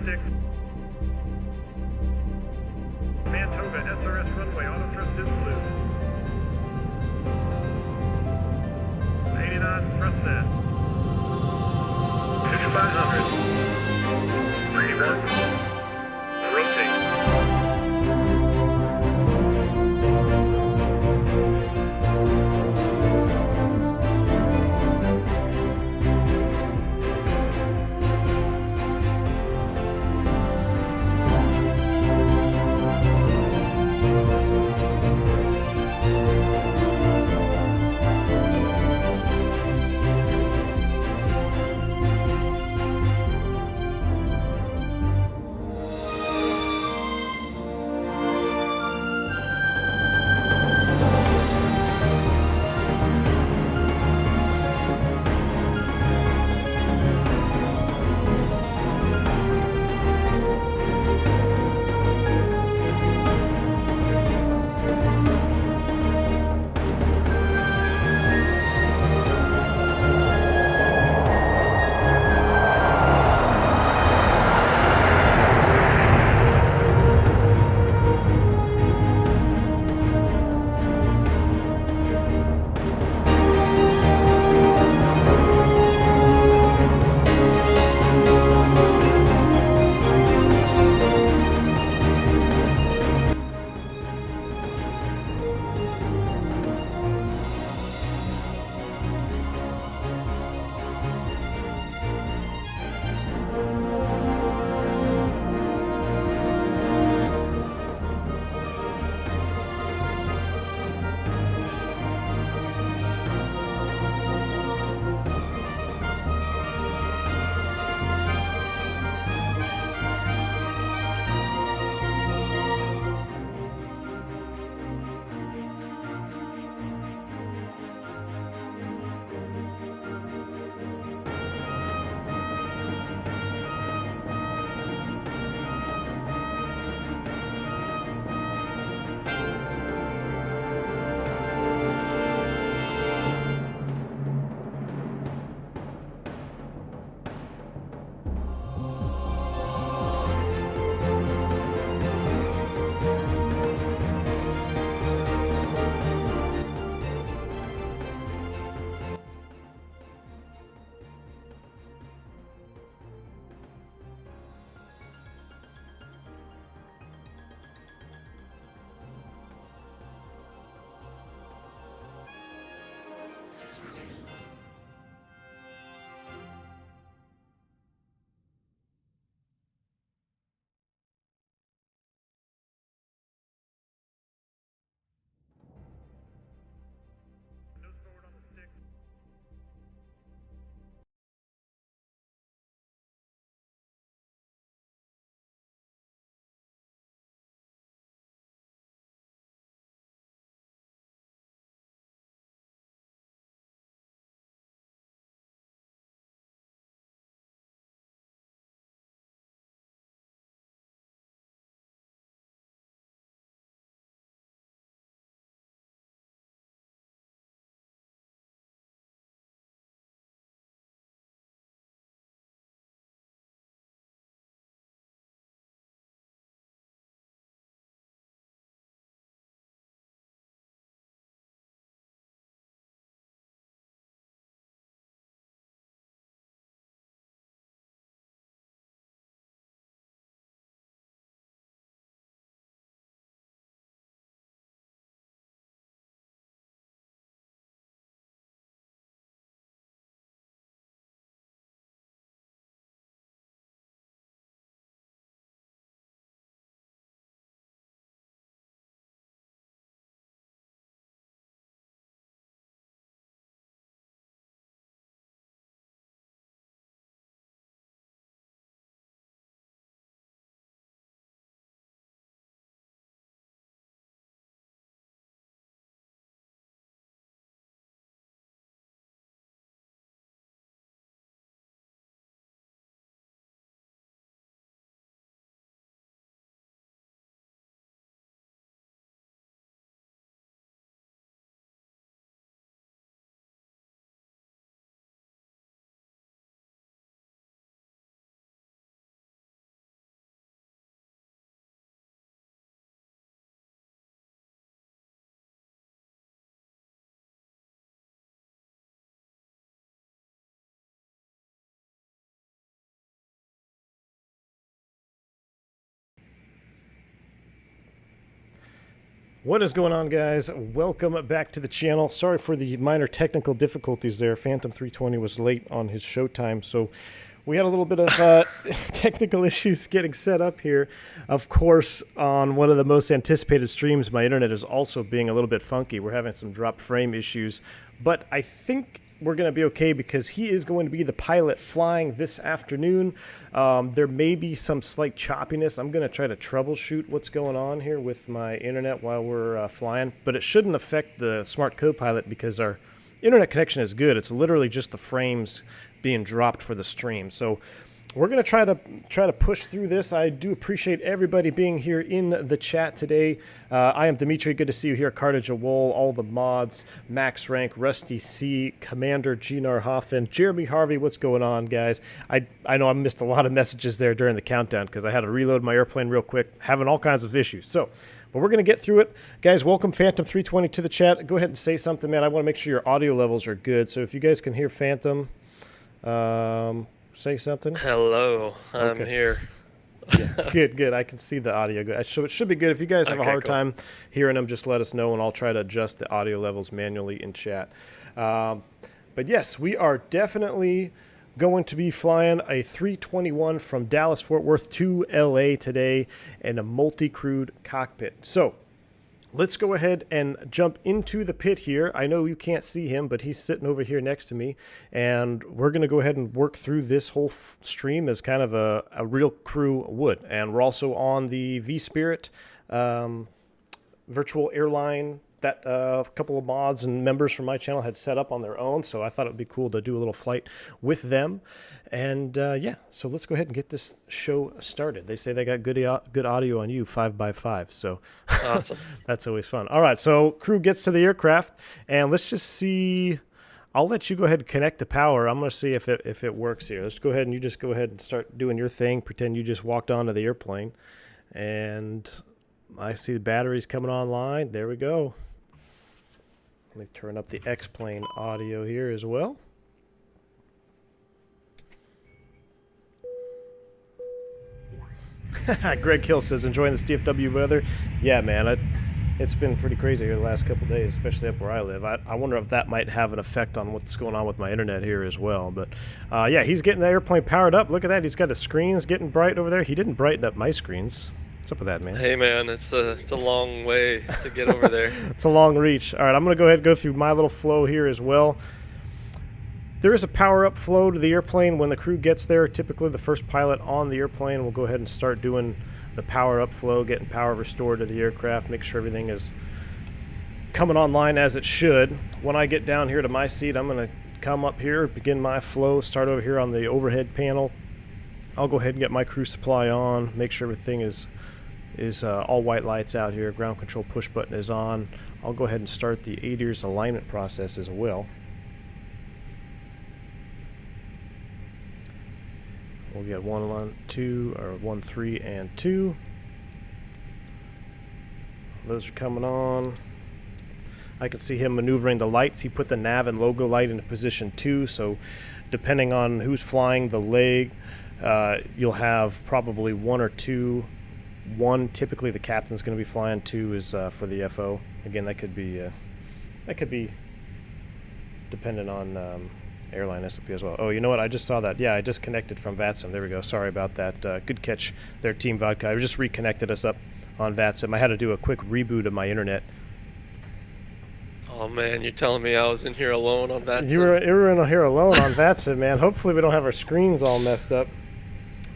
6. Manitoba SRS runway, auto thrust is blue. 80 knots, thrust set. 5500. 31. Rotate. What is going on, guys? Welcome back to the channel. Sorry for the minor technical difficulties there. Phantom 320 was late on his showtime, so we had a little bit of technical issues getting set up here. Of course, on one of the most anticipated streams, my internet is also being a little bit funky. We're having some drop frame issues, but I think we're going to be okay because he is going to be the pilot flying this afternoon. There may be some slight choppiness. I'm going to try to troubleshoot what's going on here with my internet while we're flying, but it shouldn't affect the Smart Co-Pilot because our internet connection is good. It's literally just the frames being dropped for the stream. So we're going to try to push through this. I do appreciate everybody being here in the chat today. I am Dimitri. Good to see you here. Cartage Wool, all the mods, Max Rank, Rusty C, Commander Gnar Hoffman, Jeremy Harvey. What's going on, guys? I know I missed a lot of messages there during the countdown because I had to reload my airplane real quick, having all kinds of issues. So, but we're going to get through it. Guys, welcome Phantom 320 to the chat. Go ahead and say something, man. I want to make sure your audio levels are good. So if you guys can hear Phantom, say something. Hello, I'm here. Yeah, good. I can see the audio good. So it should be good. If you guys have a hard time hearing them, just let us know, and I'll try to adjust the audio levels manually in chat. But yes, we are definitely going to be flying a 321 from Dallas-Fort Worth to LA today in a multi-crewed cockpit. So let's go ahead and jump into the pit here. I know you can't see him, but he's sitting over here next to me. And we're going to go ahead and work through this whole stream as kind of a real crew would. And we're also on the vSpirit Virtual Airline that a couple of mods and members from my channel had set up on their own. So I thought it would be cool to do a little flight with them. And yeah, so let's go ahead and get this show started. They say they got good audio on you 5x5. So Awesome. That's always fun. All right, so crew gets to the aircraft, and let's just see. I'll let you go ahead and connect the power. I'm going to see if it works here. Let's go ahead and you just go ahead and start doing your thing. Pretend you just walked onto the airplane. And I see the batteries coming online. There we go. Let me turn up the X-Plane audio here as well. Greg Hill says, enjoying this DFW weather. Yeah, man, it's been pretty crazy here the last couple of days, especially up where I live. I wonder if that might have an effect on what's going on with my internet here as well. But yeah, he's getting the airplane powered up. Look at that. He's got his screens getting bright over there. He didn't brighten up my screens. What's up with that, man? Hey, man, it's a long way to get over there. It's a long reach. All right, I'm going to go ahead and go through my little flow here as well. There is a power-up flow to the airplane when the crew gets there. Typically, the first pilot on the airplane will go ahead and start doing the power-up flow, getting power restored to the aircraft, make sure everything is coming online as it should. When I get down here to my seat, I'm going to come up here, begin my flow, start over here on the overhead panel. I'll go ahead and get my crew supply on, make sure everything is all white lights out here. Ground control push button is on. I'll go ahead and start the ADIRS alignment process as well. We'll get 1, 2, or 1, 3, and 2. Those are coming on. I can see him maneuvering the lights. He put the nav and logo light into position 2, so depending on who's flying the leg, you'll have probably 1 or 2. 1, typically the captain's going to be flying. 2 is for the FO. Again, that could be dependent on airline SOP as well. Oh, you know what? I just saw that. Yeah, I disconnected from VATSIM. There we go. Sorry about that. Good catch there, Team Vodka. I just reconnected us up on VATSIM. I had to do a quick reboot of my internet. Oh, man, you're telling me I was in here alone on VATSIM? You were in here alone on VATSIM, man. Hopefully we don't have our screens all messed up.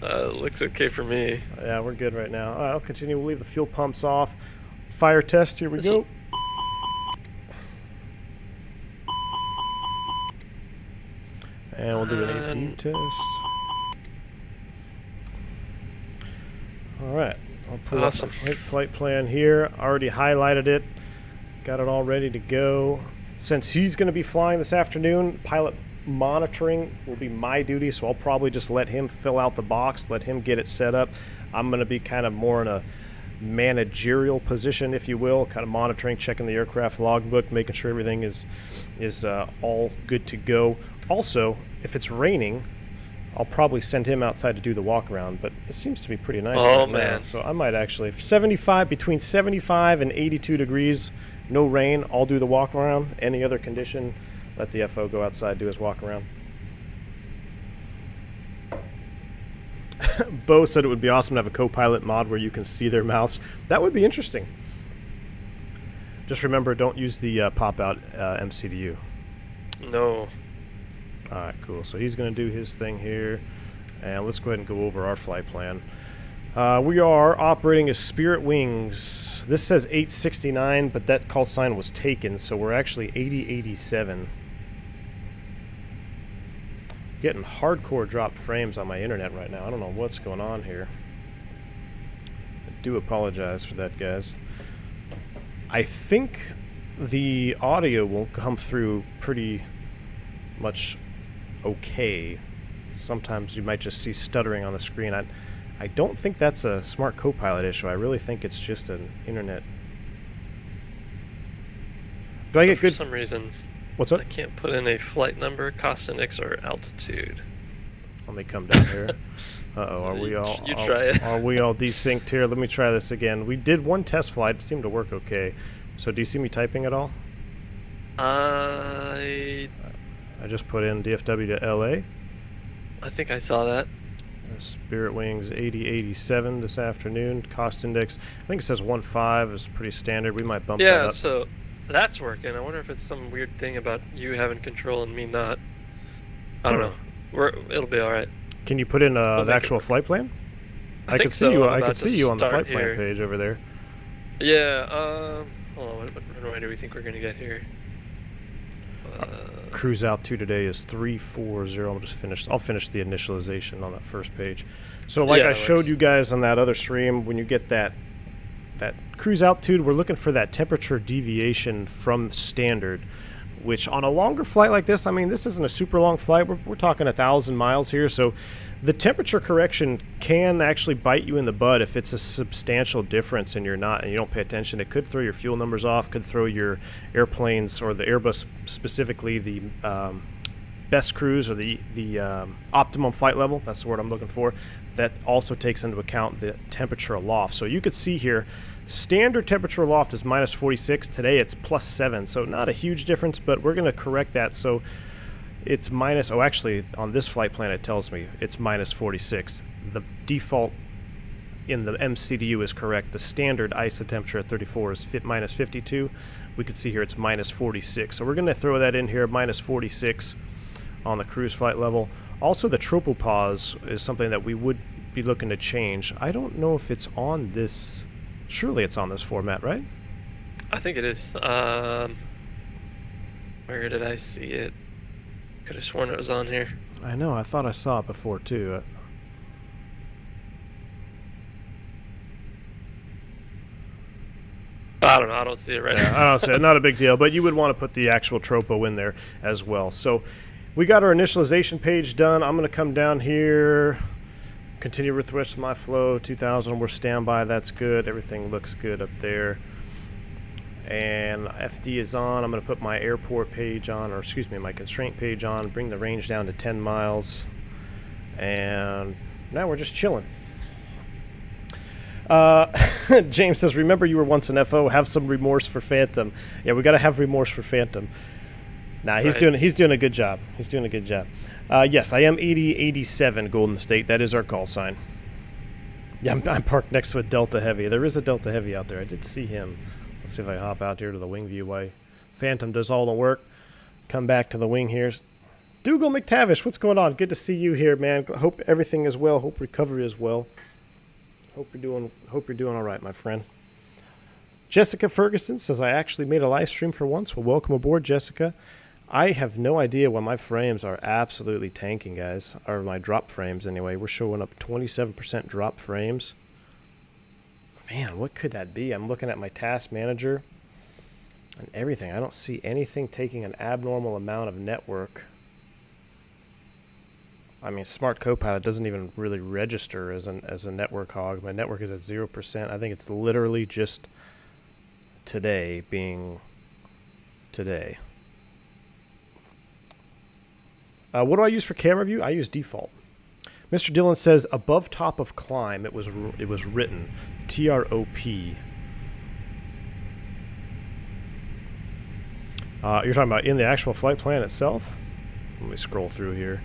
Looks okay for me. Yeah, we're good right now. All right, I'll continue. We'll leave the fuel pumps off. Fire test. Here we go. And we'll do an AP test. All right. I'll pull up the flight plan here. Already highlighted it. Got it all ready to go. Since he's going to be flying this afternoon, pilot monitoring will be my duty, so I'll probably just let him fill out the box, let him get it set up. I'm going to be kind of more in a managerial position, if you will, kind of monitoring, checking the aircraft logbook, making sure everything is all good to go. Also, if it's raining, I'll probably send him outside to do the walk around, but it seems to be pretty nice Oh, right now. man. So I might actually, between 75 and 82 degrees, no rain, I'll do the walk around. Any other condition, let the FO go outside, do his walk around. Bo said it would be awesome to have a co-pilot mod where you can see their mouse. That would be interesting. Just remember, don't use the pop-out MCDU. No. All right, cool. So he's going to do his thing here. And let's go ahead and go over our flight plan. We are operating as Spirit Wings. This says 869, but that call sign was taken, so we're actually 8087. Getting hardcore dropped frames on my internet right now. I don't know what's going on here. I do apologize for that, guys. I think the audio will come through pretty much okay. Sometimes you might just see stuttering on the screen. I don't think that's a smart co-pilot issue. I really think it's just an internet. Do I get good? For some reason, What's up? I can't put in a flight number, cost index, or altitude. Let me come down here. Uh-oh, are we all? You try it. Are we all desynced here? Let me try this again. We did one test flight. It seemed to work okay. So do you see me typing at all? I just put in DFW to LA. I think I saw that. Spirit Wings 8087 this afternoon. Cost index, I think it says 1.5 is pretty standard. We might bump that Yeah, up. so that's working. I wonder if it's some weird thing about you having control and me not. I don't know. It'll be all right. Can you put in the actual flight plan? I could see you. I could see you on the flight plan page over there. Yeah. Hold on. What runway do we think we're gonna get here? Cruise out to today is 340. I'll finish the initialization on that first page. So like I showed you guys on that other stream, when you get that cruise altitude, we're looking for that temperature deviation from standard, which on a longer flight like this, I mean, this isn't a super long flight. We're talking 1,000 miles here. So the temperature correction can actually bite you in the butt if it's a substantial difference and you don't pay attention. It could throw your fuel numbers off, could throw your airplanes or the Airbus specifically, the best cruise or the optimum flight level. That's the word I'm looking for. That also takes into account the temperature aloft. So you could see here, standard temperature aloft is minus 46. Today it's plus 7. So not a huge difference, but we're going to correct that. So it's minus, actually on this flight plan it tells me it's minus 46. The default in the MCDU is correct. The standard ISO temperature at 34 is minus 52. We can see here it's minus 46. So we're going to throw that in here, minus 46 on the cruise flight level. Also the tropopause is something that we would be looking to change. I don't know if it's on this, surely it's on this format, right? I think it is. Where did I see it? Could have sworn it was on here. I know, I thought I saw it before too. I don't know, I don't see it right now. I don't see it, not a big deal, but you would want to put the actual tropo in there as well. So we got our initialization page done. I'm going to come down here, continue with the rest of my flow. 2000, we're standby, that's good. Everything looks good up there. And FD is on. I'm going to put my airport page on, or excuse me, my constraint page on, bring the range down to 10 miles. And now we're just chilling. James says, remember you were once an FO, have some remorse for Phantom. Yeah, we got to have remorse for Phantom. Nah, he's doing a good job. He's doing a good job. Yes, I am 8087 Golden State. That is our call sign. Yeah, I'm parked next to a Delta Heavy. There is a Delta Heavy out there. I did see him. Let's see if I hop out here to the wing view while Phantom does all the work. Come back to the wing here. Dougal McTavish, what's going on? Good to see you here, man. Hope everything is well. Hope recovery is well. Hope you're doing all right, my friend. Jessica Ferguson says, I actually made a live stream for once. Well, welcome aboard, Jessica. I have no idea why my frames are absolutely tanking, guys. Or my drop frames, anyway. We're showing up 27% drop frames. Man, what could that be? I'm looking at my task manager and everything. I don't see anything taking an abnormal amount of network. I mean, Smart Copilot doesn't even really register as a network hog. My network is at 0%. I think it's literally just today being today. What do I use for camera view? I use default. Mr. Dillon says above top of climb. It was written TROP. You're talking about in the actual flight plan itself? Let me scroll through here.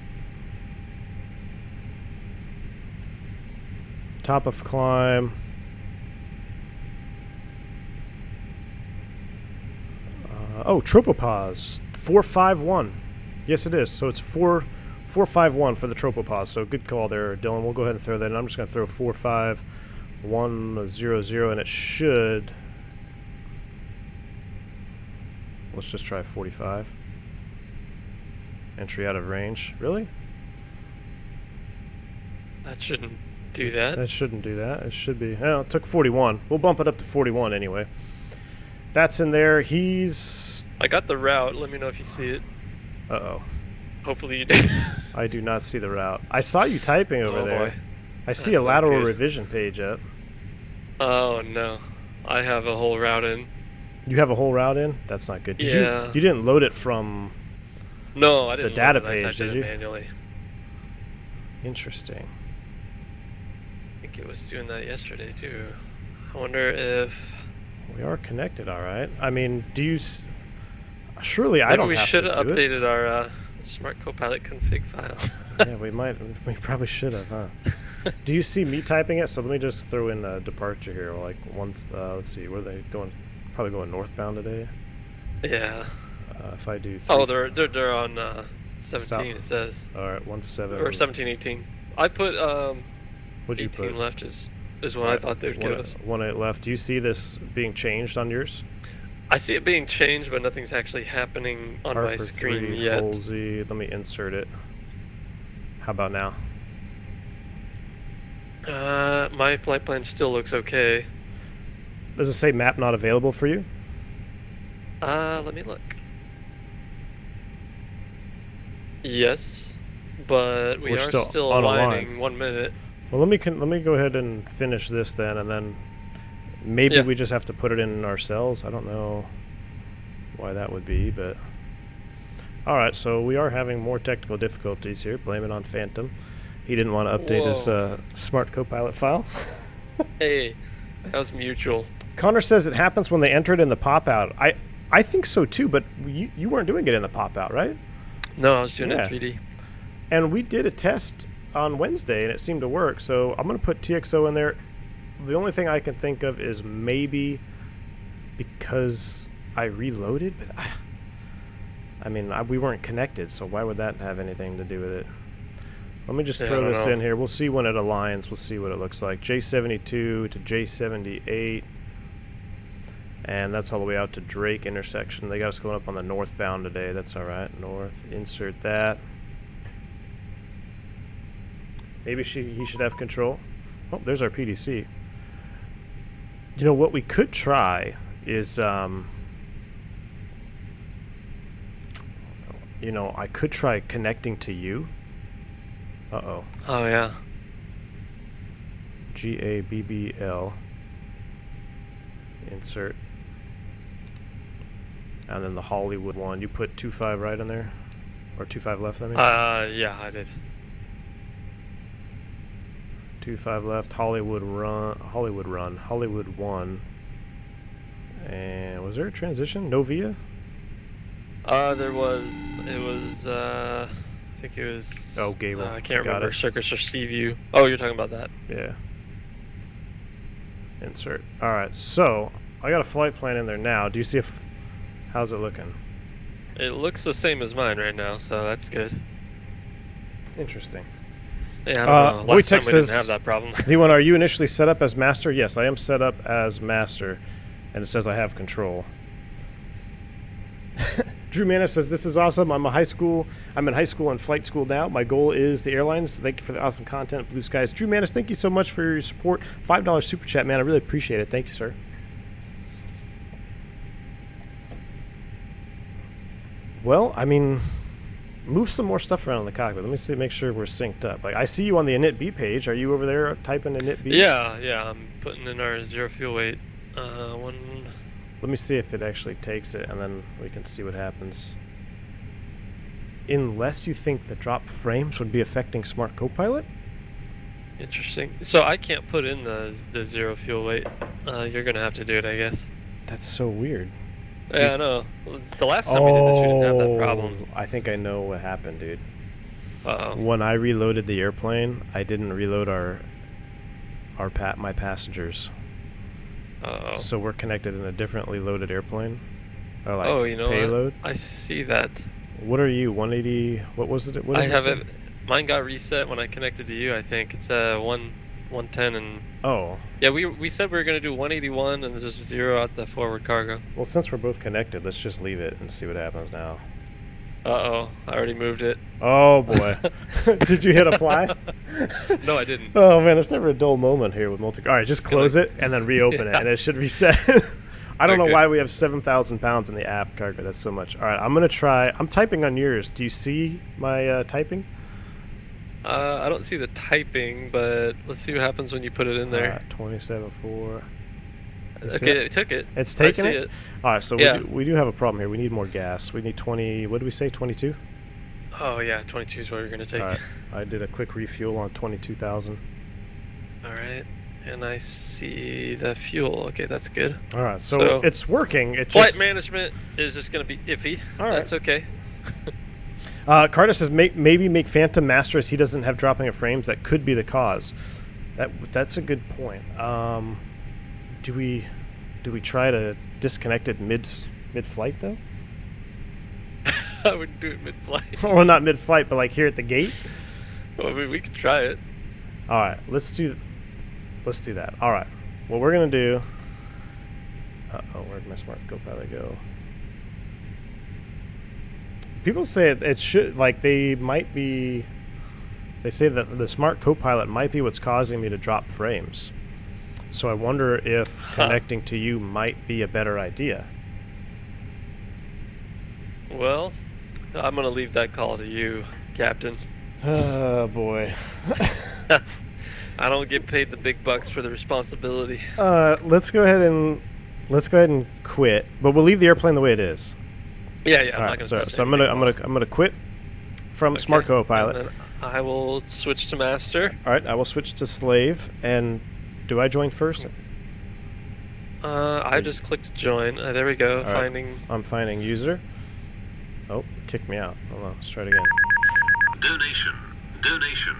Top of climb. Oh, tropopause 451. Yes, it is. So it's 451 for the tropopause. So good call there, Dylan. We'll go ahead and throw that in. I'm just going to throw 45100, and it should. Let's just try 45. Entry out of range. Really? That shouldn't do that. That shouldn't do that. It should be. Oh, it took 41. We'll bump it up to 41 anyway. That's in there. I got the route. Let me know if you see it. Uh-oh. Hopefully you do. I do not see the route. I saw you typing over there. Boy. I see That's a lateral not good. revision page up. Oh no, I have a whole route in. You have a whole route in? That's not good. Did Yeah. you didn't load it from No, I didn't. the data load it. I page, typed did it you? Manually. Interesting. I think it was doing that yesterday too. I wonder if We are connected, all right. I mean, do you surely I maybe don't we have should to have do it. updated our Smart Copilot config file. Yeah, we probably should have, huh? Do you see me typing it? So let me just throw in a departure here. Like once, let's see, where are they going? Probably going northbound today. Yeah. If I do. Oh, they're on 17. South. It says All right, 17. or 17, 18. I put What'd you 18 put? left is what I thought they would give us. 1-8 left. Do you see this being changed on yours? I see it being changed, but nothing's actually happening on my Harper screen 3, yet. Halsey. Let me insert it. How about now? My flight plan still looks okay. Does it say map not available for you? Let me look. Yes, but we We're are still still on a aligning line. 1 minute. Well, let me go ahead and finish this then, and then maybe Yeah. we just have to put it in ourselves. I don't know why that would be, but all right. So we are having more technical difficulties here. Blame it on Phantom. He didn't want to update his Smart Copilot file. Hey, that was mutual. Connor says it happens when they enter it in the pop-out. I think so too, but you weren't doing it in the pop-out, right? No, I was doing Yeah. it 3D. And we did a test on Wednesday, and it seemed to work. So I'm going to put TXO in there. The only thing I can think of is maybe because I reloaded. But I mean, we weren't connected, so why would that have anything to do with it? Let me just Yeah, I throw don't this know. in here. We'll see when it aligns. We'll see what it looks like. J72 to J78. And that's all the way out to Drake intersection. They got us going up on the northbound today. That's all right. North. Insert that. Maybe he should have control. Oh, there's our PDC. You know, what we could try is, you know, I could try connecting to you. Uh-oh. Oh yeah. GABBL. Insert. And then the Hollywood one. You put 25 right in there? Or 25 left, I mean? Yeah, I did. 25 left. Hollywood 1. And was there a transition? Novia? It was, I think it was... Oh, Gable. I can't Got remember. it. Circus or Seaview. Oh, you're talking about that. Yeah. Insert. All right, so I got a flight plan in there now. Do you see how's it looking? It looks the same as mine right now, so that's good. Interesting. Yeah, I don't know. Last time Wojtek we didn't says- have that problem. D1, are you initially set up as master? Yes, I am set up as master, and it says I have control. Drew Manis says, this is awesome. I'm in high school and flight school now. My goal is the airlines. Thank you for the awesome content, Blue Skies. Drew Manis, thank you so much for your support. $5 super chat, man. I really appreciate it. Thank you, sir. Well, I mean, move some more stuff around in the cockpit. Let me see, make sure we're synced up. Like, I see you on the init B page. Are you over there typing init B? Yeah, I'm putting in our 0 fuel weight. One... Let me see if it actually takes it, and then we can see what happens. Unless you think the drop frames would be affecting Smart Copilot? Interesting. So I can't put in the zero fuel weight. You're gonna have to do it, I guess. That's so weird. Yeah, I know. The last time we did this, we didn't have that problem. I think I know what happened, dude. Uh-oh. When I reloaded the airplane, I didn't reload my passengers. Uh-oh. So we're connected in a differently loaded airplane. Or like Oh, you know payload. what? I see that. What are you? 180? What was it? What I did have say? it. Mine got reset when I connected to you. I think it's 110 and. Oh. Yeah, we said we were gonna do 181 and just zero out the forward cargo. Well, since we're both connected, let's just leave it and see what happens now. Uh-oh, I already moved it. Oh boy. Did you hit apply? No, I didn't. Oh man, it's never a dull moment here with multi. All right, just close it and then reopen it, and it should reset. I don't know Okay. why we have 7,000 pounds in the aft cargo. That's so much. All right, I'm gonna try. I'm typing on yours. Do you see my typing? I don't see the typing, but let's see what happens when you put it in there. 27.4. Okay, it took it. It's I taking see it? it. All right, so Yeah. we do have a problem here. We need more gas. We need 20. What did we say? 22. Oh yeah, 22 is what we're gonna take. All right. I did a quick refuel on 22,000. All right, and I see the fuel. Okay, that's good. All right, so it's working. It Flight just management is just gonna be iffy. All right. That's okay. Carter says maybe make Phantom master as he doesn't have dropping of frames. That could be the cause. That's a good point. Do we try to disconnect it mid-flight though? I wouldn't do it mid-flight. Well, not mid-flight, but like here at the gate. Well, I mean, we could try it. All right, let's do that. All right, what we're gonna do. Where'd my smart co-pilot go? People say it should, like, they say that the smart co-pilot might be what's causing me to drop frames. So I wonder if connecting to you might be a better idea. Well, I'm gonna leave that call to you, Captain. Oh boy. I don't get paid the big bucks for the responsibility. Let's go ahead and quit, but we'll leave the airplane the way it is. Yeah, All I'm not right, gonna so touch I'm anything. gonna quit from Okay, smart co-pilot. and then I will switch to master. All right, I will switch to slave. And do I join first? I just clicked join. There we go. All right. Finding. I'm finding user. Oh, kicked me out. Hold on, let's try it again. Donation.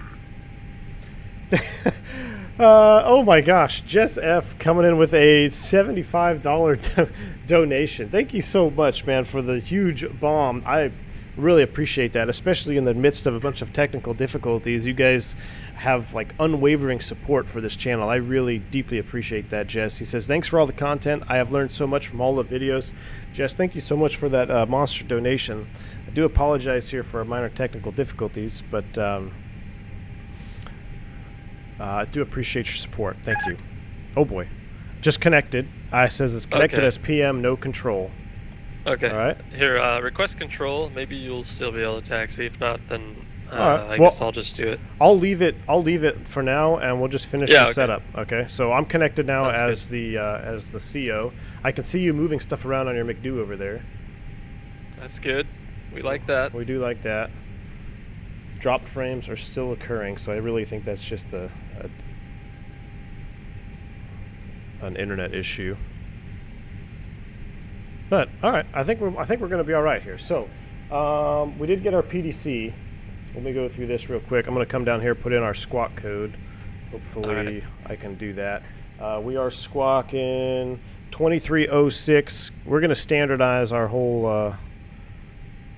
Oh my gosh, Jess F coming in with a $75 donation. Thank you so much, man, for the huge bomb. I really appreciate that, especially in the midst of a bunch of technical difficulties. You guys have like unwavering support for this channel. I really deeply appreciate that, Jess. He says, thanks for all the content. I have learned so much from all the videos. Jess, thank you so much for that monster donation. I do apologize here for minor technical difficulties, but I do appreciate your support. Thank you. Oh boy. Just connected. I says it's connected Okay. as PM, no control. Okay. All right. Here, request control. Maybe you'll still be able to taxi. If not, then All right. I Well, guess I'll just do it. I'll leave it for now, and we'll just finish Yeah, the okay. setup. Okay. So I'm connected now That's as the CO. I can see you moving stuff around on your McDo over there. That's good. We like that. We do like that. Dropped frames are still occurring, so I really think that's just an internet issue. But all right, I think we're going to be all right here. So we did get our PDC. Let me go through this real quick. I'm going to come down here, put in our squawk code. Hopefully right. I can do that. We are squawking 2306. We're going to standardize our whole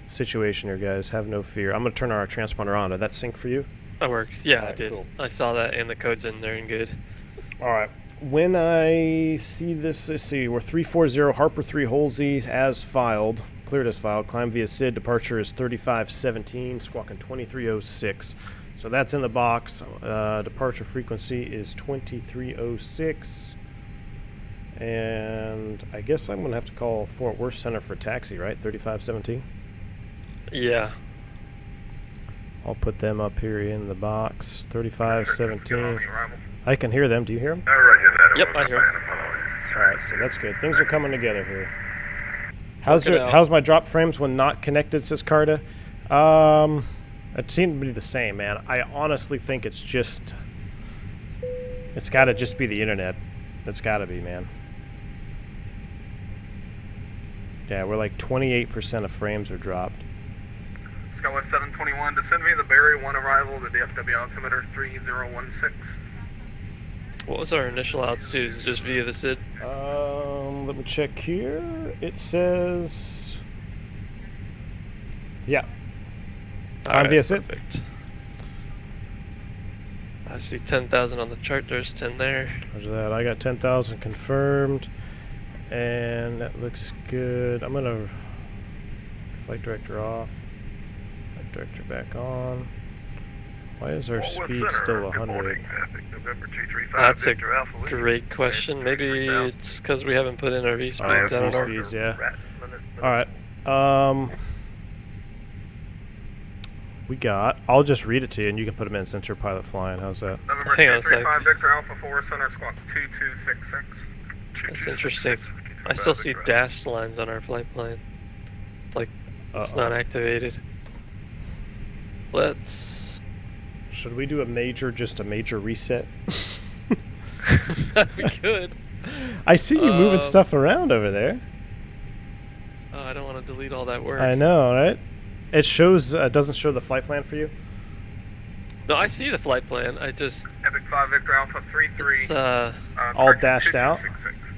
situation here, guys. Have no fear. I'm going to turn our transponder on. Did that sync for you? That works. Yeah, I Alright, did. cool. I saw that, and the code's in there and good. All right. When I see this, let's see, we're 340 Harper 3 Holsey as filed, cleared as filed. Climb via SID. Departure is 3517, squawking 2306. So that's in the box. Departure frequency is 2306. And I guess I'm going to have to call Fort Worth Center for taxi, right? 3517. Yeah. I'll put them up here in the box. 3517. I can hear them. Do you hear them? Yep, I hear 'em. All right, so that's good. Things are coming together here. How's Working out. how's my drop frames when not connected, says Carta? It seemed to be the same, man. I honestly think it's just It's got to just be the internet. It's got to be, man. Yeah, we're like 28% of frames are dropped. Skywest 721, descend via the Barry 1 arrival to DFW altimeter 3016. What was our initial altitude? Is it just via the SID? Let me check here. It says, yeah. I'm via SID. Perfect. I see 10,000 on the chart. There's 10 there. Roger that. I got 10,000 confirmed, and that looks good. I'm gonna flight director off. Flight director back on. Why is our speed still 100? That's a great question. Maybe it's because we haven't put in our vSpeeds. I don't know. vSpeeds, yeah. All right. We got. I'll just read it to you, and you can put them in since you're pilot flying. How's that? November Hang on a sec. 235 Victor Alpha 4, center squawk 2266. That's interesting. I still see dashed lines on our flight plan. Like, it's not activated. Let's... Should we do a major reset? We could. I see you moving stuff around over there. Oh, I don't want to delete all that work. I know, right? It shows, doesn't show the flight plan for you? No, I see the flight plan. I just... Epic 5 Victor Alpha 33. It's, all dashed out?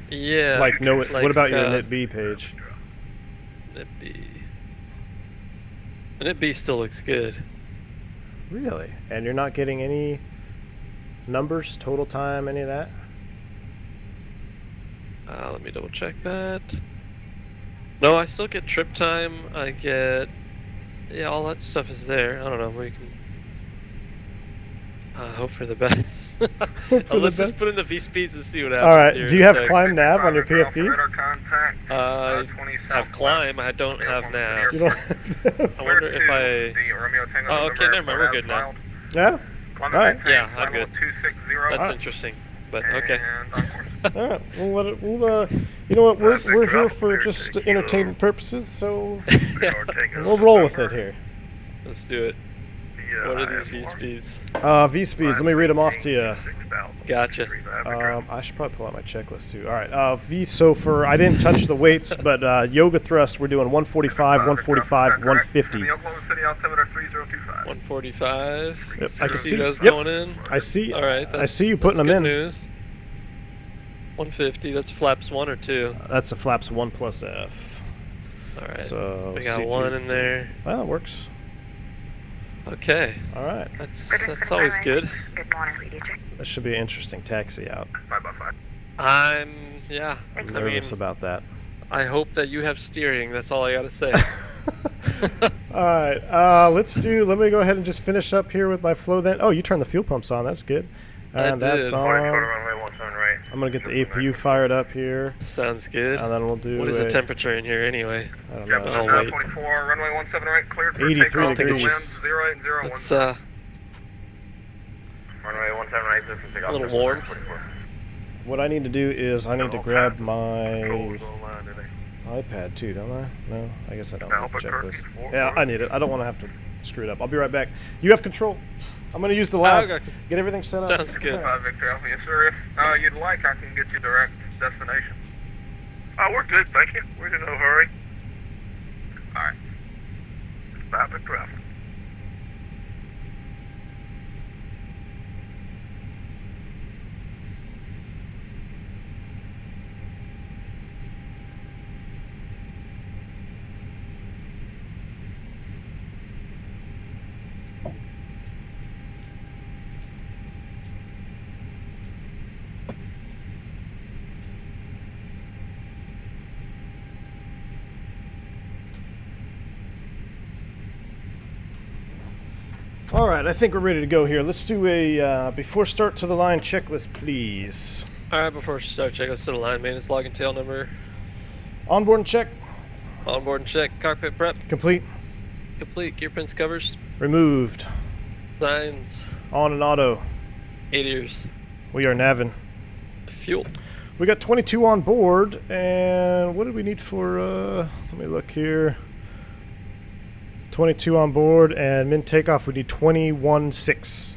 yeah. Like, no, like, what about your NITB page? NITB. NITB still looks good. Really? And you're not getting any numbers, total time, any of that? Let me double check that. No, I still get trip time. I get... Yeah, all that stuff is there. I don't know. We can... hope for the best. Let's just put in the vSpeeds and see what happens. Alright, here do you have climb nav on your PFD? I have climb. I don't have nav. You don't have I wonder if I... Oh, okay, never mind. We're good now. Yeah? Alright. Yeah, I'm good. That's interesting. But, okay. Alright, we'll you know what, we're here for just entertainment purposes, so we'll roll with it here. Let's do it. What are these vSpeeds? vSpeeds, let me read them off to you. Gotcha. I should probably pull out my checklist too. Alright, so for, I didn't touch the weights, but yoga thrust, we're doing 145, 145, 150. 145. Yep, I can see those yep. going in. I see. Alright, I see you putting them in. News. 150, that's flaps 1 or 2? That's a flaps 1 plus F. Alright, so we got 1 in there. Well, it works. Okay. Alright. That's always good. Good morning, radio check. This should be an interesting taxi out. I'm nervous about that. I hope that you have steering, that's all I gotta say. Alright, let me go ahead and just finish up here with my flow then. Oh, you turned the fuel pumps on, that's good. And that's on. I'm going to get the APU fired up here. Sounds good. And then we'll do what is the temperature in here anyway? I don't know. I'll wait. 24, runway 17 right, cleared for 83 takeoff. degrees. Winds 080. It's runway 17 right, this is takeoff. a little warm. What I need to do is I need to grab my iPad too, don't I? No, I guess I don't have a checklist. Yeah, I need it. I don't want to have to screw it up. I'll be right back. You have control. I'm going to use the lab. Okay. Get everything set up. Sounds good. Victor Alpha, yes sir. If you'd like, I can get you direct destination. We're good, thank you. We're in no hurry. Alright. Bye, Victor Alpha. All right, I think we're ready to go here. Let's do a before start to the line checklist, please. All right, before we start, check us to the line maintenance log and tail number. Onboard and check. Onboard and check. Cockpit prep. Complete. Complete. Gear pins covers. Removed. Signs. On and auto. 8 ears. We are navin. Fuel. We got 22 on board, and what do we need for, let me look here. 22 on board, and min takeoff we need 21.6.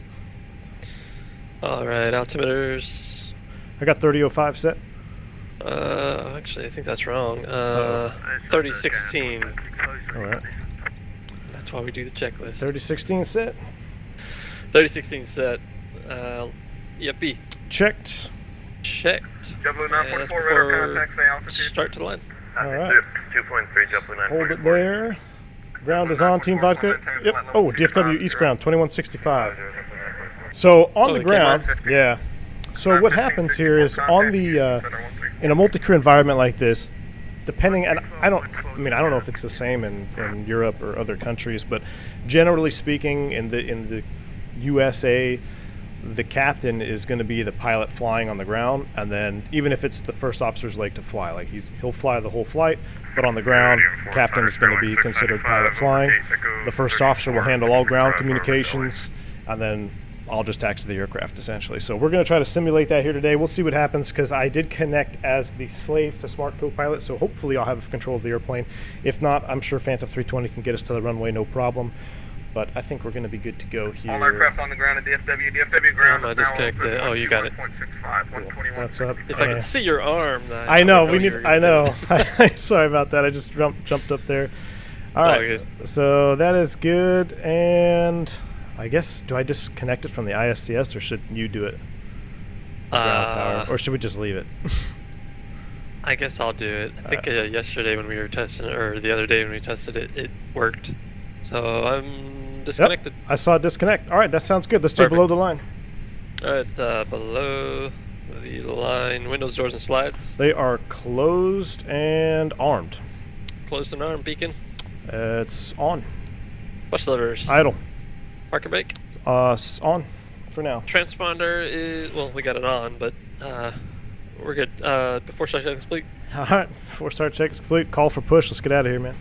All right, altimeters. I got 3005 set. Actually, I think that's wrong. Uh-oh. 3016. All right. That's why we do the checklist. 3016 set. 3016 set. EFB. Checked. Checked. JetBlue And that's 944 radar before contact, say altitude. start to the line. All right. 2.3 JetBlue 944. Hold it there. Ground is on. Team vodka. Yep. Oh, DFW East ground 2165. So on the they came ground, on? yeah. So what happens here is on the in a multi-crew environment like this, depending, and I don't know if it's the same in Europe or other countries, but generally speaking, in the USA, the captain is going to be the pilot flying on the ground, and then even if it's the first officer's leg to fly, like he'll fly the whole flight, but on the ground, the captain is going to be considered pilot flying. The first officer will handle all ground communications, and then I'll just taxi the aircraft, essentially. So we're going to try to simulate that here today. We'll see what happens, because I did connect as the slave to Smart Co-Pilot, so hopefully I'll have control of the airplane. If not, I'm sure Phantom 320 can get us to the runway, no problem. But I think we're going to be good to go here. All aircraft on the ground at DFW. DFW ground I is now disconnect the- oh, you got it. 1.65, 121. That's up. If I could see your arm, then I know, would we you need, were I gonna know. do it. Sorry about that. I just jumped up there. All Oh, right. good. So that is good. And I guess, do I disconnect it from the ISCS, or should you do it? Ground power, or should we just leave it? I guess I'll do it. I think yesterday when we were testing it, or the other day when we tested it, it worked. So I'm disconnected. Yep, I saw it disconnect. All right, that sounds good. Let's do Perfect. below the line. All right, below the line, windows, doors, and slides. They are closed and armed. Closed and arm, beacon. It's on. Push levers. Idle. Parker brake. On for now. Transponder is, well, we got it on, but we're good. Before start check complete. All right, 4-star check is complete. Call for push. Let's get out of here, man.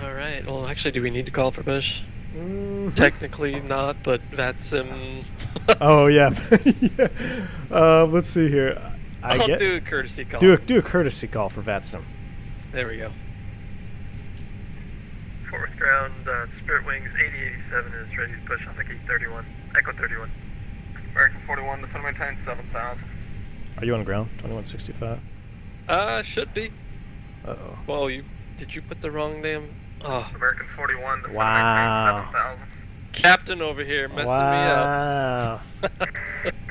All right. Well, actually, do we need to call for push? Mhm. Technically not, but VATSIM. Oh yeah. Yeah. Let's see here. I'll do a courtesy call. Do a courtesy call for VATSIM. There we go. Forward ground, Spirit Wings 8087 is ready to push on the gate 31. Echo 31. American 41 to center maintain 7000. Are you on ground? 2165. Should be. Uh-oh. Well, did you put the wrong damn? Oh, American 41 to center Wow. maintain 7000. captain over here messing Wow.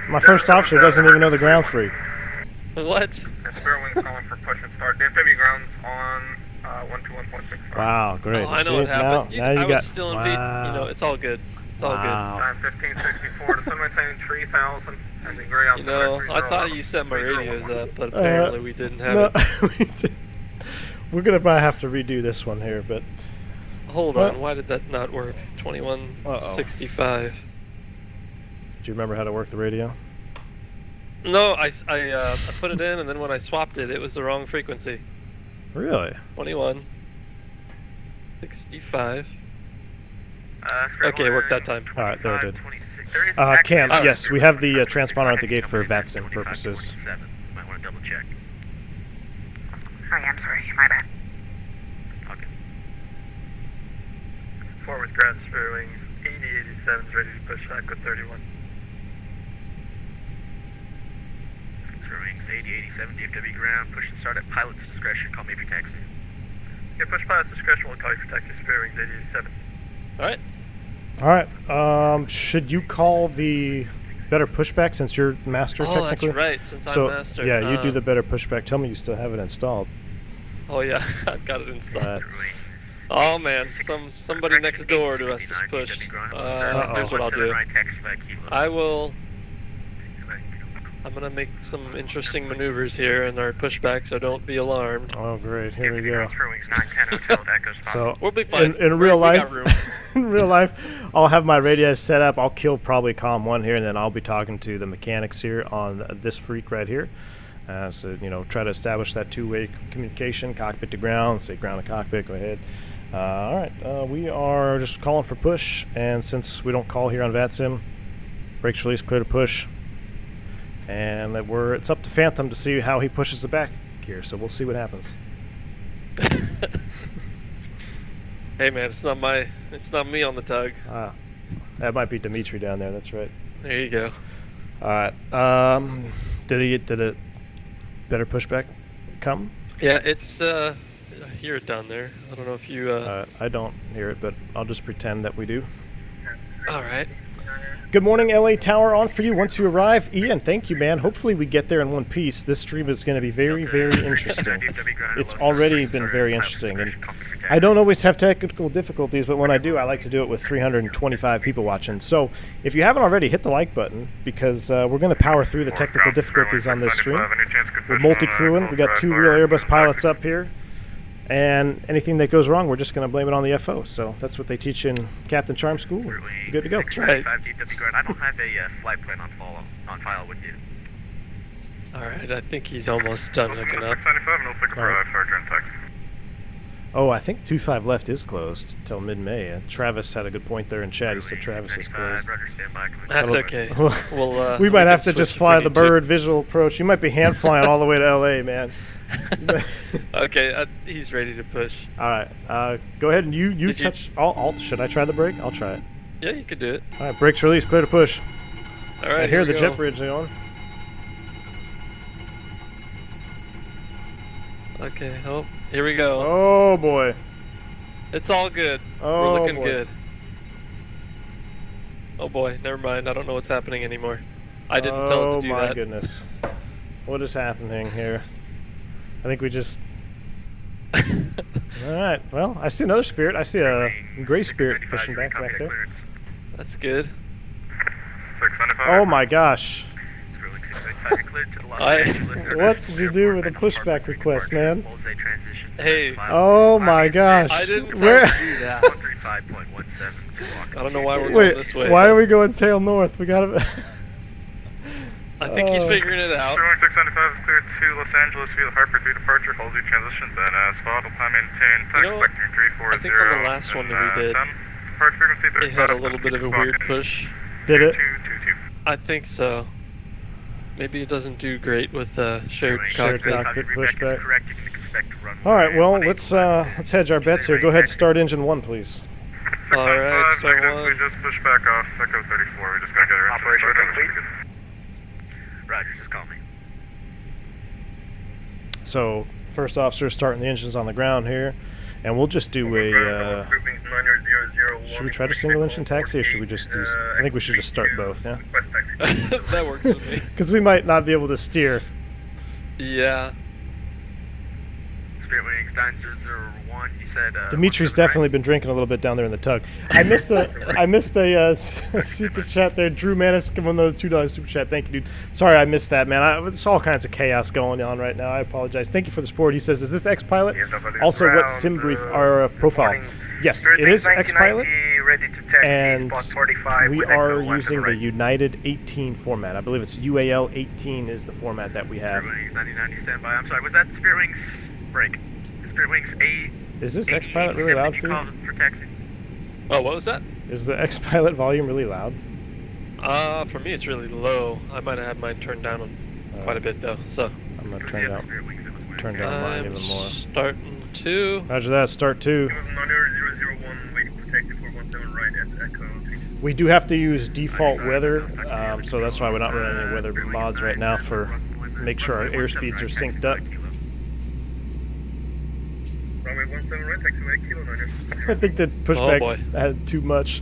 My first officer doesn't even know the ground freak. me up. What? And Spirit Wings calling for push and start. DFW grounds on 121.65. Wow, great. Oh, I know See, what happened. Now you I got, was still in wow. You know, it's all good. It's all Wow. Time 1564 to center maintain 3000. And the gray good. You know, I thought you set my radios up, but apparently we didn't have No, it. we did. We're gonna might have to redo this one here, but Hold What? on, why did that not work? 2165. do you remember how to work the radio? No, I put it in, and then when I swapped it, it was the wrong frequency. Really? 2165. Okay, it worked that time. All right, there it did. Cam, yes, we have the transponder at the gate for VATSIM purposes. Might want to double check. Oh, yeah, I'm sorry. My bad. Okay. Forward ground, Spirit Wings 8087 is ready to push Echo 31. Spirit Wings 8087, DFW ground, push and start at pilot's discretion. Call me for taxi. Yeah, push pilot's discretion. We'll call you for taxi. Spirit Wings 8087. All right. All right. Should you call the better pushback since you're master Oh, technically? that's right. Since So I'm master. yeah, you do the better pushback. Tell me you still have it installed. Oh yeah, I've got it installed. Right. Oh man, somebody next door to us just pushed. Here's what I'll do. I'm gonna make some interesting maneuvers here in our pushback, so don't be alarmed. Oh great, here we go. So We'll be fine. in real We got room. life, in real life, I'll have my radios set up. I'll kill probably COM 1 here, and then I'll be talking to the mechanics here on this freak right here. So try to establish that two-way communication, cockpit to ground. Say ground to cockpit. Go ahead. All right, we are just calling for push, and since we don't call here on VATSIM, brakes release, clear to push. And it's up to Phantom to see how he pushes the back gear, so we'll see what happens. Hey man, it's not me on the tug. That might be Dimitri down there, that's right. There you go. All right. Did it better pushback come? Yeah, it's I hear it down there. I don't know if you I don't hear it, but I'll just pretend that we do. all right. Good morning, LA Tower, on for you once you arrive. Ian, thank you, man. Hopefully we get there in one piece. This stream is going to be very, very interesting. It's already been very interesting. And I don't always have technical difficulties, but when I do, I like to do it with 325 people watching. So if you haven't already, hit the like button, because we're going to power through the technical difficulties on this stream. We're multi-crewing. We got 2 real Airbus pilots up here. And anything that goes wrong, we're just going to blame it on the FO. So that's what they teach in Captain Charm School. We're good to go. Right. I don't have a flight plan on file with you. All right, I think he's almost done hooking up. 695 and we'll pick up for taxi. Oh, I think 25 left is closed till mid-May. Travis had a good point there in chat. He said Travis is closed. That's okay. We'll, we might can have to switch just if fly we the need to. bird visual approach. You might be hand flying all the way to LA, man. Okay, he's ready to push. All right, go ahead and you touch. Should I try the brake? I'll try it. Yeah, you could do it. All right, brakes released, clear to push. All right, I hear here the we jet go. bridge on. Okay, oh, here we go. Oh boy. It's all good. Oh, We're looking boy. good. Oh boy, never mind. I don't know what's happening anymore. I didn't tell it to do Oh my that. goodness. What is happening here? I think we just... Alright, well, I see another Spirit. I see a gray Spirit pushing back there. That's good. 695. Oh my gosh. I- What did you do with a pushback request, man? Hey. Oh my gosh. I didn't tell Where? you to do that. I don't know why we're going Wait, this way. why are we going tail north? We gotta... I think he's figuring it out. 695 is clear to Los Angeles via the Harper 3 departure. Hold your transition, then as followed. Time maintain. You know, Expecting 340. I think on the last one that we did, Depart frequency it had a little bit of a weird push. Did it? 222. I think so. Maybe it doesn't do great with shared Shared cockpit. cockpit pushback. Correct, you can expect to run Alright, well, let's hedge our bets here. Go ahead, start engine 1, please. Alright, start negative, one. we just pushed back off Echo 34. We just gotta get our engine started. Roger, just call me. So, first officer starting the engines on the ground here. And we'll just do a... should we try to single engine taxi, or should we just do... I think we should just start both, yeah? That works with me. Because we might not be able to steer. Yeah. Spirit Wings 9001, you said... Dimitri's definitely been drinking a little bit down there in the tug. I missed a super chat there. Drew Manis, come on, another $2 super chat. Thank you, dude. Sorry, I missed that, man. There's all kinds of chaos going on right now. I apologize. Thank you for the support. He says, "Is this X-Pilot? Also, what sim brief our profile?" Yes, it is X-Pilot, and we are using the United 18 format. I believe it's UAL 18 is the format that we have. Spirit Wings 9090 standby. I'm sorry, was that Spirit Wings break? Spirit Wings 8... Is this X-Pilot really loud for you? For taxi. Oh, what was that? Is the X-Pilot volume really loud? For me it's really low. I might have had mine turned down quite a bit though. So I'm gonna turn down mine I'm even more. starting 2. Roger that. Start 2. We do have to use default weather, so that's why we're not running any weather mods right now for make sure our airspeeds are synced up. I think the pushback boy. had too much.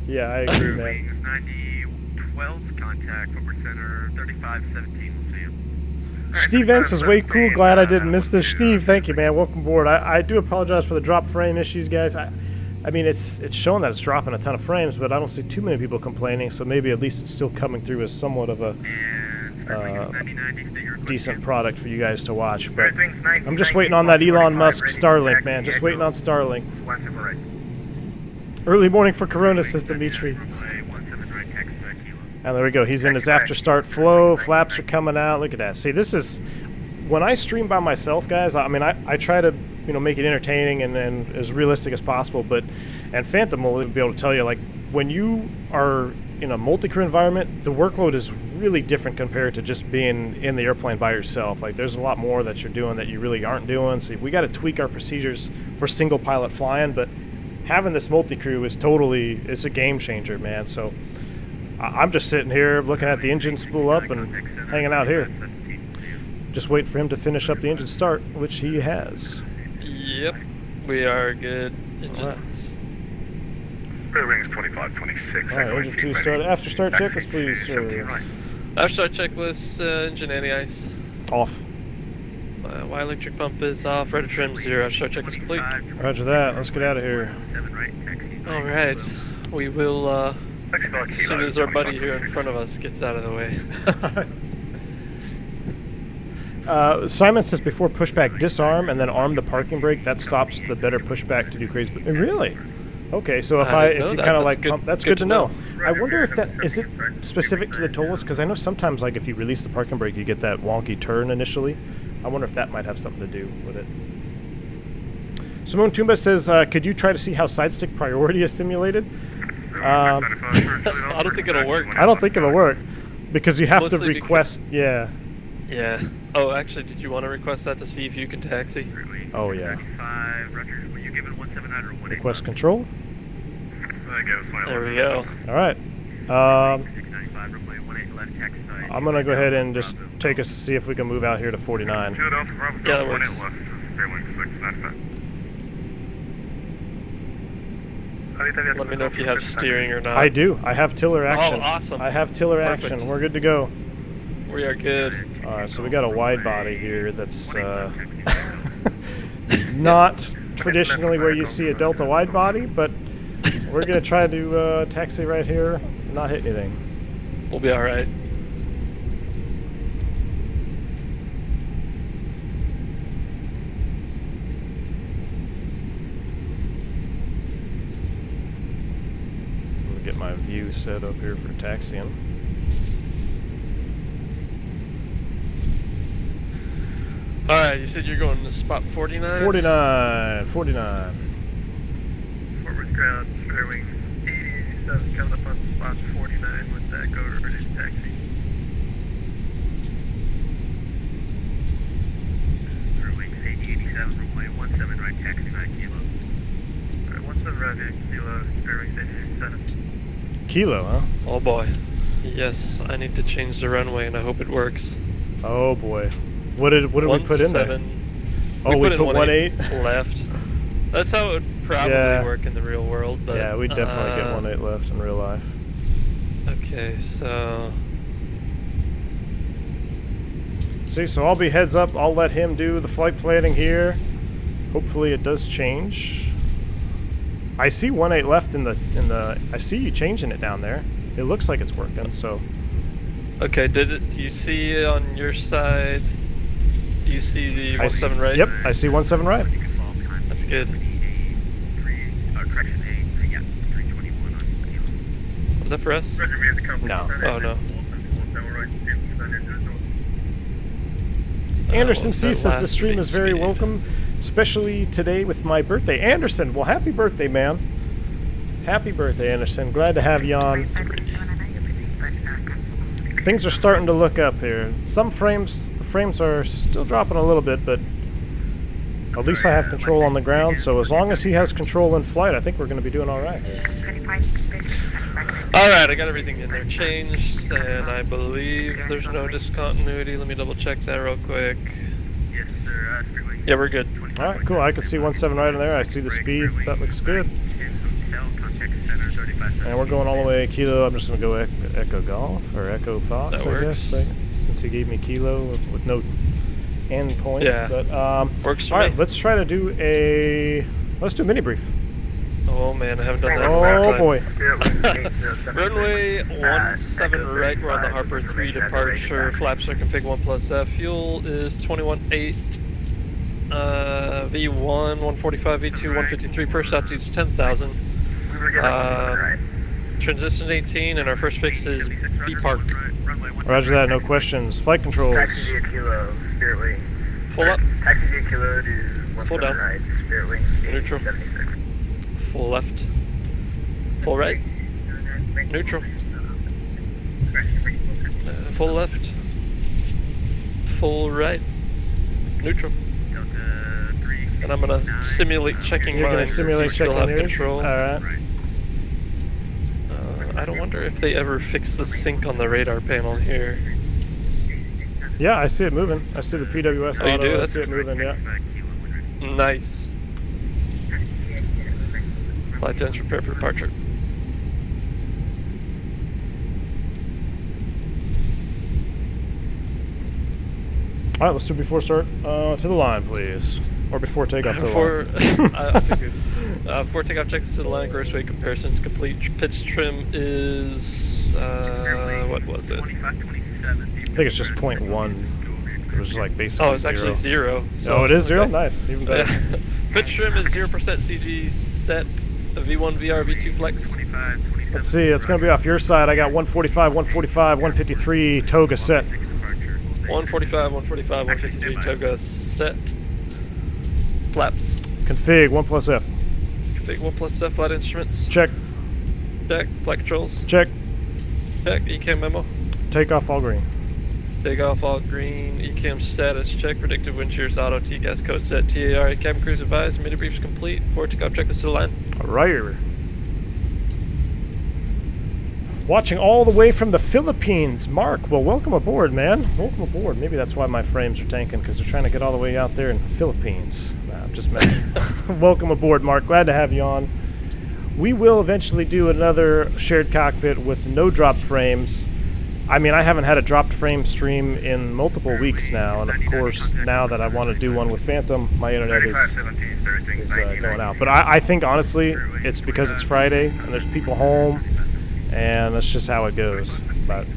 Yeah, I agree, man. 9012 contact over center 3517. We'll see you. Steve Vance is way cool. Glad I didn't miss this. Steve, thank you, man. Welcome aboard. I do apologize for the drop frame issues, guys. I mean, it's showing that it's dropping a ton of frames, but I don't see too many people complaining, so maybe at least it's still coming through as somewhat of a decent product for you guys to watch. But I'm just waiting on that Elon Musk Starlink, man. Just waiting on Starlink. Early morning for Corona, says Dimitri. And there we go. He's in his after start flow. Flaps are coming out. Look at that. See, this is when I stream by myself, guys. I mean, I try to make it entertaining and as realistic as possible. And Phantom will be able to tell you, like, when you are in a multi-crew environment, the workload is really different compared to just being in the airplane by yourself. Like, there's a lot more that you're doing that you really aren't doing. So we got to tweak our procedures for single pilot flying. But having this multi-crew is it's a game changer, man. So I'm just sitting here looking at the engine spool up and hanging out here. Just wait for him to finish up the engine start, which he has. Yep, we are good. Engines. Clear wings 2526. All right, engine 2 start. After start checklist, please, sir. After start checklist, engine anti-ice. Off. Y electric pump is off. Rudder trim 0. After start checklist complete. Roger that. Let's get out of here. All right, we will. As soon as our buddy here in front of us gets out of the way. Simon says before pushback, disarm and then arm the parking brake. That stops the better pushback to do crazy. Really? Okay, so if you kind of like pump, that's good to know. I wonder if that is it specific to the tollers, because I know sometimes like if you release the parking brake, you get that wonky turn initially. I wonder if that might have something to do with it. Simone Tumba says, could you try to see how side stick priority is simulated? I don't think it'll work. I don't think it'll work because you have to Mostly request. Yeah. Yeah. Oh, actually, did you want to request that to see if you can taxi? Oh yeah. 5, Roger. Were you given 179 or 181? Request control. There we go. All right. 695, runway 18 left, taxi side. I'm gonna go ahead and just take us to see if we can move out here to 49. Yeah, that works. Let me know if you have steering or not. I do. I have tiller action. Oh, awesome. I have tiller Perfect. action. We're good to go. We are good. All right, so we got a wide body here that's not traditionally where you see a Delta wide body, but we're gonna try to taxi right here, not hit anything. We'll be all right. Get my view set up here for taxiing. Alright, you said you're going to spot 49? 49. Forward ground, square wings 8087, coming up on spot 49 with that go reverted taxi. Square wings 8087, runway 17 right, taxi right, kilo. Alright, 17 right, kilo, square wings 8087. Kilo, huh? Oh boy. Yes, I need to change the runway and I hope it works. Oh boy. What did we put in there? Oh, we put 1.8 left. That's how it would probably work in the real world. But, yeah, we definitely get 1.8 left in real life. Okay, so See, so I'll be heads up. I'll let him do the flight planning here. Hopefully it does change. I see 1.8 left in the. I see you changing it down there. It looks like it's working. So. Okay, do you see on your side? Do you see the 17 right? Yep, I see 17 right. That's good. Was that for us? No. Oh no. Anderson What was C that says the last stream big is very speed? welcome, especially today with my birthday. Anderson, well, happy birthday, man. Happy birthday, Anderson. Glad to have you on. Things are starting to look up here. The frames are still dropping a little bit, but at least I have control on the ground, so as long as he has control in flight, I think we're going to be doing all right. Alright, I got everything in there changed, and I believe there's no discontinuity. Let me double check that real quick. Yes, sir. Yeah, we're good. All right, cool. I can see 17 right in there. I see the speeds. That looks good. And we're going all the way Kilo. I'm just going to go Echo Golf or Echo Fox, That I works. guess, since he gave me Kilo with no end point. Yeah, But works for all right, me. let's try to do let's do a mini brief. Oh man, I haven't done that in a Oh long time. boy. Runway 17 right, we're on the Harper 3 departure. Flaps are config 1+F. Fuel is 21.8. V1, 145, V2, 153. First altitude's 10,000. Transition 18, and our first fix is B Park. Roger that, no questions. Flight controls. Taxi via Kilo, Spirit Wings. Full up. Taxi via Kilo to Full 17 down. right, Spirit Wings Neutral. 76. Full left. Full right. Neutral. Full left. Full right. Neutral. Delta 3. And I'm gonna simulate checking You're mine. going to since simulate you still checking have yours? control. All right. I don't wonder if they ever fix the sync on the radar panel here. Yeah, I see it moving. I see the PWS Oh, you auto. do? I That's see it moving, yeah. Nice. Flight attendants prepare for departure. All right, let's do before start. To the line, please. Or before takeoff to the Before, line. I figured. Before takeoff checks to the line, gross weight comparisons complete. Pitch trim is, what was it? I think it's just 0.1. It was like basically Oh, it's actually 0. Oh, it is 0? okay. Nice, even better. Pitch trim is 0% CG set, V1 VR, V2 flex. Let's see, it's going to be off your side. I got 145, 145, 153, toga set. 145, 145, 153, toga set. Flaps. Config, 1 plus F. Config 1 plus F, flight instruments. Check, Check. Flight controls. check. Check. ECAM memo. Takeoff all green. Takeoff all green. ECAM status check. Predictive wind shears auto. T-gas code set. TAR. Cabin crews advised. Mini briefs complete. Before takeoff checklist to the line. All right. Watching all the way from the Philippines. Mark, well, welcome aboard, man. Welcome aboard. Maybe that's why my frames are tanking, because they're trying to get all the way out there in the Philippines. Nah, I'm just messing. Welcome aboard, Mark. Glad to have you on. We will eventually do another shared cockpit with no dropped frames. I mean, I haven't had a dropped frame stream in multiple weeks now, and of course, now that I want to do one with Phantom, my internet is going out. But I think, honestly, it's because it's Friday, and there's people home, and that's just how it goes. But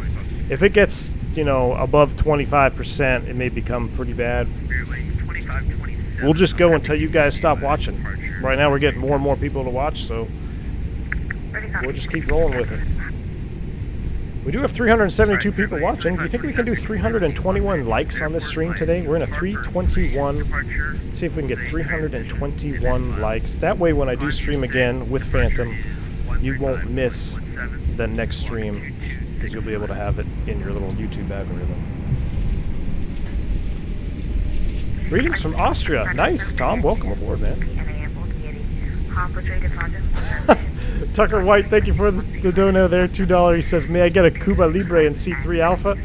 if it gets, you know, above 25%, it may become pretty bad. We'll just go until you guys stop watching. Right now we're getting more and more people to watch, so we'll just keep rolling with it. We do have 372 people watching. Do you think we can do 321 likes on this stream today? We're in a 321. Let's see if we can get 321 likes. That way when I do stream again with Phantom, you won't miss the next stream because you'll be able to have it in your little YouTube algorithm. Greetings from Austria. Nice, Tom. Welcome aboard, man. Tucker White, thank you for the dono there. $2. He says, may I get a Cuba Libre and C3 Alpha?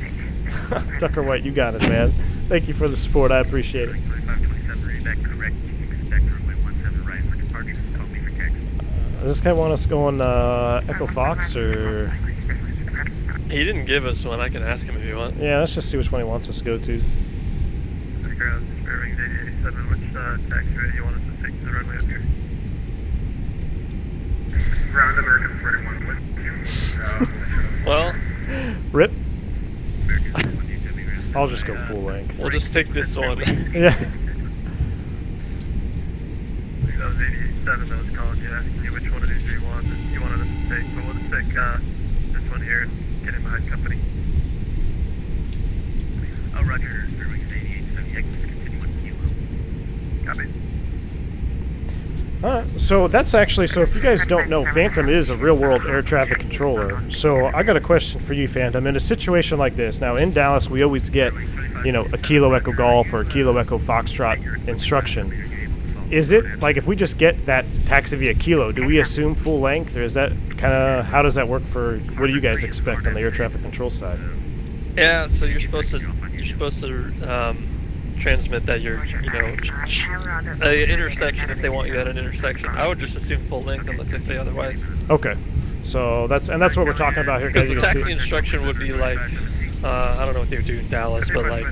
Tucker White, you got it, man. Thank you for the support. I appreciate it. Does this guy want us going Echo Fox or? He didn't give us one. I can ask him if you want. Yeah, let's just see which one he wants us to go to. Which taxi you want us to take to the runway up here? Ground American 31 with you. Well, Rip. I'll just go full length. we'll just take this one. Yeah. That was 87 that was calling you, asking you which one of these you wanted us to take. But we'll just take this one here and get in behind company. Oh, Roger. Airwings 88, 78, continue with Kilo. Copy. So that's actually, so if you guys don't know, Phantom is a real-world air traffic controller. So I got a question for you, Phantom. In a situation like this, now in Dallas we always get, you know, a Kilo Echo Golf or a Kilo Echo Foxtrot instruction. Is it, like, if we just get that taxi via Kilo, do we assume full length, or is that kind of, how does that work for, what do you guys expect on the air traffic control side? Yeah, so you're supposed to transmit that you're, you know, an intersection if they want you at an intersection. I would just assume full length unless they say otherwise. Okay, so that's what we're talking about here. Because the taxi instruction would be like, I don't know what they would do in Dallas, but like,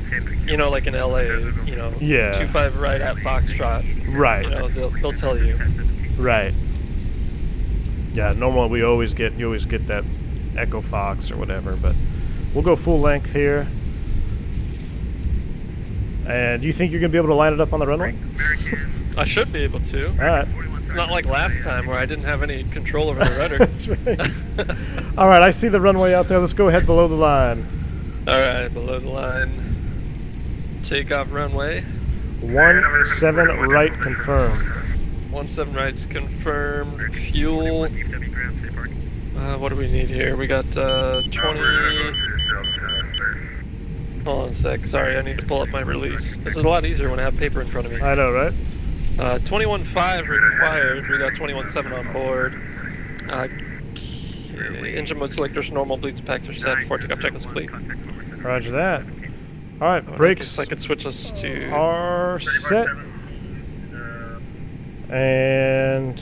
you know, like in LA, you know, yeah, 25 right at Foxtrot. Right. You know, they'll tell you. Right. Yeah, normally you always get that Echo Fox or whatever, but we'll go full length here. And do you think you're going to be able to line it up on the runway? I should be able to. All right. It's not like last time where I didn't have any control over the rudder. That's right. All right, I see the runway out there. Let's go ahead below the line. All right, below the line. Takeoff runway. 17 right confirmed. 17 right's confirmed. Fuel. What do we need here? We got 20. Hold on a sec. Sorry, I need to pull up my release. This is a lot easier when I have paper in front of me. I know, right? 21.5 required. We got 21.7 on board. Okay, engine mode selectors, normal bleeds and packs are set before takeoff checklist complete. Roger that. All right, Oh, brakes I could switch us to... are set. And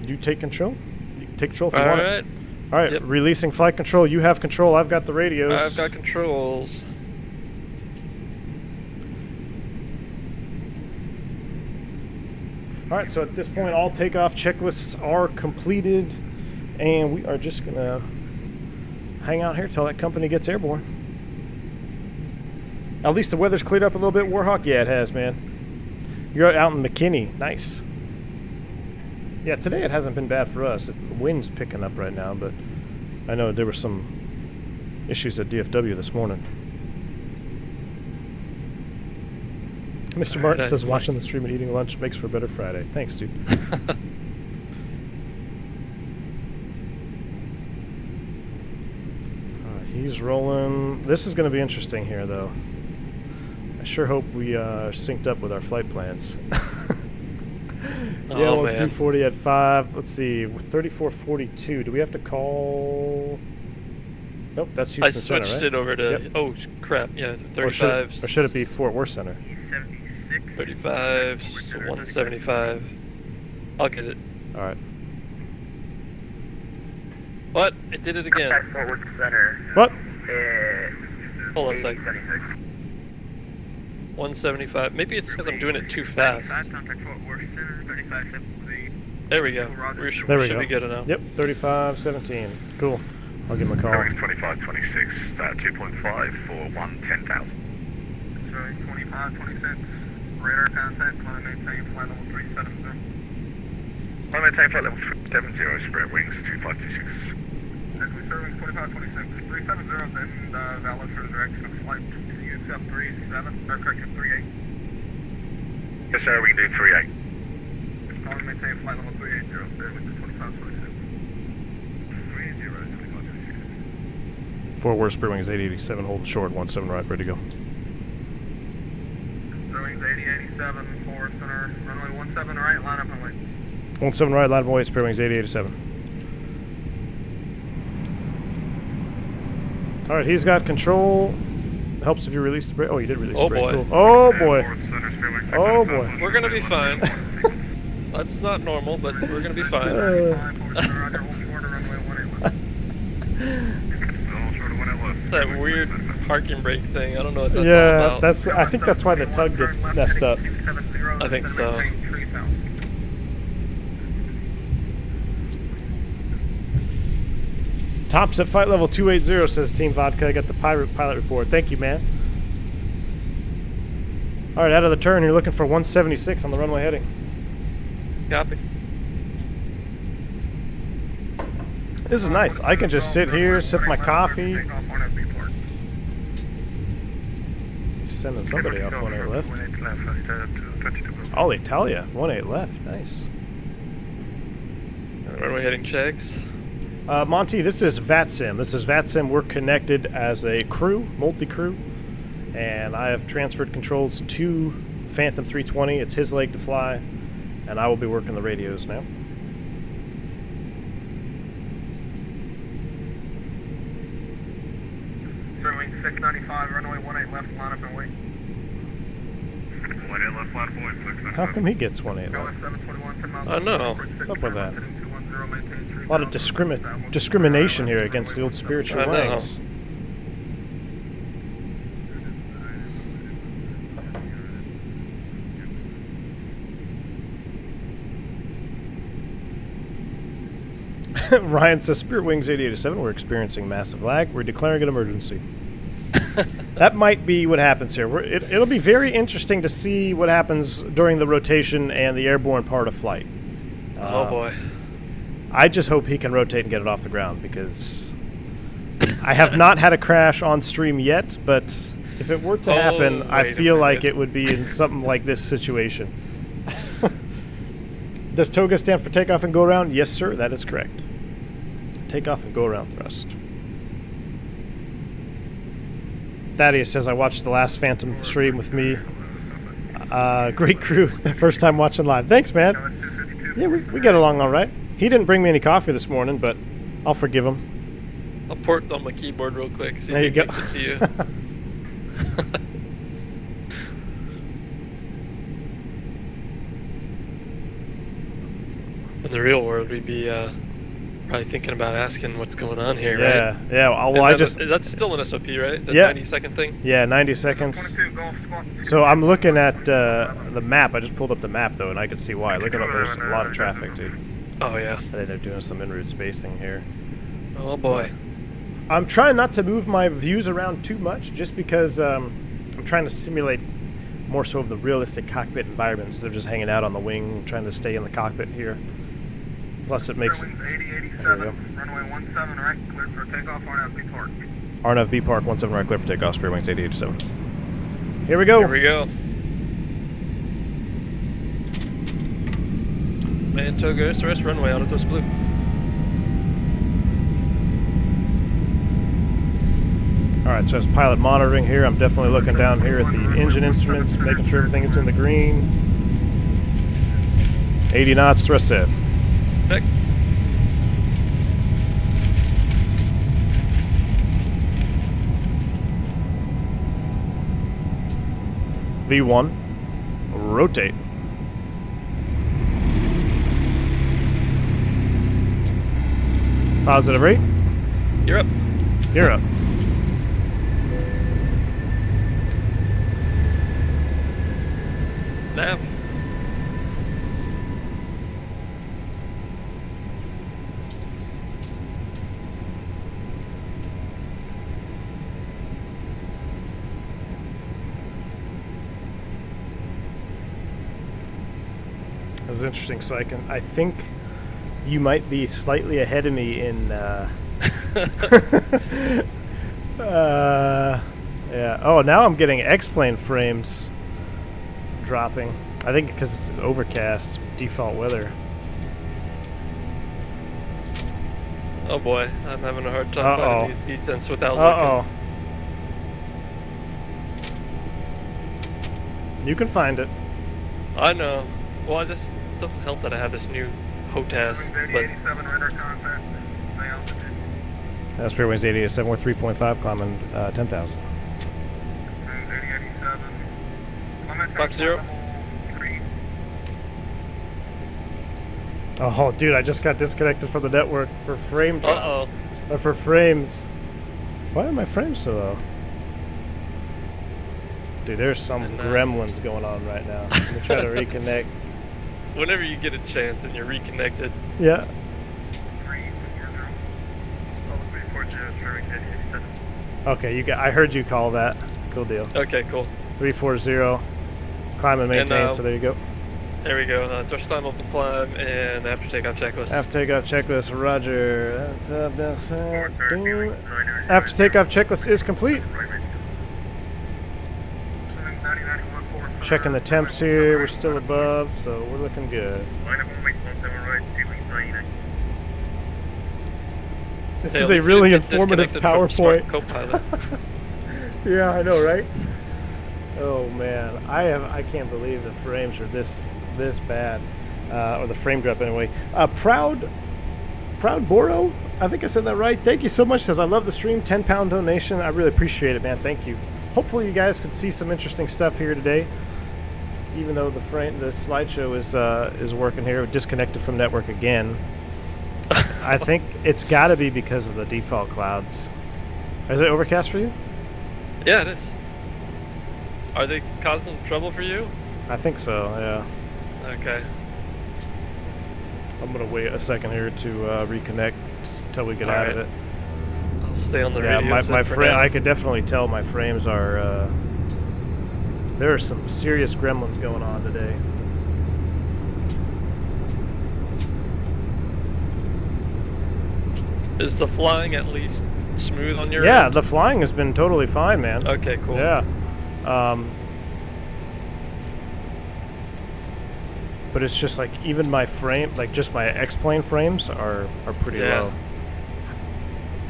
you take control. You can take control if you want it. All right, Yep. releasing flight control. You have control. I've got the radios. I've got controls. All right, so at this point, all takeoff checklists are completed, and we are just gonna hang out here till that company gets airborne. At least the weather's cleared up a little bit, Warhawk. Yeah, it has, man. You're out in McKinney. Nice. Yeah, today it hasn't been bad for us. The wind's picking up right now, but I know there were some issues at DFW this morning. Mr. Martin says watching the stream and eating lunch makes for a better Friday. Thanks, dude. He's rolling. This is going to be interesting here, though. I sure hope we are synced up with our flight plans. Yeah, 240 at 5. Let's see, 3442. Do we have to call? Nope, that's Houston Center, right? I switched it over to... Yep. Oh, crap. Yeah, 35. Or should it be Fort Worth Center? 35, so 175. I'll get it. All right. What? It did it again. Fort Worth Center. What? Hold on a sec. 175. Maybe it's because I'm doing it too fast. There we go. We should be good enough. Yep, 3517. Cool. I'll give him a call. 2526, 2.5 for 110,000. 2526. Radar contact, climb maintain flight level 370. Climb maintain flight level 370, spread wings 2526. Spread wings 2526. 370 is in valid for the direction of flight. Can you accept 37, or correct, 38? Yes, sir, we can do 38. Climb maintain flight level 380, spread wings 2526. 30, 2526. Fort Worth Spirit Wings 887, hold short, 17 right, ready to go. Wings 8087, 4 center, runway 17 right, line up and wait. 17 right, line up and wait, Spirit Wings 8087. All right, he's got control. Helps if you release the brake. Oh, you did release the brake. Boy. Cool. Oh, boy. Oh, boy. We're going to be fine. That's not normal, but we're going to be fine. That weird parking brake thing. I don't know what that's all about. I think that's why the tug gets messed up. I think so. Tops at flight level 280, says Team Vodka. I got the pilot report. Thank you, man. All right, out of the turn, you're looking for 176 on the runway heading. Copy. This is nice. I can just sit here, sip my coffee. He's sending somebody off 18 left. Oh, Italia. 18 left. Nice. Runway heading checks. Monty, this is VATSIM. This is VATSIM. We're connected as a crew, multi-crew, and I have transferred controls to Phantom 320. It's his leg to fly, and I will be working the radios now. Wing 695, runway 18 left, line up and wait. 18 left, line up and wait. How come he gets 18 left? I know. What's up with that? A lot of discrimination here against the old spiritual wings. Ryan says, Spirit Wings 8087, we're experiencing massive lag. We're declaring an emergency. That might be what happens here. It'll be very interesting to see what happens during the rotation and the airborne part of flight. Oh, boy. I just hope he can rotate and get it off the ground, because I have not had a crash on stream yet, but if it were to happen, I feel like it would be in something like this situation. Does TOGA stand for takeoff and go around? Yes, sir, that is correct. Takeoff and go around thrust. Thaddeus says, I watched the last Phantom stream with me. Great crew. First time watching live. Thanks, man. Yeah, we get along all right. He didn't bring me any coffee this morning, but I'll forgive him. I'll port on my keyboard real quick. See There if you it go. makes it to you. In the real world, we'd be probably thinking about asking what's going on here, Yeah, right? yeah. Well, That's still an SOP, right? The Yeah. 90-second thing? Yeah, 90 seconds. 22 Golf Squawk. So I'm looking at the map. I just pulled up the map, though, and I could see why. Look at there's a lot of traffic, dude. Oh, yeah. I think they're doing some en route spacing here. Oh, boy. I'm trying not to move my views around too much, just because I'm trying to simulate more so of the realistic cockpit environment instead of just hanging out on the wing, trying to stay in the cockpit here. Plus, it makes it. Winds 80, There we 87, runway 17 right, clear for takeoff, RNAV B Park. RNAV B Park 17 right, clear for takeoff. Spirit wings 8087. Here we go. Here we go. Mantoga SRS runway, autothrust blue. All right, so as pilot monitoring here, I'm definitely looking down here at the engine instruments, making sure everything is in the green. 80 knots, thrust set. Check. V1, rotate. Positive rate, You're up. you're up. Nav. This is interesting. So I think you might be slightly ahead of me in. Yeah. Oh, now I'm getting X-plane frames dropping. I think because it's overcast, default weather. Oh boy, I'm having a hard time Uh-oh. finding these descents without Uh-oh. You can find it. looking. I know. Well, this doesn't help that I have this new HOTAS, Winds 80, but 87, radar contact, stay altitude. Spirit winds 8087, we're 3.5, climbing 10,000. Winds 80, 87. Climate Box tank 0. level 3. Oh, dude, I just got disconnected from the network for frame drop. uh-oh. Or for frames. Why are my frames so low? Dude, there's some And, gremlins going on right now. Let me try to reconnect. Whenever you get a chance and you're reconnected. Yeah. 340. Solid 340, Sherman KD87. Okay, I heard you call that. Cool deal. Okay, cool. 340. Climb and maintain, so there you go. There we go. Thrust climb, open climb, and after takeoff checklist. After takeoff checklist, roger. After takeoff checklist is complete. Checking the temps here, we're still above, so we're looking good. This Hey, is at a least you really didn't get informative disconnected from Smart PowerPoint. Copilot. Yeah, I know, right? Oh man, I can't believe the frames are this bad, or the frame drop anyway. Proud Boro, I think I said that right. Thank you so much. Says I love the stream. £10 donation. I really appreciate it, man. Thank you. Hopefully you guys can see some interesting stuff here today. Even though the slideshow is working here, disconnected from network again. I think it's got to be because of the default clouds. Is it overcast for you? Yeah, it is. Are they causing trouble for you? I think so. Yeah. Okay. I'm gonna wait a second here to reconnect until we get out of it. I'll stay on the Yeah, radio set my for frame. now. I could definitely tell my frames are. There are some serious gremlins going on today. Is the flying at least smooth on your Yeah, end? the flying has been totally fine, man. Okay, cool. Yeah. But it's just like even my frame, like just my X-plane frames are pretty Yeah. low.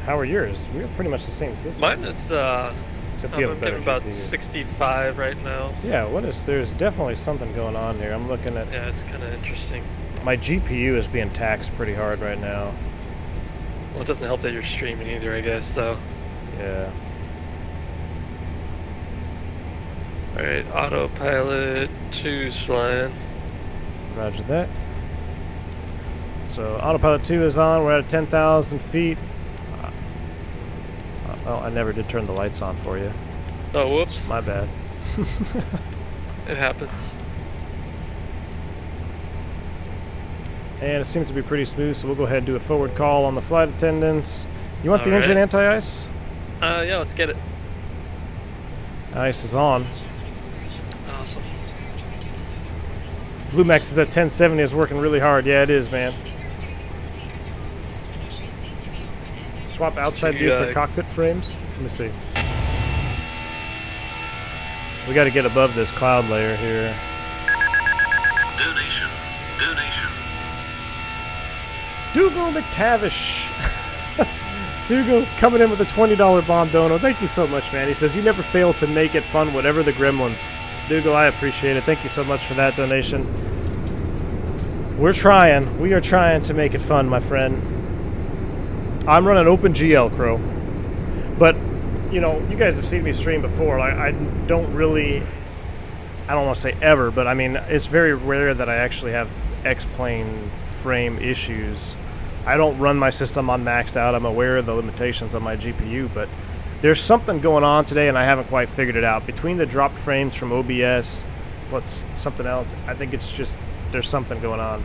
How are yours? We have pretty much the same system. Mine is, Except you have I'm a better getting about GPU. 65 right now. Yeah, there's definitely something going on here. I'm looking at, Yeah, it's kind of interesting. my GPU is being taxed pretty hard right now. Well, it doesn't help that you're streaming either, I guess, so. Yeah. Alright, autopilot 2's flying. Roger that. So autopilot 2 is on. We're at 10,000 feet. Oh, I never did turn the lights on for you. Oh, whoops. My bad. It happens. And it seems to be pretty smooth, so we'll go ahead and do a forward call on the flight attendants. You want the engine anti-ice? Yeah, let's get it. Ice is on. Awesome. BlueMax is at 1070, is working really hard. Yeah, it is, man. Swap outside view for cockpit frames. Let me see. We got to get above this cloud layer here. Donation. Dougal McTavish. Dougal coming in with a $20 bomb dono. Thank you so much, man. He says, you never fail to make it fun, whatever the gremlins. Dougal, I appreciate it. Thank you so much for that donation. We're trying. We are trying to make it fun, my friend. I'm running OpenGL, Crow. But, you know, you guys have seen me stream before. I don't really... I don't want to say ever, but I mean, it's very rare that I actually have X-plane frame issues. I don't run my system on maxed out. I'm aware of the limitations on my GPU, but there's something going on today and I haven't quite figured it out. Between the dropped frames from OBS, what's something else, I think it's just, there's something going on.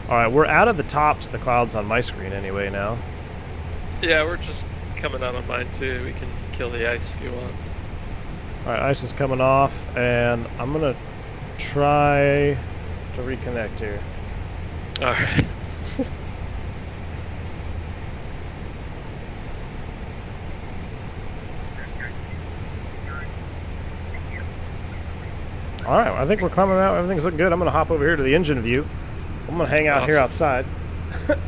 Alright, we're out of the tops of the clouds on my screen anyway now. Yeah, we're just coming out on mine too. We can kill the ice if you want. Alright, ice is coming off, and I'm gonna try to reconnect here. Alright. Alright, I think we're climbing out. Everything's looking good. I'm gonna hop over here to the engine view. I'm gonna hang out here outside.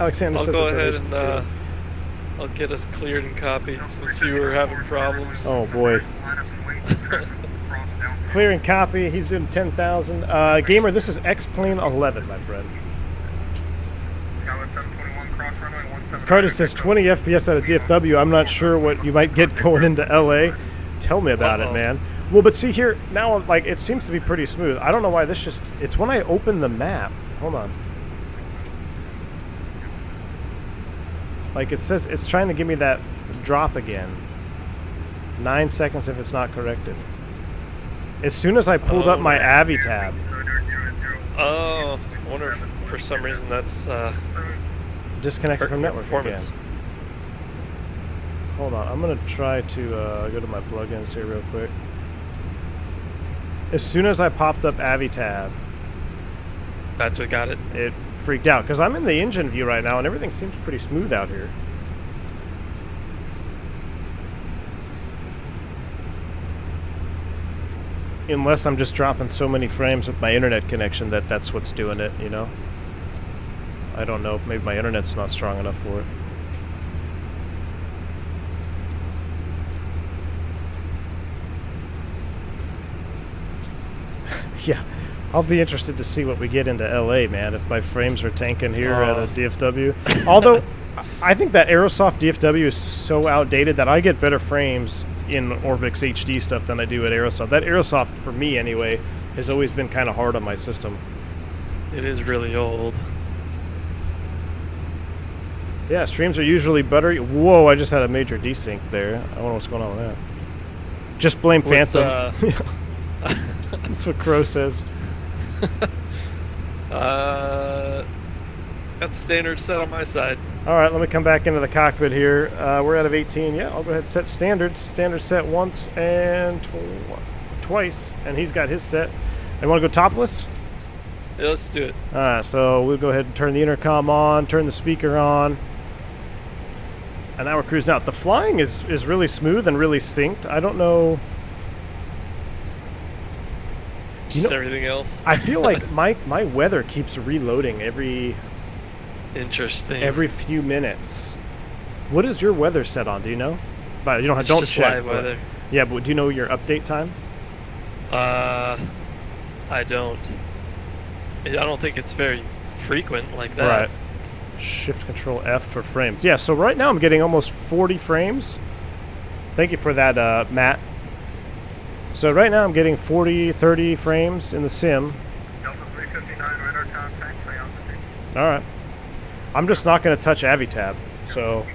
Alexander I'll said go that ahead donation's and good. I'll get us cleared and copied since you were having problems. Oh boy. Clear and copy. He's doing 10,000. Gamer, this is X-Plane 11, my friend. Carter says 20 FPS out of DFW. I'm not sure what you might get going into LA. Tell me about it, man. Well, but see here, now, like, it seems to be pretty smooth. I don't know why this just... It's when I open the map. Hold on. Like, it says it's trying to give me that drop again. 9 seconds if it's not corrected. As soon as I pulled up my Avi tab. Oh, I wonder if for some reason that's disconnected from network performance. again. Hold on, I'm gonna try to go to my plugins here real quick. As soon as I popped up Avi tab, that's what got it. It freaked out because I'm in the engine view right now and everything seems pretty smooth out here. Unless I'm just dropping so many frames with my internet connection that that's what's doing it, you know? I don't know if maybe my internet's not strong enough for it. Yeah, I'll be interested to see what we get into LA, man, if my frames are tanking here at a DFW. Although, I think that Aerosoft DFW is so outdated that I get better frames in Orbix HD stuff than I do at Aerosoft. That Aerosoft, for me anyway, has always been kind of hard on my system. It is really old. Yeah, streams are usually buttery. Whoa, I just had a major desync there. I don't know what's going on with that. Just blame Phantom. That's what Crow says. Got standard set on my side. Alright, let me come back into the cockpit here. We're out of 18. Yeah, I'll go ahead and set standards. Standard set once and twice. And he's got his set. You want to go topless? Yeah, let's do it. Alright, so we'll go ahead and turn the intercom on, turn the speaker on. And now we're cruising out. The flying is really smooth and really synced. I don't know... Just everything else. I feel like my weather keeps reloading every few minutes. What is your weather set on? Do you know? But you don't just check. Live weather. Yeah, but do you know your update time? I don't. I don't think it's very frequent like that. Right. Shift Control F for frames. Yeah, so right now I'm getting almost 40 frames. Thank you for that, Matt. So right now I'm getting 30 frames in the sim. Delta 359, radar contact, high altitude. All right. I'm just not going to touch AviTab. So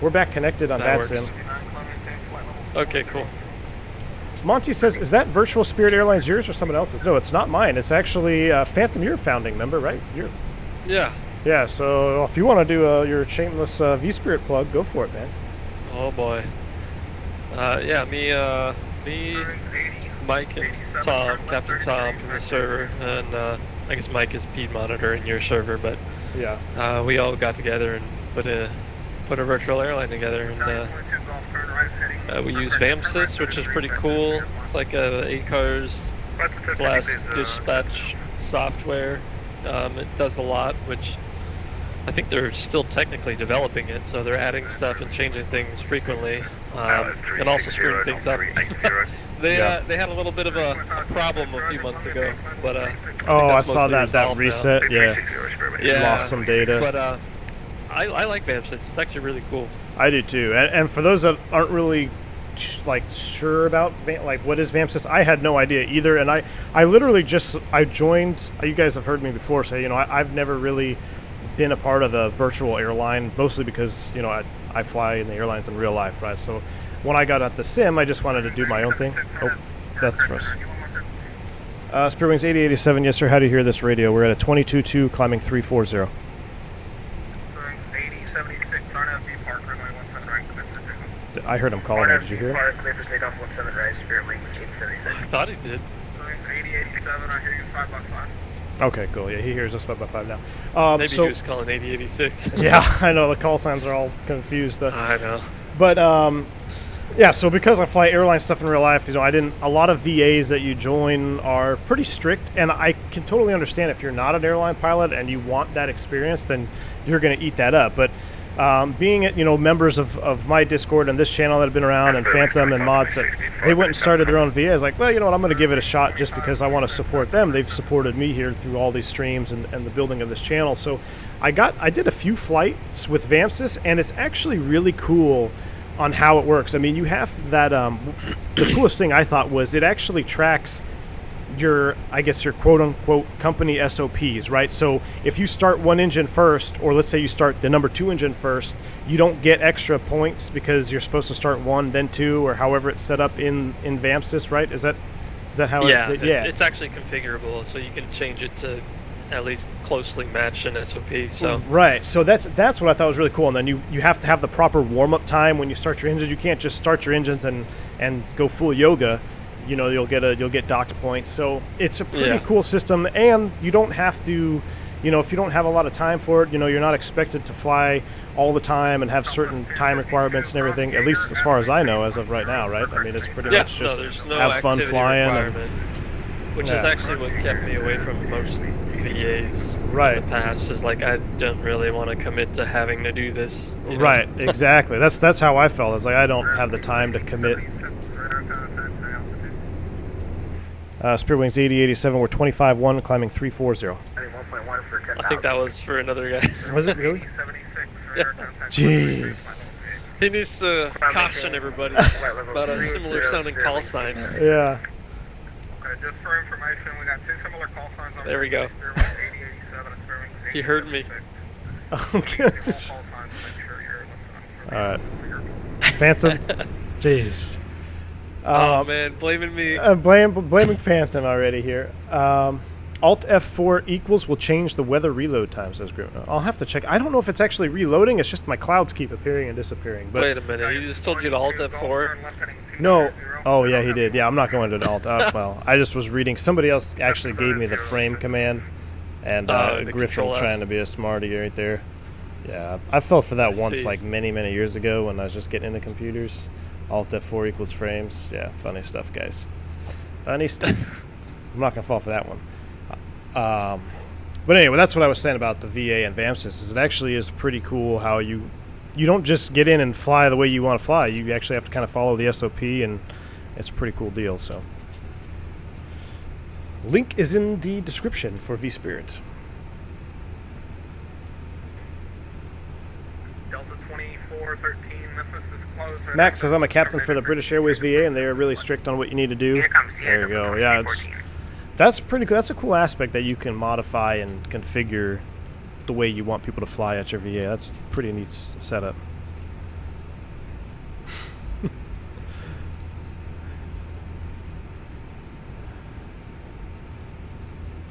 we're back connected on that works. sim. 59, climb, maintain flight level. Okay, cool. Monty says, is that Virtual Spirit Airlines yours or someone else's? No, it's not mine. It's actually Phantom, you're a founding member, right? Yeah. Yeah, so if you want to do your shameless vSpirit plug, go for it, man. Oh boy. Yeah, me, Mike, and Tom, Captain Tom from the server, and I guess Mike is Pete Monitor in your server, but Yeah. we all got together and put a virtual airline together, and we use VAMSys, which is pretty cool. It's like a ACARS glass dispatch software. It does a lot, which I think they're still technically developing it, so they're adding stuff and changing things frequently, and also screwing things up. They had a little bit of a problem a few months ago, but Oh, I that's saw mostly that resolved reset. now. Yeah. Lost some data. But I like VAMSys. It's actually really cool. I do too. And for those that aren't really sure about what is VAMSys, I had no idea either. And I literally I joined. You guys have heard me before say, I've never really been a part of the virtual airline, mostly because I fly in the airlines in real life, right? So when I got at the sim, I just wanted to do my own thing. Oh, that's for us. Spirit Wings 8087, yes sir, how do you hear this radio? We're at a 22.2 climbing 340. 8076, RNFB Park, runway 17 right, clear for takeoff. I heard him calling me, did you hear it? Park, clear for takeoff 17 right, Spirit Wings 876. I thought he did. 8087, I hear you 5x5. Okay, cool. Yeah, he hears us 5x5 now. Maybe he was calling 8086. Yeah, I know, the call signs are all confused. I know. But, yeah, so because I fly airline stuff in real life, a lot of VAs that you join are pretty strict, and I can totally understand if you're not an airline pilot and you want that experience, then you're going to eat that up. But being members of my Discord and this channel that have been around, and Phantom and mods, that they went and started their own VA. I was like, well, you know what, I'm going to give it a shot just because I want to support them. They've supported me here through all these streams and the building of this channel. So I did a few flights with VAMSys, and it's actually really cool on how it works. I mean, you have that, the coolest thing I thought was it actually tracks your quote-unquote company SOPs, right? So if you start one engine first, or let's say you start the number 2 engine first, you don't get extra points because you're supposed to start 1, then 2, or however it's set up in VAMSys, right? Is that how it's actually configurable, so you can change it to at least closely match an SOP. So right, so that's what I thought was really cool. And then you have to have the proper warm-up time when you start your engines. You can't just start your engines and go full yoga. You'll get docked points. So it's a pretty cool system, and you don't have to, if you don't have a lot of time for it, you're not expected to fly all the time and have certain time requirements and everything. At least as far as I know, as of right now, right? I mean, it's pretty much just there's no have fun flying. Which is actually what kept me away from most VAs in the past. Is like I don't really want to commit to having to do this. Right, exactly. That's how I felt. It's like I don't have the time to commit. Spirit Wings 8087, we're 25-1, climbing 340. I think that was for another guy. Was it really? Jeez. He needs to caution everybody about a similar sounding call sign. Yeah. Okay, just for information, we got 2 similar call signs on there we go. He heard me. Okay. Alright. Phantom? Jeez. Oh man, blaming me. Blaming Phantom already here. Alt F4 equals will change the weather reload time, says Grim. I'll have to check. I don't know if it's actually reloading. It's just my clouds keep appearing and disappearing. But wait a minute, he just told you to Alt F4? No. Oh, yeah, he did. Yeah, I'm not going to Alt. Well, I just was reading. Somebody else actually gave me the frame command. And Griffin trying to be a smarty right there. Yeah, I fell for that once, like many, many years ago when I was just getting into computers. Alt F4 equals frames. Yeah, funny stuff, guys. Funny stuff. I'm not going to fall for that one. But anyway, that's what I was saying about the VA and VAMSys. Is it actually is pretty cool how you don't just get in and fly the way you want to fly. You actually have to kind of follow the SOP, and it's a pretty cool deal. So, link is in the description for vSpirit. 413, Memphis is closed. Max says I'm a captain for the British Airways VA, and they are really strict on what you need to do. Here comes There you go. Yeah, that's pretty cool. That's a cool aspect that you can modify and configure the way you want people to fly at your VA. That's a pretty neat setup.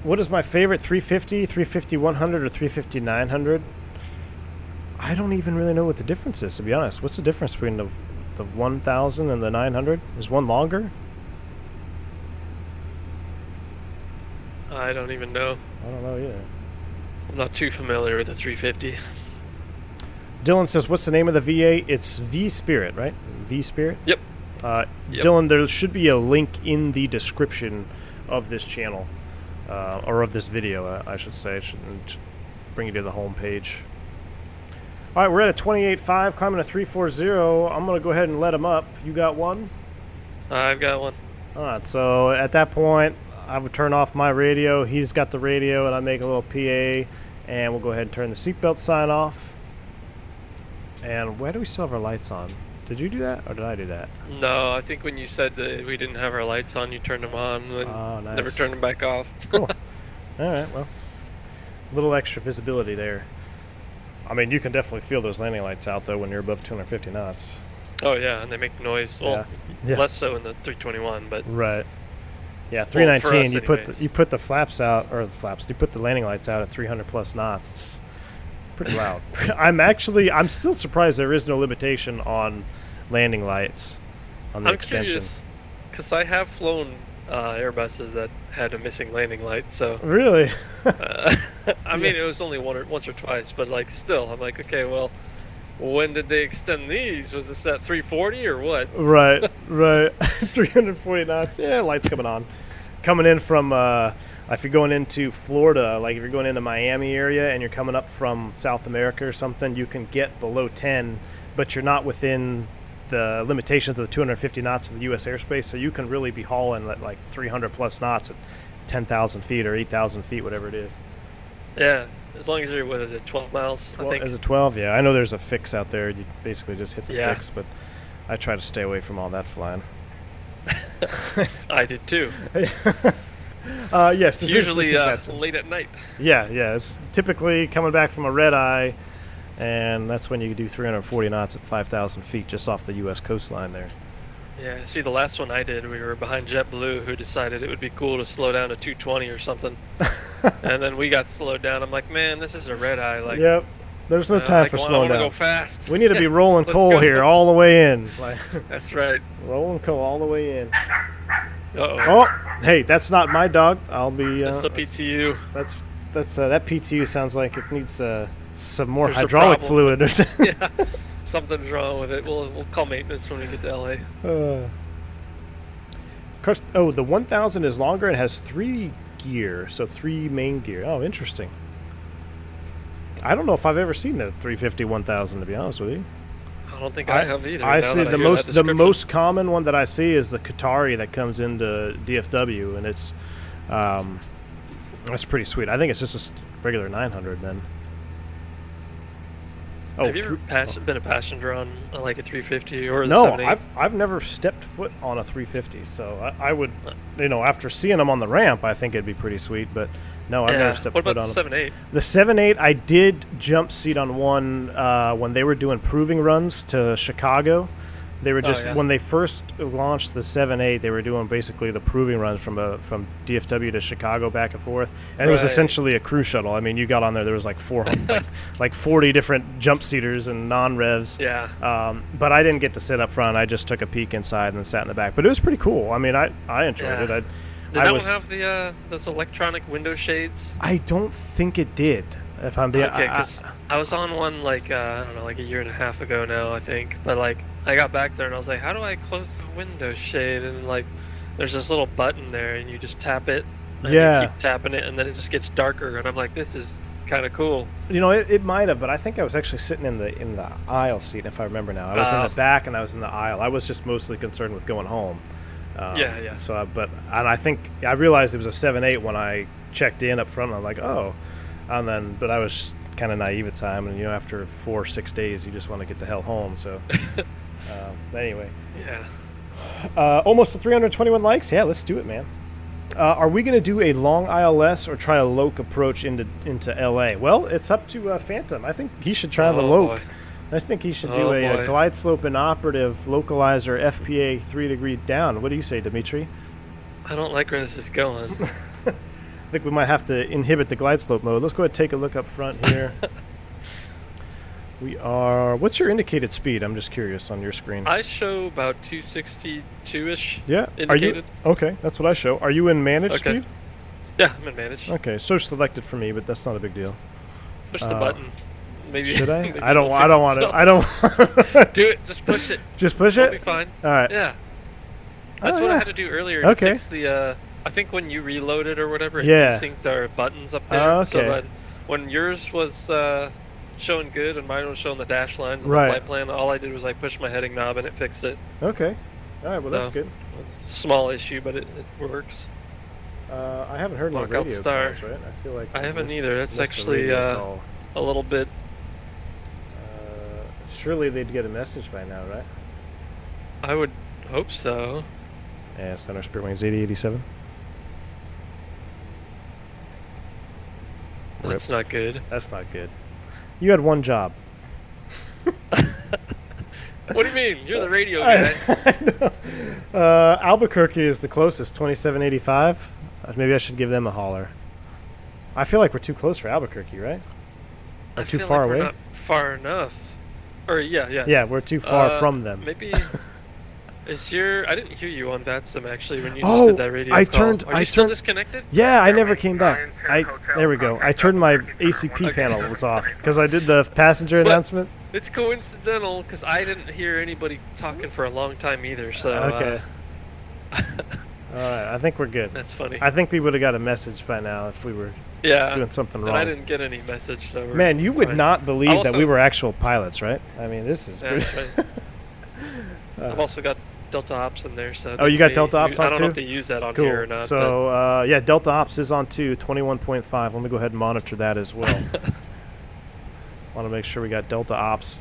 What is my favorite 350, 350 100, or 350 900? I don't even really know what the difference is, to be honest. What's the difference between the 1000 and the 900? Is one longer? I don't even know. I don't know either. I'm not too familiar with the 350. Dylan says, what's the name of the VA? It's vSpirit, right? vSpirit? Yep. Yep. Yep. Dylan, there should be a link in the description of this channel, or of this video, I should say. It should bring you to the home page. All right, we're at a 28.5, climbing a 340. I'm going to go ahead and let him up. You got one? I've got one. All right, so at that point, I would turn off my radio. He's got the radio, and I make a little PA, and we'll go ahead and turn the seatbelt sign off. And where do we still have our lights on? Did you do that, or did I do that? No, I think when you said that we didn't have our lights on, you turned them on and Nice. never turned them back off. Cool. All right, well, a little extra visibility there. I mean, you can definitely feel those landing lights out, though, when you're above 250 knots. Oh, yeah, and they make noise. Well, Yeah. less so in the 321, but... Right. Yeah, Well, 319, for us you put the flaps out, or the flaps, you put the landing lights out at 300 plus knots. It's pretty loud. I'm still surprised there is no limitation on landing lights on the extension. Because I have flown Airbuses that had a missing landing light, so... Really? I mean, it was only once or twice, but, like, still, I'm like, okay, well, when did they extend these? Was this at 340 or what? Right. 340 knots. Yeah, lights coming on. Coming in from, if you're going into Florida, like if you're going into Miami area and you're coming up from South America or something, you can get below 10, but you're not within the limitations of the 250 knots of the U.S. airspace, so you can really be hauling at like 300 plus knots at 10,000 feet or 8,000 feet, whatever it is. Yeah, as long as you're, what is it, 12 miles, I think? Is it 12? Yeah, I know there's a fix out there. You basically just hit the Yeah. fix, but I try to stay away from all that flying. I did too. Yes, this Usually is Madsen. late at night. Yeah, it's typically coming back from a red eye, and that's when you do 340 knots at 5,000 feet just off the U.S. coastline there. Yeah, see, the last one I did, we were behind JetBlue, who decided it would be cool to slow down to 220 or something. And then we got slowed down. I'm like, man, this is a red eye. Like, Yep, there's no time for slowing I down. want to go fast. We need to be rolling Let's coal go. here all the way in. Like, That's right. rolling coal all the way in. Uh-oh. Oh, hey, that's not my dog. I'll be. That's a PTU. That's that PTU sounds like it needs some more There's a hydraulic problem. fluid or something. Yeah, something's wrong with it. We'll call maintenance when we get to LA. Of course, the 1000 is longer and has 3 gear, so 3 main gear. Oh, interesting. I don't know if I've ever seen a 350 1000, to be honest with you. I don't think I have either. I now see that the hear that the description. most common one that I see is the Qatari that comes into DFW, and it's that's pretty sweet. I think it's just a regular 900 then. Oh, have you ever been a passenger on like a 350 or the no, 78? I've never stepped foot on a 350, so I would, after seeing them on the ramp, I think it'd be pretty sweet. But no, I've never stepped what foot about on the them. 78? The 7.8, I did jump seat on one when they were doing proving runs to Chicago. They were just when they first launched the 7.8, they were doing basically the proving runs from DFW to Chicago back and forth, and it was essentially a crew shuttle. I mean, you got on there was like 400, like 40 different jump seaters and non-revs. Yeah. But I didn't get to sit up front. I just took a peek inside and sat in the back. But it was pretty cool. I mean, I enjoyed it. Did that one have those electronic window shades? I don't think it did. If I'm being okay, because I was on one like I don't know, like a year and a half ago now, I think. But like I got back there and I was like, how do I close the window shade? And like, there's this little button there, and you just tap it. And you keep tapping it, and then it just gets darker. And I'm like, this is kind of cool. It might have, but I think I was actually sitting in the aisle seat, if I remember now. I was in the back and I was in the aisle. I was just mostly concerned with going home. Yeah. So, and I think I realized it was a 7.8 when I checked in up front. And I'm like, oh. And then, but I was kind of naive at time, and after 4 or 6 days, you just want to get the hell home. So, anyway, Yeah. almost to 321 likes. Yeah, let's do it, man. Are we going to do a long ILS or try a LOC approach into LA? Well, it's up to Phantom. I think he should try the LOC. Boy. I think he should Oh, do a boy. glide slope inoperative localizer FPA 3 degree down. What do you say, Dimitri? I don't like where this is going. I think we might have to inhibit the glide slope mode. Let's go ahead and take a look up front here. We are... What's your indicated speed? I'm just curious on your screen. I show about 262-ish. Yeah. Indicated. Are you... Okay, that's what I show. Are you in managed Okay. speed? Yeah, I'm in manage. Okay, so selected for me, but that's not a big deal. Push the button. Maybe. Should I? maybe I don't it'll want fix to. I don't. itself. Do it. Just push it. Just push It'll it? be fine. All right. Yeah. That's Oh, what I yeah. had to do earlier Okay. to fix the. I think when you reloaded or whatever, it Yeah. desynced our buttons up there. Oh, So okay. that when yours was showing good and mine was showing the dash lines and Right. the flight plan, all I did was I pushed my heading knob and it fixed it. Okay. All right. Well, that's So, good. It was a small issue, but it works. I haven't heard any Lockout radio star. calls, right? I feel like I haven't missed- either. That's missed a actually radio call. a little bit. Surely they'd get a message by now, right? I would hope so. Yeah, Center Spirit Wings 8087. That's not good. That's not good. You had one job. What do you mean? You're the radio guy. I know. Albuquerque is the closest, 2785. Maybe I should give them a holler. I feel like we're too close for Albuquerque, right? Or I too feel far like away? We're not far enough. Or yeah. Yeah, we're too far from them. Maybe. Is your? I didn't hear you on VATSIM actually when you Oh, just did that radio I call. turned- Are I you still turned- disconnected? Yeah, I never came back. There we go. I Contact turned my Albuquerque Center ACP Okay. panel was off because I did the passenger But- announcement. It's coincidental because I didn't hear anybody talking for a long time either. So Okay. All right, I think we're good. that's funny. I think we would have got a message by now if we were Yeah. doing something And I wrong. didn't get any message. So we're Man, you would fine. not believe that Also- we were actual pilots, right? I mean, this is Yeah, pretty... right. I've also got Delta Ops in there. So Oh, you got Delta Ops on I don't know too? if they use that on Cool. here or not. So, yeah, Delta Ops is on 21.5. Let me go ahead and monitor that as well. Want to make sure we got Delta Ops.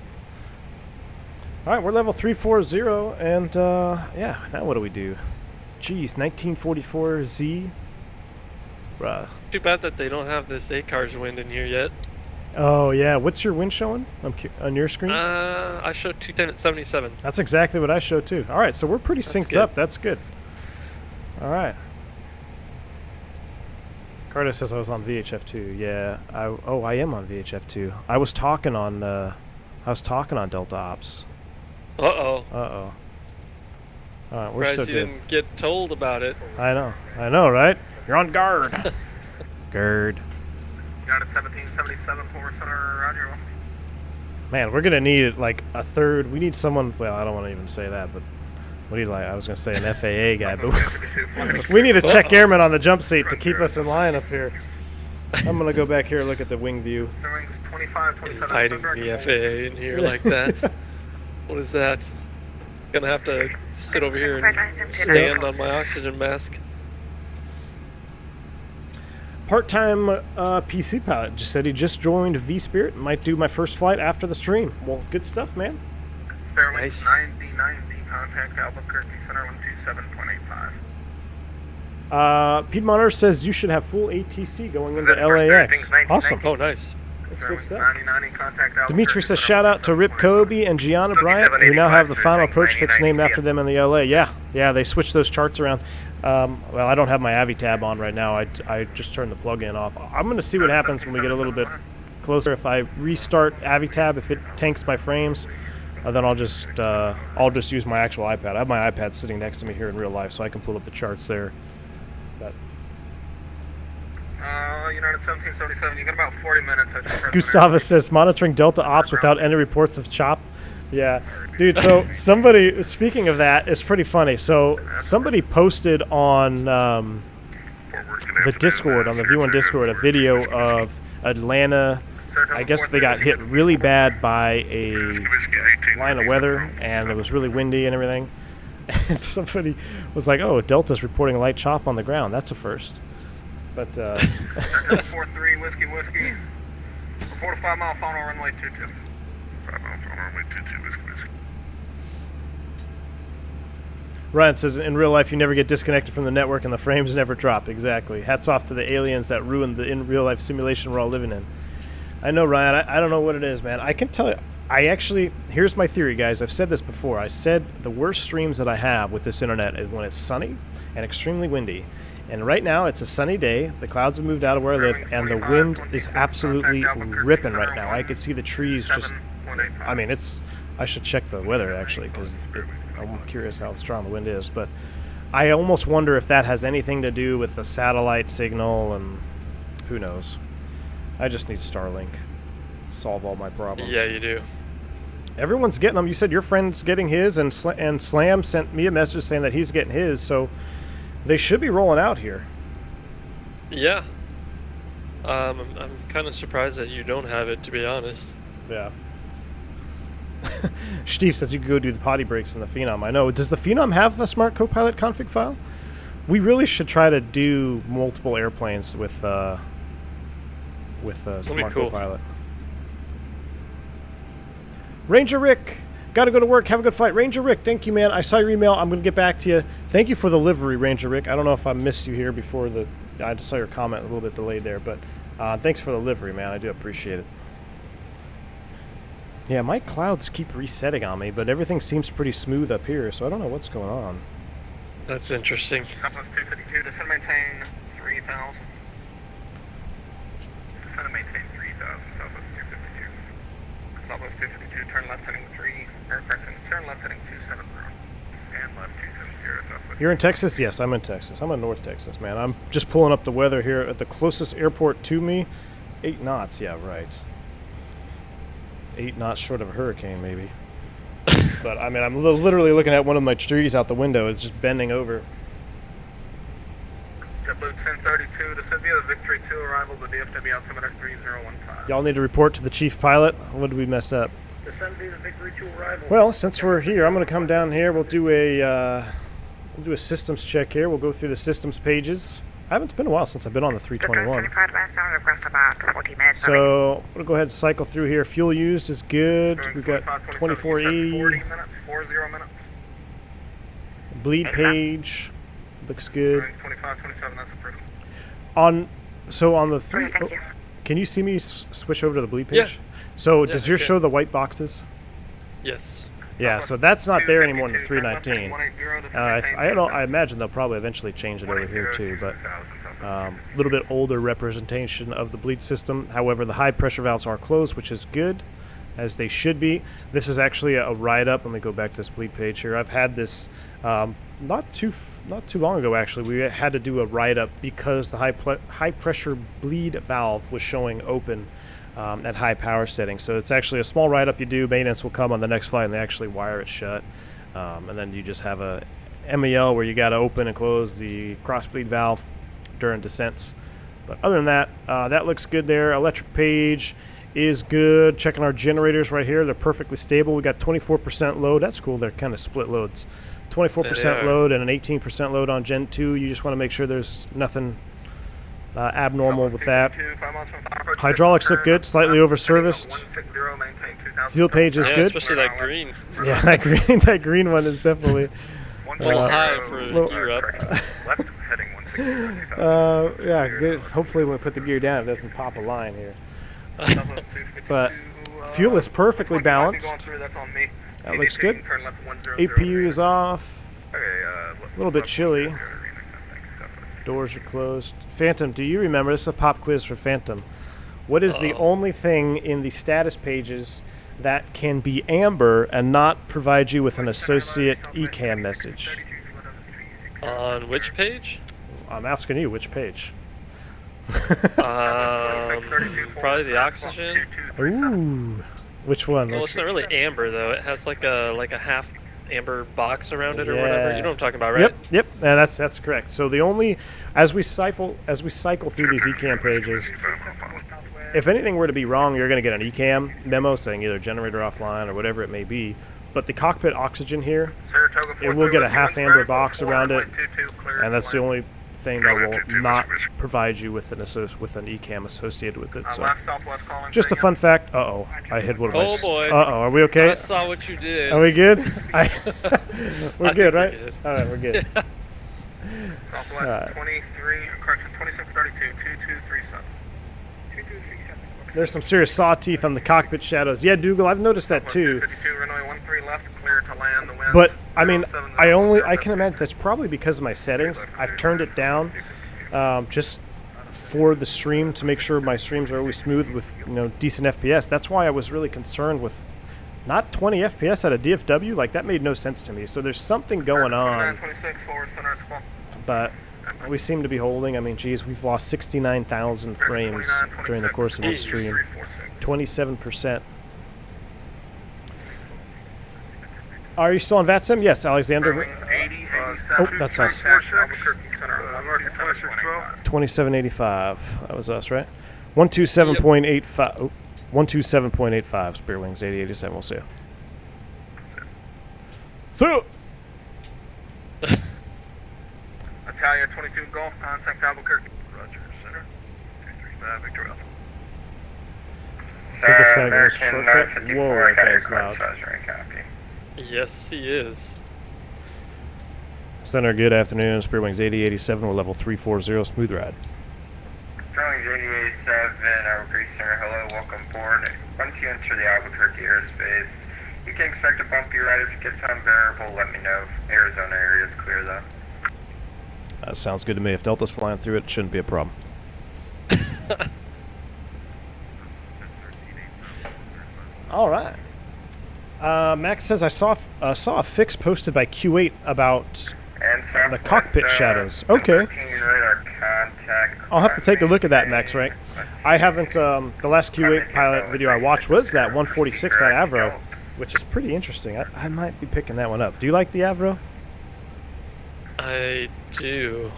All right, we're level 340, and yeah, now what do we do? Geez, 1944Z. Bruh. Too bad that they don't have this ACARS wind in here yet. Oh, yeah. What's your wind showing on your screen? I showed 210 at 77. That's exactly what I show too. All right, so we're pretty That's synced good. up. That's good. All right. Carter says I was on VHF2. Yeah. I am on VHF2. I was talking on Delta Ops. Uh-oh. Uh-oh. All right, we're so Surprised you good. didn't get told about it. I know, right? You're on guard. Guard. United 1777 for Center, Roger. Man, we're gonna need like a third. We need someone. Well, I don't want to even say that, but we need like I was gonna say an FAA guy, but we need a check airman on the jump seat to keep us in line up here. I'm gonna go back here and look at the wing view. Wings 25, 27. Inviting the FAA in here like that. What is that? Gonna have to sit over here and stand on my oxygen mask. Part-time PC pilot just said he just joined vSpirit. Might do my first flight after the stream. Well, good stuff, man. Nice. Fairwinds 9090, contact Albuquerque Center 127.85. Piedmonter says you should have full ATC going into LAX. Awesome. Oh, nice. That's good stuff. 9090, contact Albuquerque Dimitri says Center shout out to Rip Kobe and Gianna Bryant, who now have the final approach fix named after them in the LA. Yeah, they switched those charts around. Well, I don't have my Avi tab on right now. I just turned the plug-in off. I'm going to see what happens when we get a little bit closer. If I restart Avi tab, if it tanks my frames, then I'll just use my actual iPad. I have my iPad sitting next to me here in real life, so I can pull up the charts there. But United 1777, you got about 40 minutes. Gustavus says monitoring Delta Ops without any reports of chop. Yeah, dude. So somebody, speaking of that, it's pretty funny. So somebody posted on the Discord, on the V1 Discord, a video of Atlanta. I guess they got hit really bad by a line of weather, and it was really windy and everything. And somebody was like, "Oh, Delta's reporting a light chop on the ground. That's a first." But 43 whiskey. Report a 5 mile final runway 22. 5 mile final runway 22 is clear. Ryan says, in real life, you never get disconnected from the network and the frames never drop. Exactly. Hats off to the aliens that ruined the in real life simulation we're all living in. I know, Ryan. I don't know what it is, man. I can tell you. Here's my theory, guys. I've said this before. I said the worst streams that I have with this internet is when it's sunny and extremely windy. And right now, it's a sunny day. The clouds have moved out of where I live, and the wind is absolutely ripping right now. I could see the trees just... I mean, it's... I should check the weather, actually, because I'm curious how strong the wind is. But I almost wonder if that has anything to do with the satellite signal, and who knows. I just need Starlink. Solve all my problems. Yeah, you do. Everyone's getting them. You said your friend's getting his, and Slam sent me a message saying that he's getting his, so they should be rolling out here. Yeah. I'm kind of surprised that you don't have it, to be honest. Yeah. Steve says you can go do the potty breaks in the Phenom. I know. Does the Phenom have a smart copilot config file? We really should try to do multiple airplanes with smart cool. copilot. Ranger Rick, got to go to work. Have a good flight. Ranger Rick, thank you, man. I saw your email. I'm going to get back to you. Thank you for the livery, Ranger Rick. I don't know if I missed you here before I just saw your comment a little bit delayed there, but thanks for the livery, man. I do appreciate it. Yeah, my clouds keep resetting on me, but everything seems pretty smooth up here, so I don't know what's going on. That's interesting. Southwest 252, descend maintain 3,000. Descend maintain 3,000, Southwest 252. Southwest 252, turn left heading 3, turn left heading 270. And left 270, Southwest. You're in Texas? Yes, I'm in Texas. I'm in North Texas, man. I'm just pulling up the weather here at the closest airport to me. 8 knots, yeah, right. 8 knots short of a hurricane, maybe. But, I mean, I'm literally looking at one of my trees out the window. It's just bending over. JetBlue 1032, descend via the Victory 2, arrival to DFW altimeter 3015. Y'all need to report to the chief pilot. What did we mess up? Descend via the Victory 2, arrival. Well, since we're here, I'm going to come down here. We'll do a systems check here. We'll go through the systems pages. It's been a while since I've been on the 321. So we'll go ahead and cycle through here. Fuel used is good. We've got 2480. 40 minutes, 40 minutes. Bleed page looks good. 25, 27, that's approved. On the three, can you see me switch over to the bleed page? Yeah. So Yeah, does yours show the white boxes? Yes. Yeah, so that's not there anymore in the 319. I imagine they'll probably eventually change it over here too, but a little bit older representation of the bleed system. However, the high pressure valves are closed, which is good, as they should be. This is actually a write-up. Let me go back to this bleed page here. I've had this not too long ago, actually. We had to do a write-up because the high pressure bleed valve was showing open at high power settings. So it's actually a small write-up you do. Maintenance will come on the next flight, and they actually wire it shut. And then you just have a MEL where you got to open and close the cross bleed valve during descents. But other than that, that looks good there. Electric page is good. Checking our generators right here. They're perfectly stable. We got 24% load. That's cool. They're kind of split loads. 24% load and an 18% load on Gen 2. You just want to make sure there's nothing abnormal with that. Hydraulics look good, slightly over-serviced. Fuel page is good. Especially that green. Yeah, that green one is definitely a little high for a gear up. Yeah, good. Hopefully when we put the gear down, it doesn't pop a line here. But fuel is perfectly balanced. That looks good. APU is off. A little bit chilly. Doors are closed. Phantom, do you remember? This is a pop quiz for Phantom. What is the only thing in the status pages that can be amber and not provide you with an associate ECAM message? On which page? I'm asking you, which page? Probably the oxygen. Ooh. Which one? Well, it's not really amber though. It has like a half amber box around it or whatever. You know what I'm talking about, right? Yep. That's correct. So the only as we cycle through these ECAM pages, if anything were to be wrong, you're going to get an ECAM memo saying either generator offline or whatever it may be. But the cockpit oxygen here, it will get a half amber box around it, and that's the only thing that will not provide you with an ECAM associated with it. So, last Southwest calling. just a fun fact. Uh-oh, I hit one of my... Oh, boy. Uh-oh, are we okay? I saw what you did. Are we good? We're I good, think right? we're good. All right, we're good. Southwest 23, correction, 2632, 2237. There's some serious saw teeth on the cockpit shadows. Yeah, Dougal, I've noticed that too. 52, runway 13 left, clear to land, the wind. But I mean, I can imagine that's probably because of my settings. I've turned it down just for the stream to make sure my streams are always smooth with decent FPS. That's why I was really concerned with not 20 FPS at a DFW. Like, that made no sense to me. So there's something going on. 26, forward center, But we seem to be holding. I mean, geez, we've lost 69,000 frames during the course of this stream. 27%. Are you still on VATSIM? Yes, Alexander. Oh, that's us. 2785. That was us, right? 127.85. Oh, 127.85. Spirit Wings 8087. We'll see you. So. Italia 22 Golf, contact Albuquerque. Roger, center. 235 Victor Alpha. I think this guy goes shortcut. Whoa, that guy's loud. Yes, he is. Center, good afternoon. Spirit Wings 8087 with level 340. Smooth ride. Spirit Wings 8087, Albuquerque Center. Hello, welcome aboard. Once you enter the Albuquerque airspace, you can expect a bumpy ride. If it gets unbearable, let me know. Arizona area is clear, though. That sounds good to me. If Delta's flying through it, shouldn't be a problem. All right. Max says, I saw a fix posted by Q8 about the cockpit shadows. Okay. I'll have to take a look at that, Max Rank. I haven't, the last Q8 pilot video I watched was that 146, that Avro, which is pretty interesting. I might be picking that one up. Do you like the Avro? I do.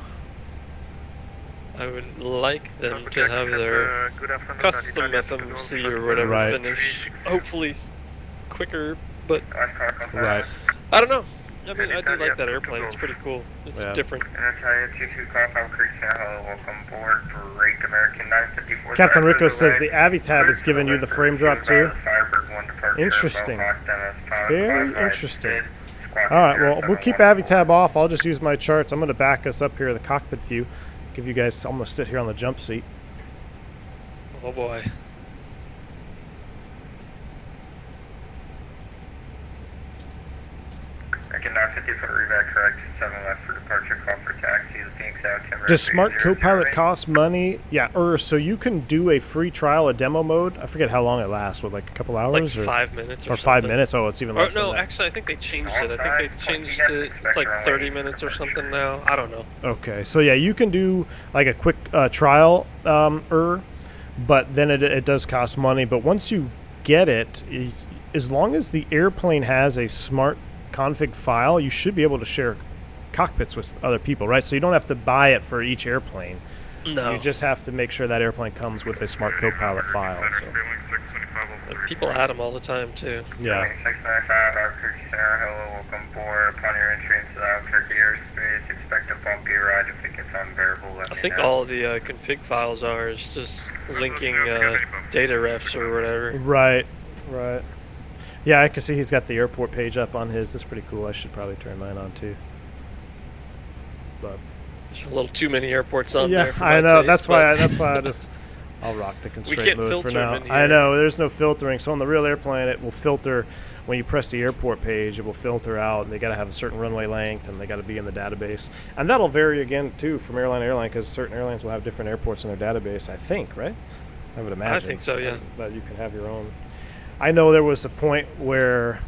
I would like them to have their custom FMC or whatever finish. Hopefully quicker, but Right. I don't know. I mean, I do like that airplane. It's pretty cool. It's different. Captain Rico says the Avitab is giving you the frame drop too. Interesting. Very interesting. Alright, well, we'll keep Avitab off. I'll just use my charts. I'm going to back us up here in the cockpit view. Give you guys, I'm going to sit here on the jump seat. Oh boy. Now 50 foot revac correct, 7 left for departure, call for taxi, the Phoenix out, Timber. Does Smart Copilot cost money? Yeah, so you can do a free trial, a demo mode. I forget how long it lasts, what, like a couple hours? Like 5 minutes or 5 minutes? Oh, it's even less than that. Actually, I think they changed it. I think they changed it. It's like 30 minutes or something now. I don't know. Okay, so yeah, you can do like a quick trial, but then it does cost money. But once you get it, as long as the airplane has a smart config file, you should be able to share cockpits with other people, right? So you don't have to buy it for each airplane. No. You just have to make sure that airplane comes with a Smart Copilot file. So. And people add them all the time too. Yeah. 695 Albuquerque Center, hello, welcome aboard. Upon your entry into the Albuquerque airspace, expect a bumpy ride. If it gets unbearable, let me know. I think all the config files is just linking data refs or whatever. Right. Yeah, I can see he's got the airport page up on his. That's pretty cool. I should probably turn mine on too. But there's a little too many airports on yeah, there. For I my know. taste, that's why I'll rock the constraint mode for now. I know there's no filtering. So on the real airplane, it will filter when you press the airport page. It will filter out, and they got to have a certain runway length, and they got to be in the database. And that'll vary again too from airline to airline, because certain airlines will have different airports in their database. I think, right? I would imagine. I think so. Yeah. But you can have your own. I know there was a point where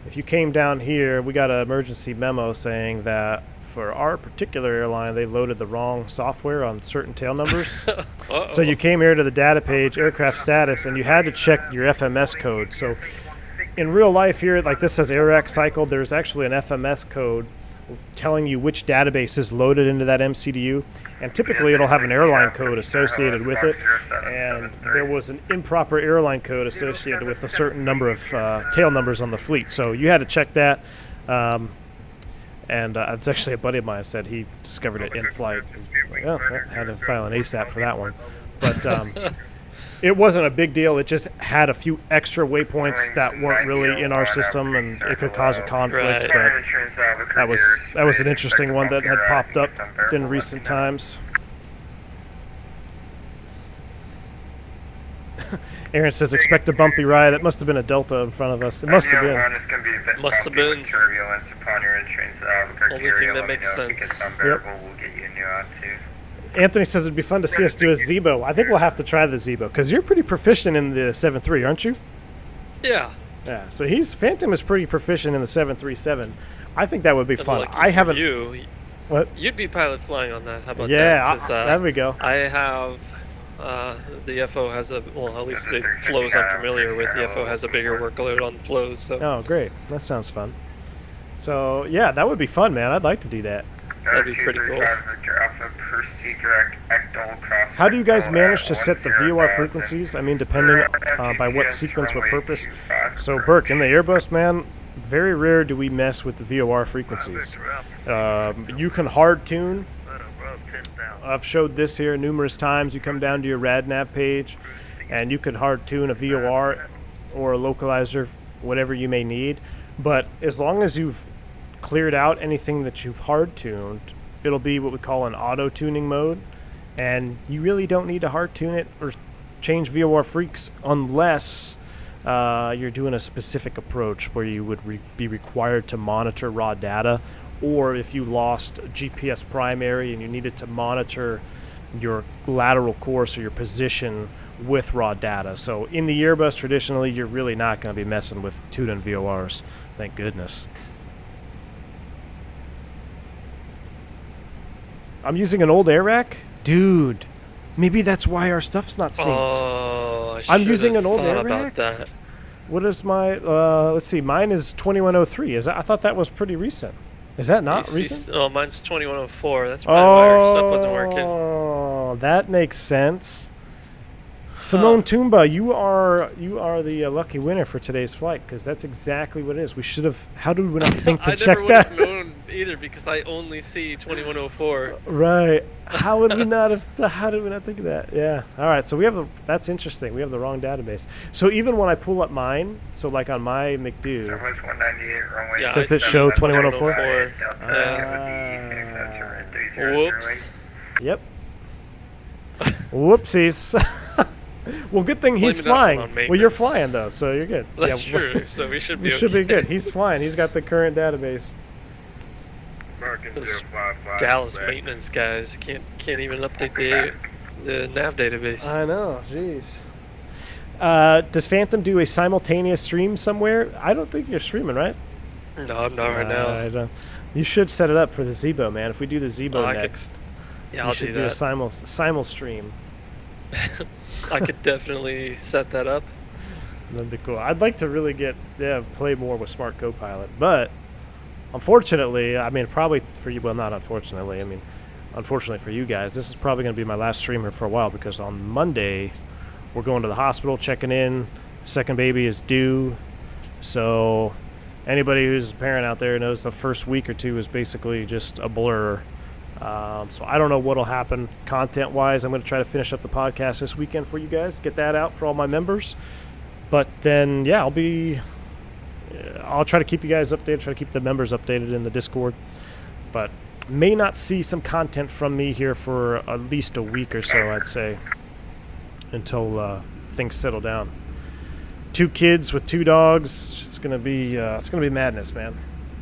if you came down here, we got an emergency memo saying that for our particular airline, they loaded the wrong software on certain tail numbers. So you came here to the data page, aircraft status, and you had to check your FMS code. So in real life here, like this says AirAC cycle, there's actually an FMS code telling you which database is loaded into that MCDU, and typically it'll have an airline code associated with it, and there was an improper airline code associated with a certain number of tail numbers on the fleet, so you had to check that, And it's actually a buddy of mine said he discovered it in flight. Like, oh, I had to file an ASAP for that one. But it wasn't a big deal. It just had a few extra waypoints that weren't really in our system, and it could cause a conflict. Right. But that was an interesting one that had popped up in recent times. Aaron says, expect a bumpy ride. It must have been a Delta in front of us. It must have been. Must have been. Only thing that makes sense. Yep. Anthony says it'd be fun to see us do a Zebo. I think we'll have to try the Zebo, because you're pretty proficient in the 7.3, aren't you? Yeah. Yeah, so Phantom is pretty proficient in the 737. I think that would be fun. Lucky I haven't. You, What? you'd be pilot flying on that. How about Yeah, that? 'Cause, there we go. I have. The FO has a, well, at least the flows I'm familiar with, the FO has a bigger workload on the flows. So. Oh, great. That sounds fun. So, yeah, that would be fun, man. I'd like to do that. That'd be pretty cool. How do you guys manage to set the VOR frequencies? I mean, depending by what sequence, what purpose? So, Burke, in the Airbus, man, very rare do we mess with the VOR frequencies. You can hard tune. I've showed this here numerous times. You come down to your RadNav page, and you could hard tune a VOR or a localizer, whatever you may need. But as long as you've cleared out anything that you've hard tuned, it'll be what we call an auto tuning mode, and you really don't need to hard tune it or change VOR freaks unless you're doing a specific approach where you would be required to monitor raw data, or if you lost GPS primary and you needed to monitor your lateral course or your position with raw data. So in the Airbus, traditionally, you're really not going to be messing with tuned VORs. Thank goodness. I'm using an old air rack? Dude, maybe that's why our stuff's not synced. Oh, I'm using an old air about rack? that. What is my, let's see, mine is 2103. I thought that was pretty recent. Is that not recent? Oh, mine's 2104. That's probably why our stuff wasn't working. Oh, that makes sense. Simone Toomba, you are the lucky winner for today's flight, because that's exactly what it is. We should have. How did we not think to check I never that? would have known either, because I only see 2104. Right. How would we not have? How did we not think of that? Yeah. All right. So we have the. That's interesting. We have the wrong database. So even when I pull up mine, so like on my McDo, Yeah, does I it show see 2104? Whoops. Yep. Whoopsies. Well, good thing he's Blame it flying. on Well, you're maintenance. flying though, so you're good. That's Yeah, true. So we should be. We should be good. He's flying. He's got the current database. Those Dallas maintenance guys can't even update the nav database. I know. Jeez. Does Phantom do a simultaneous stream somewhere? I don't think you're streaming, right? No, I'm not right now. I don't. You should set it up for the Zebo, man. If we do the Zebo I could- next, Yeah, you I'll should do a that. simul stream. I could definitely set that up. That'd be cool. I'd like to really play more with Smart Copilot, but unfortunately, I mean, probably for you. Well, not unfortunately. I mean, unfortunately for you guys, this is probably going to be my last stream here for a while, because on Monday we're going to the hospital, checking in. Second baby is due, so anybody who's a parent out there knows the first week or two is basically just a blur. So I don't know what'll happen content-wise. I'm going to try to finish up the podcast this weekend for you guys, get that out for all my members. But then, yeah, I'll try to keep you guys updated, try to keep the members updated in the Discord. But may not see some content from me here for at least a week or so, I'd say, until things settle down. 2 kids with 2 dogs. It's going to be madness, man.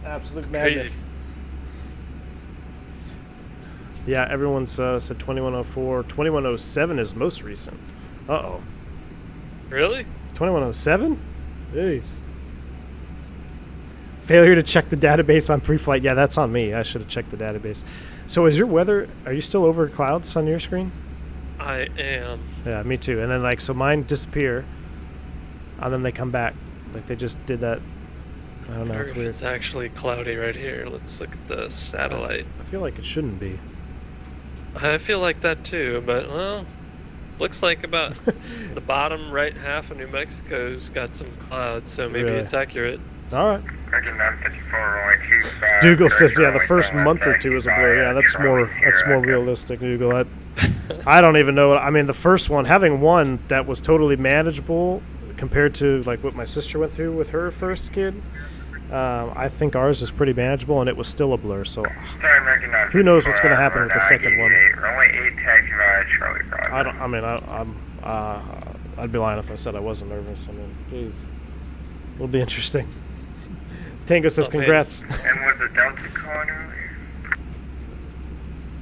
Absolute madness. Crazy. Yeah, everyone's said 2104. 2107 is most recent. Uh-oh. Really? 2107? Jeez. Failure to check the database on pre-flight. Yeah, that's on me. I should have checked the database. So is your weather, are you still over clouds on your screen? I am. Yeah, me too. And then so mine disappear, and then they come back. Like they just did that. I don't know. It's weird. It's actually cloudy right here. Let's look at the satellite. I feel like it shouldn't be. I feel like that too, but well, looks like about the bottom right half of New Mexico's got some clouds, so maybe Really? it's accurate. All right. Regular 954, only 25. Dougal says, yeah, the first month or two is a blur. Yeah, that's more realistic, Dougal. I don't even know. I mean, the first one, having one that was totally manageable compared to like what my sister went through with her first kid, I think ours is pretty manageable, and it was still a blur. So who knows what's going to happen with the second one? Only 8 taxi via Charlie Bravo. I don't. I mean, I'd be lying if I said I wasn't nervous. I mean, geez, it'll be interesting. Tango says, congrats. And was it Delta calling earlier?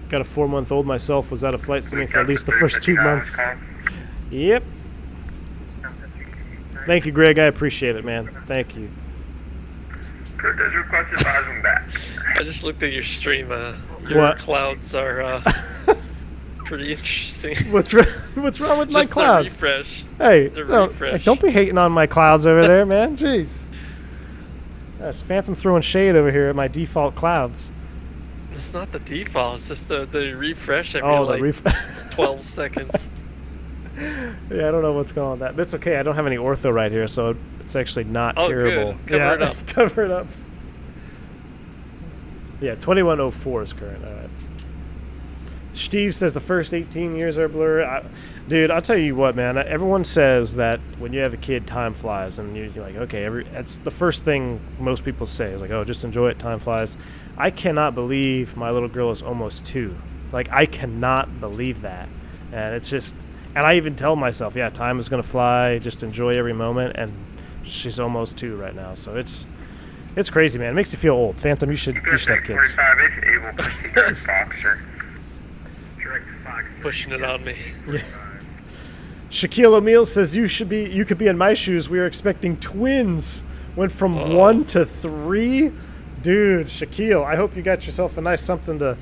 Got a 4-month-old myself. Was out of flight simming for at least the first 2 months. Yep. Thank you, Greg. I appreciate it, man. Thank you. Kurt has requested Bosman back. I just looked at your stream. Your What? clouds are pretty interesting. What's wrong with my Just clouds? the refresh. Hey, The no, refresh. don't be hating on my clouds over there, man. Jeez. Gosh, Phantom throwing shade over here at my default clouds. It's not the default. It's just the refresh every like 12 seconds. Yeah, I don't know what's going on with that. But it's okay. I don't have any ortho right here, so it's actually not terrible. Good. Cover it up. Cover it up. Yeah, 2104 is current. All right. Steve says the first 18 years are a blur. Dude, I'll tell you what, man. Everyone says that when you have a kid, time flies, and you're like, okay, that's the first thing most people say is like, oh, just enjoy it, time flies. I cannot believe my little girl is almost 2. Like, I cannot believe that, and it's just, and I even tell myself, yeah, time is gonna fly, just enjoy every moment, and she's almost 2 right now, so it's crazy, man. It makes you feel old. Phantom, you should have kids. 45, it's able to see Direct Foxer. Pushing it on me. Yeah. Shaquille O'Neal says you could be in my shoes. We were expecting twins. Went from 1 to 3. Dude, Shaquille, I hope you got yourself a nice something to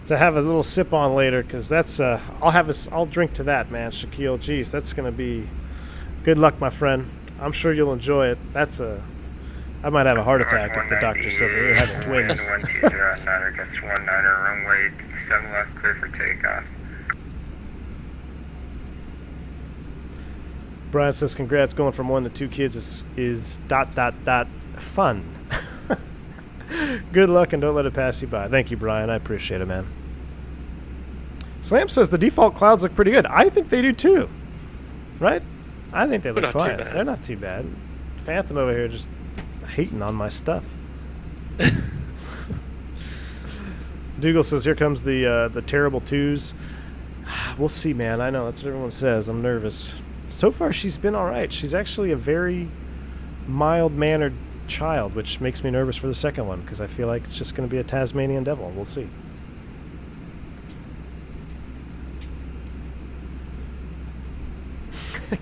have a little sip on later, because that's I'll drink to that, man. Shaquille, geez, that's gonna be good luck, my friend. I'm sure you'll enjoy it. I might have a heart attack if the doctor said they were having twins. 1209er gets 19er, runway 7 left, clear for takeoff. Brian says, congrats, going from 1 to 2 kids is ... fun. Good luck, and don't let it pass you by. Thank you, Brian. I appreciate it, man. Slam says the default clouds look pretty good. I think they do too. Right? I think they look fine. They're not too bad. Phantom over here just hating on my stuff. Dougal says, here comes the terrible 2s. We'll see, man. I know, that's what everyone says. I'm nervous. So far, she's been all right. She's actually a very mild-mannered child, which makes me nervous for the second one, because I feel like it's just going to be a Tasmanian devil. We'll see.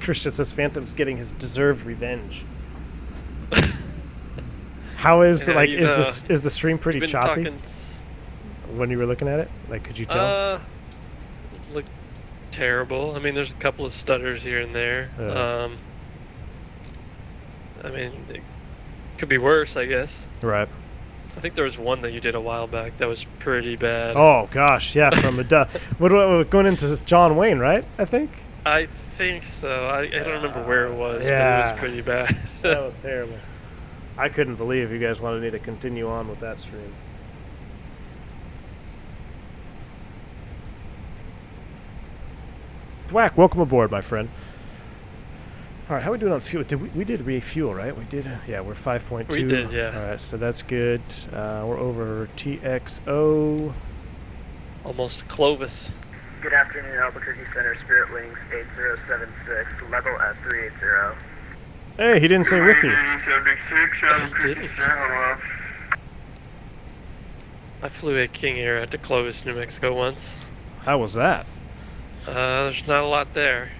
Christian says Phantom's getting his deserved revenge. How is the is the stream pretty choppy? When you were looking at it, like, could you tell? Look terrible. I mean, there's a couple of stutters here and there. I mean, it could be worse, I guess. Right. I think there was one that you did a while back that was pretty bad. Oh gosh, yeah, from the going into John Wayne, right? I think so. I don't remember where it was, but it was pretty bad. That was terrible. I couldn't believe you guys wanted me to continue on with that stream. Thwack, welcome aboard, my friend. All right, how are we doing on fuel? We did refuel, right? We did. Yeah, we're 5.2. We did, yeah. All right, so that's good. We're over TXO. Almost Clovis. Good afternoon, Albuquerque Center, Spirit Wings 8076, level at 380. Hey, he didn't say with you. I flew a King Air out to Clovis, New Mexico once. How was that? There's not a lot there.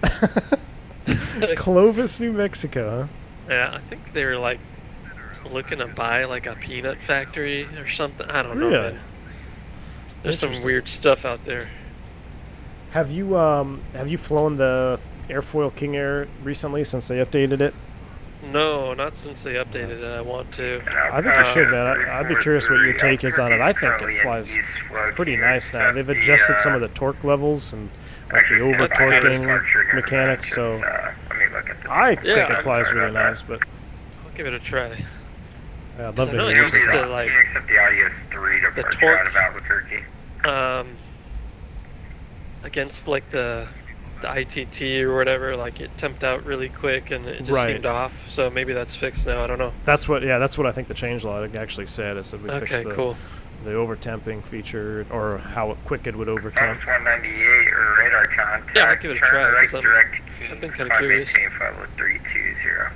Clovis, New Mexico, huh? Yeah, I think they were like looking to buy like a peanut factory or something. I don't know. Really? Man. There's some weird stuff out there. Have you flown the airfoil King Air recently since they updated it? No, not since they updated it. I want to. I think you should, man. I'd be curious what your take is on it. I think it flies pretty nice now. They've adjusted some of the torque levels and like the over torquing mechanics, so I think it flies really nice. But I'll give it a try. Yeah, I'd 'Cause love I to know hear it what used you to, think. like, Can you accept the Audios 3 departure torque- out of Albuquerque? Against like the ITT or whatever, like it temped out really quick and it just Right. seemed off. So maybe that's fixed now. I don't know. That's what I think the changelog actually said. It said we fixed Okay, cool. the overtemping feature, or how quick it would overtemp. Times 198 or radar contact. Yeah, I'll give it a Turn try, right 'cause I'm- direct to I've Kings. been kinda Climb curious. maintain flight level 320.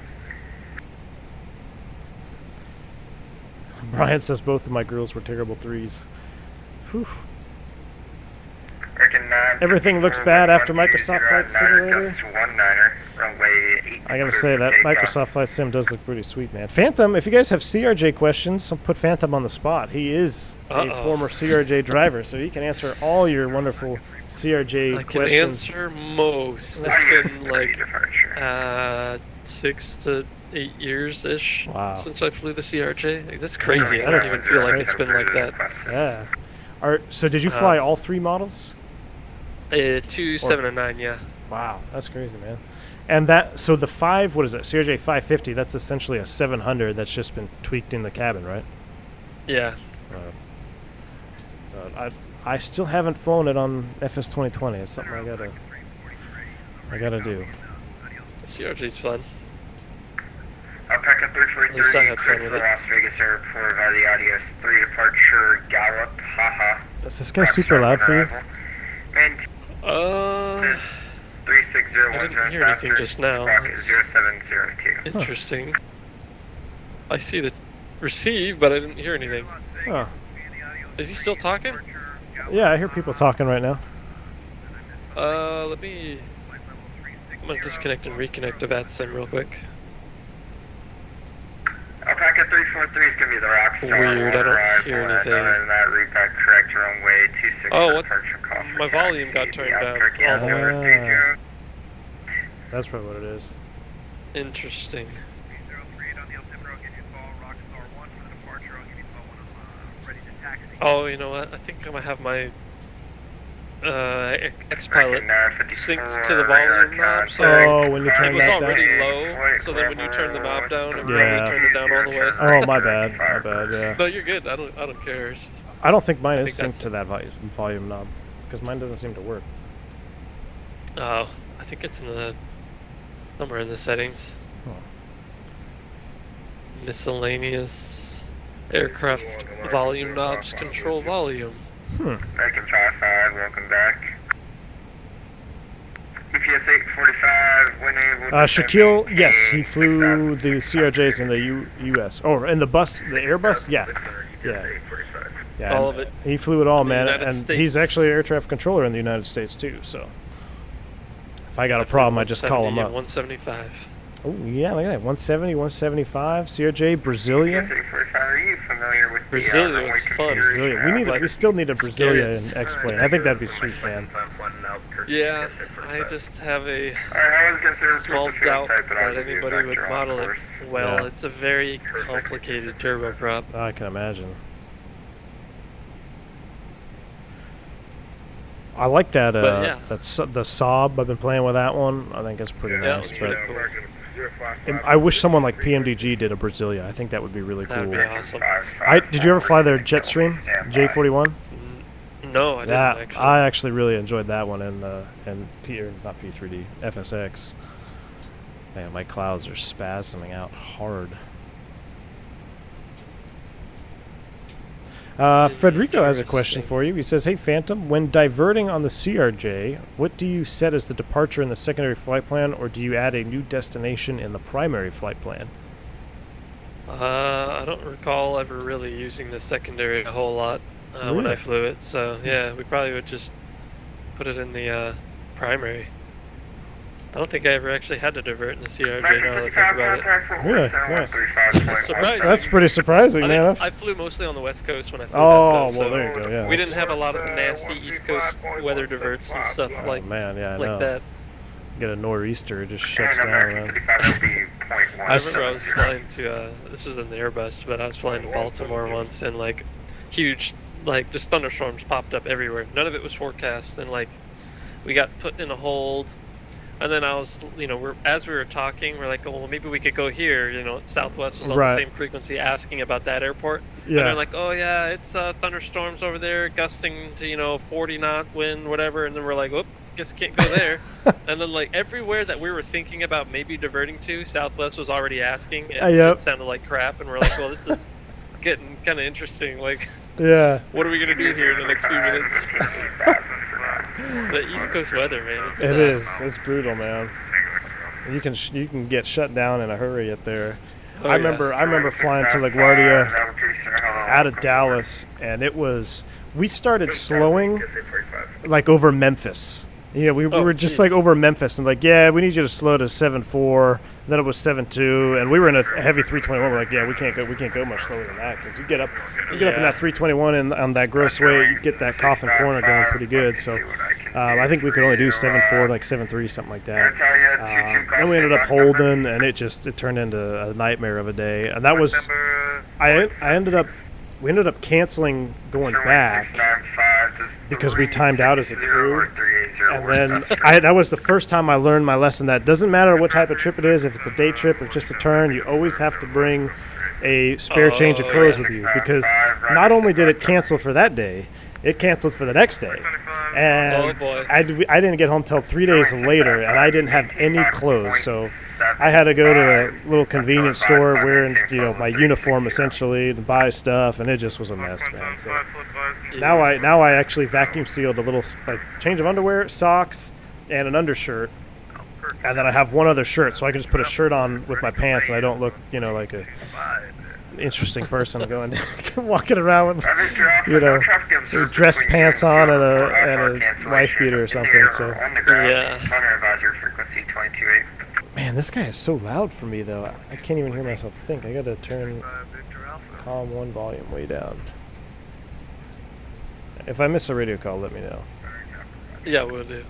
Brian says both of my girls were terrible 3s. Whew. Everything looks bad after Microsoft Flight Simulator. I gotta say, that Microsoft Flight Sim does look pretty sweet, man. Phantom, if you guys have CRJ questions, I'll put Phantom on the spot. He is a former CRJ driver, so he can answer all your wonderful CRJ I can questions. answer most. It's been like 6 to 8 years ish Wow. since I flew the CRJ. Like, that's crazy. I That's- don't even feel like it's been like that. Yeah. So did you fly all 3 models? 2, 7, and 9, yeah. Wow, that's crazy, man. And so the 5, what is it? CRJ 550, that's essentially a 700 that's just been tweaked in the cabin, right? Yeah. I still haven't flown it on FS 2020. It's something I gotta do. CRJ's fun. Alpaca 343, At least I had fun with it. Las Vegas Airport via the Audios 3 departure, Gallup, haha. Is this guy super loud for you? Maintain 36010. I didn't hear anything just now. That's 0702. interesting. I see the receive, but I didn't hear anything. Oh. Is he still talking? Yeah, I hear people talking right now. I'm gonna disconnect and reconnect to VATSIM real quick. Alpaca 343 is going to be the Rockstar. Weird, I don't arrival, hear and anything. Other than that, route back correct your own way, 26 Oh, what? departure call for My volume got taxi, turned down. Albuquerque, Oh. 030. That's probably what it is. Interesting. Oh, you know what? I think I'm gonna have my X-Pilot synced to the volume knob, so Oh, when you turn it was that already down? low, so then when you turn the knob down, it Yeah. really turned it down all the way. Oh, my bad. Yeah. No, you're good. I don't care. It's just- I don't think mine I is think synced to that volume knob, because mine doesn't seem to work. Oh, I think it's in the somewhere in the settings. Oh. Miscellaneous aircraft volume knobs control volume. American 55, welcome back. EPS 845, when able. Shaquille, yes, he flew the CRJs in the US. Oh, in the bus, the Airbus? Yeah. Yeah, All and of it. He flew it all, In the man. United And States. he's actually an air traffic controller in the United States, too, so. If I got a problem, I just call him up. 175. Oh, yeah, look at that. 170, 175, CRJ, Brasilia. EPS 845, are you familiar with Brasilia the was fun. Brasilia. We still need a Brasilia Scared. in X-Plane. I think that'd be sweet, man. Yeah, I just have a I was gonna say small doubt but I'll that give you a anybody would vector on model it course. well. Yeah. It's a very complicated turboprop. I can imagine. I like that. But, yeah. That's the Saab. I've been playing with that one. I think it's pretty Yeah, nice. it's But pretty cool. I wish someone like PMDG did a Brasilia. I think that would be really That would cool. be awesome. Did you ever fly their Jetstream J41? No, I didn't Yeah, actually. I actually really enjoyed that one in not P3D, FSX. Man, my clouds are spasming out hard. Federico has a question for you. He says, "Hey Phantom, when diverting on the CRJ, what do you set as the departure in the secondary flight plan, or do you add a new destination in the primary flight plan?" I don't recall ever really using the secondary a whole lot when Really? I flew it. So yeah, we probably would just put it in the primary. I don't think I ever actually had to divert in the CRJ now that I think about it. Yeah, nice. Surprising. That's pretty surprising, I, man. think I flew mostly on the West Coast when I flew Oh, that, though, well, so there you go, yeah, we that's- didn't have a lot of the nasty East Coast weather diverts and stuff Oh like man, yeah, I know. that. Get a nor'easter, it just shuts down. Man. I remember I was flying to, this was in the Airbus, but I was flying to Baltimore once, and like huge, like just thunderstorms popped up everywhere. None of it was forecast, and like we got put in a hold And then I was, as we were talking, we're like, oh, well, maybe we could go here. Southwest was on Right. the same frequency asking about that airport. Yeah. And they're like, oh, yeah, it's thunderstorms over there, gusting to, 40 knot wind, whatever. And then we're like, whoop, guess can't go there. And then, like, everywhere that we were thinking about maybe diverting to, Southwest was already asking. And Yep. it sounded like crap. And we're like, well, this is getting kind of interesting. Like, Yeah. what are we going to do here in the next few minutes? The East Coast weather, man. It's, It is. It's brutal, man. You can get shut down in a hurry up there. Oh, I remember flying to LaGuardia out of Dallas, and we started slowing like over Memphis. Yeah, we were just like over Memphis, and like, yeah, we need you to slow to 7.4. Then it was 7.2, and we were in a heavy 321. We're like, yeah, we can't go much slower than that, because you get up in that 321 and on that gross weight, you get that coffin corner going pretty good. So I think we could only do 7.4, like 7.3, something like that. Then we ended up holding, and it turned into a nightmare of a day. And that was we ended up canceling going back because we timed out as a crew. And then that was the first time I learned my lesson that doesn't matter what type of trip it is, if it's a day trip, if it's just a turn, you always have to bring a spare change of clothes with you, because not only did it cancel for that day, it canceled for the next day. And I didn't get home till 3 days later, and I didn't have any clothes. So I had to go to a little convenience store wearing, my uniform essentially to buy stuff, and it just was a mess, man. So now I actually vacuum sealed a little change of underwear, socks, and an undershirt. And then I have one other shirt, so I can just put a shirt on with my pants, and I don't look, like a interesting person walking around with, dress pants on and a wife beater or something. So yeah. Man, this guy is so loud for me, though. I can't even hear myself think. I gotta turn column 1 volume way down. If I miss a radio call, let me know. Yeah, we'll do.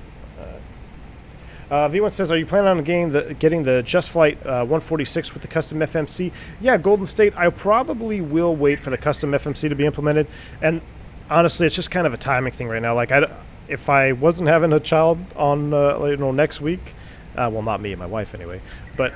V1 says, are you planning on getting the Just Flight 146 with the custom FMC? Yeah, Golden State, I probably will wait for the custom FMC to be implemented. And honestly, it's just kind of a timing thing right now. Like, if I wasn't having a child on next week, well, not me, my wife anyway, but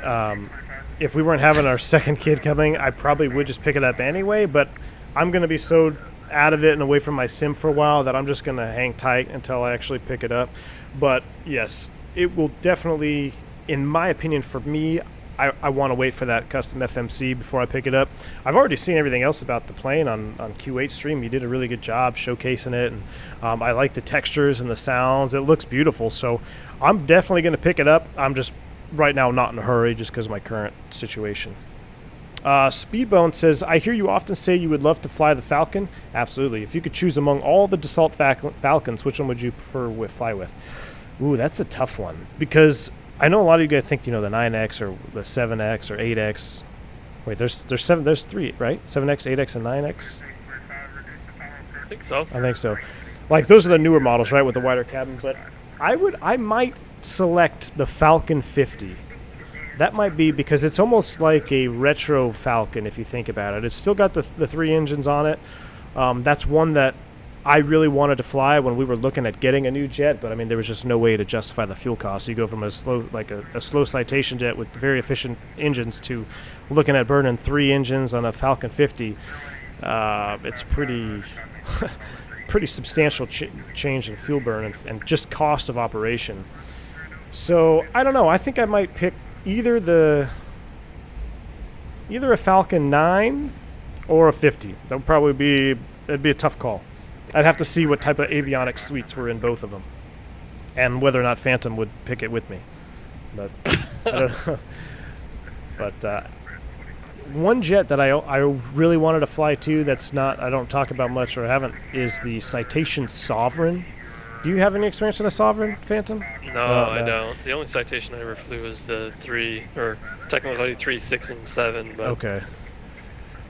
if we weren't having our second kid coming, I probably would just pick it up anyway. But I'm going to be so out of it and away from my sim for a while that I'm just going to hang tight until I actually pick it up. But yes, it will definitely, in my opinion, for me, I want to wait for that custom FMC before I pick it up. I've already seen everything else about the plane on Q8 stream. You did a really good job showcasing it, and I like the textures and the sounds. It looks beautiful, so I'm definitely going to pick it up. I'm just right now not in a hurry just because of my current situation. Speedbone says, I hear you often say you would love to fly the Falcon. Absolutely. If you could choose among all the Dassault Falcons, which one would you prefer fly with? Ooh, that's a tough one, because I know a lot of you guys think, the 9X or the 7X or 8X. Wait, there's 3, right? 7X, 8X, and 9X? I think so. I think so. Like, those are the newer models, right, with the wider cabin. But I might select the Falcon 50. That might be because it's almost like a retro Falcon if you think about it. It's still got the 3 engines on it. That's one that I really wanted to fly when we were looking at getting a new jet, but I mean there was just no way to justify the fuel cost. You go from a slow citation jet with very efficient engines to looking at burning 3 engines on a Falcon 50. It's pretty pretty substantial change in fuel burn and just cost of operation. So I don't know. I think I might pick either a Falcon 9 or a 50. That would probably it'd be a tough call. I'd have to see what type of avionics suites were in both of them, and whether or not Phantom would pick it with me. But I don't know. But one jet that I really wanted to fly to I don't talk about much or haven't is the Citation Sovereign. Do you have any experience in a Sovereign, Phantom? No, I don't. The only Citation I ever flew was the 3, or technically 3, 6, and 7. But okay.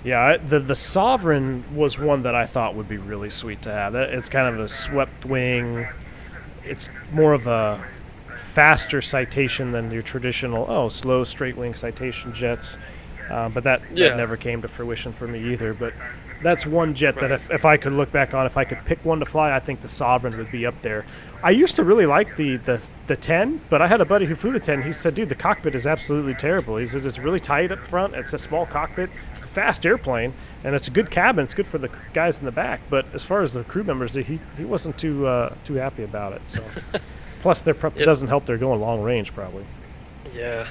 Yeah, the Sovereign was one that I thought would be really sweet to have. It's kind of a swept wing. It's more of a faster Citation than your traditional, slow straight wing Citation jets. But that never came to fruition for me either. But that's one jet that if I could look back on, if I could pick one to fly, I think the Sovereign would be up there. I used to really like the 10, but I had a buddy who flew the 10. He said, dude, the cockpit is absolutely terrible. He says it's really tight up front. It's a small cockpit, fast airplane, and it's a good cabin. It's good for the guys in the back. But as far as the crew members, he wasn't too happy about it. So, plus it doesn't help they're going long range probably. Yeah.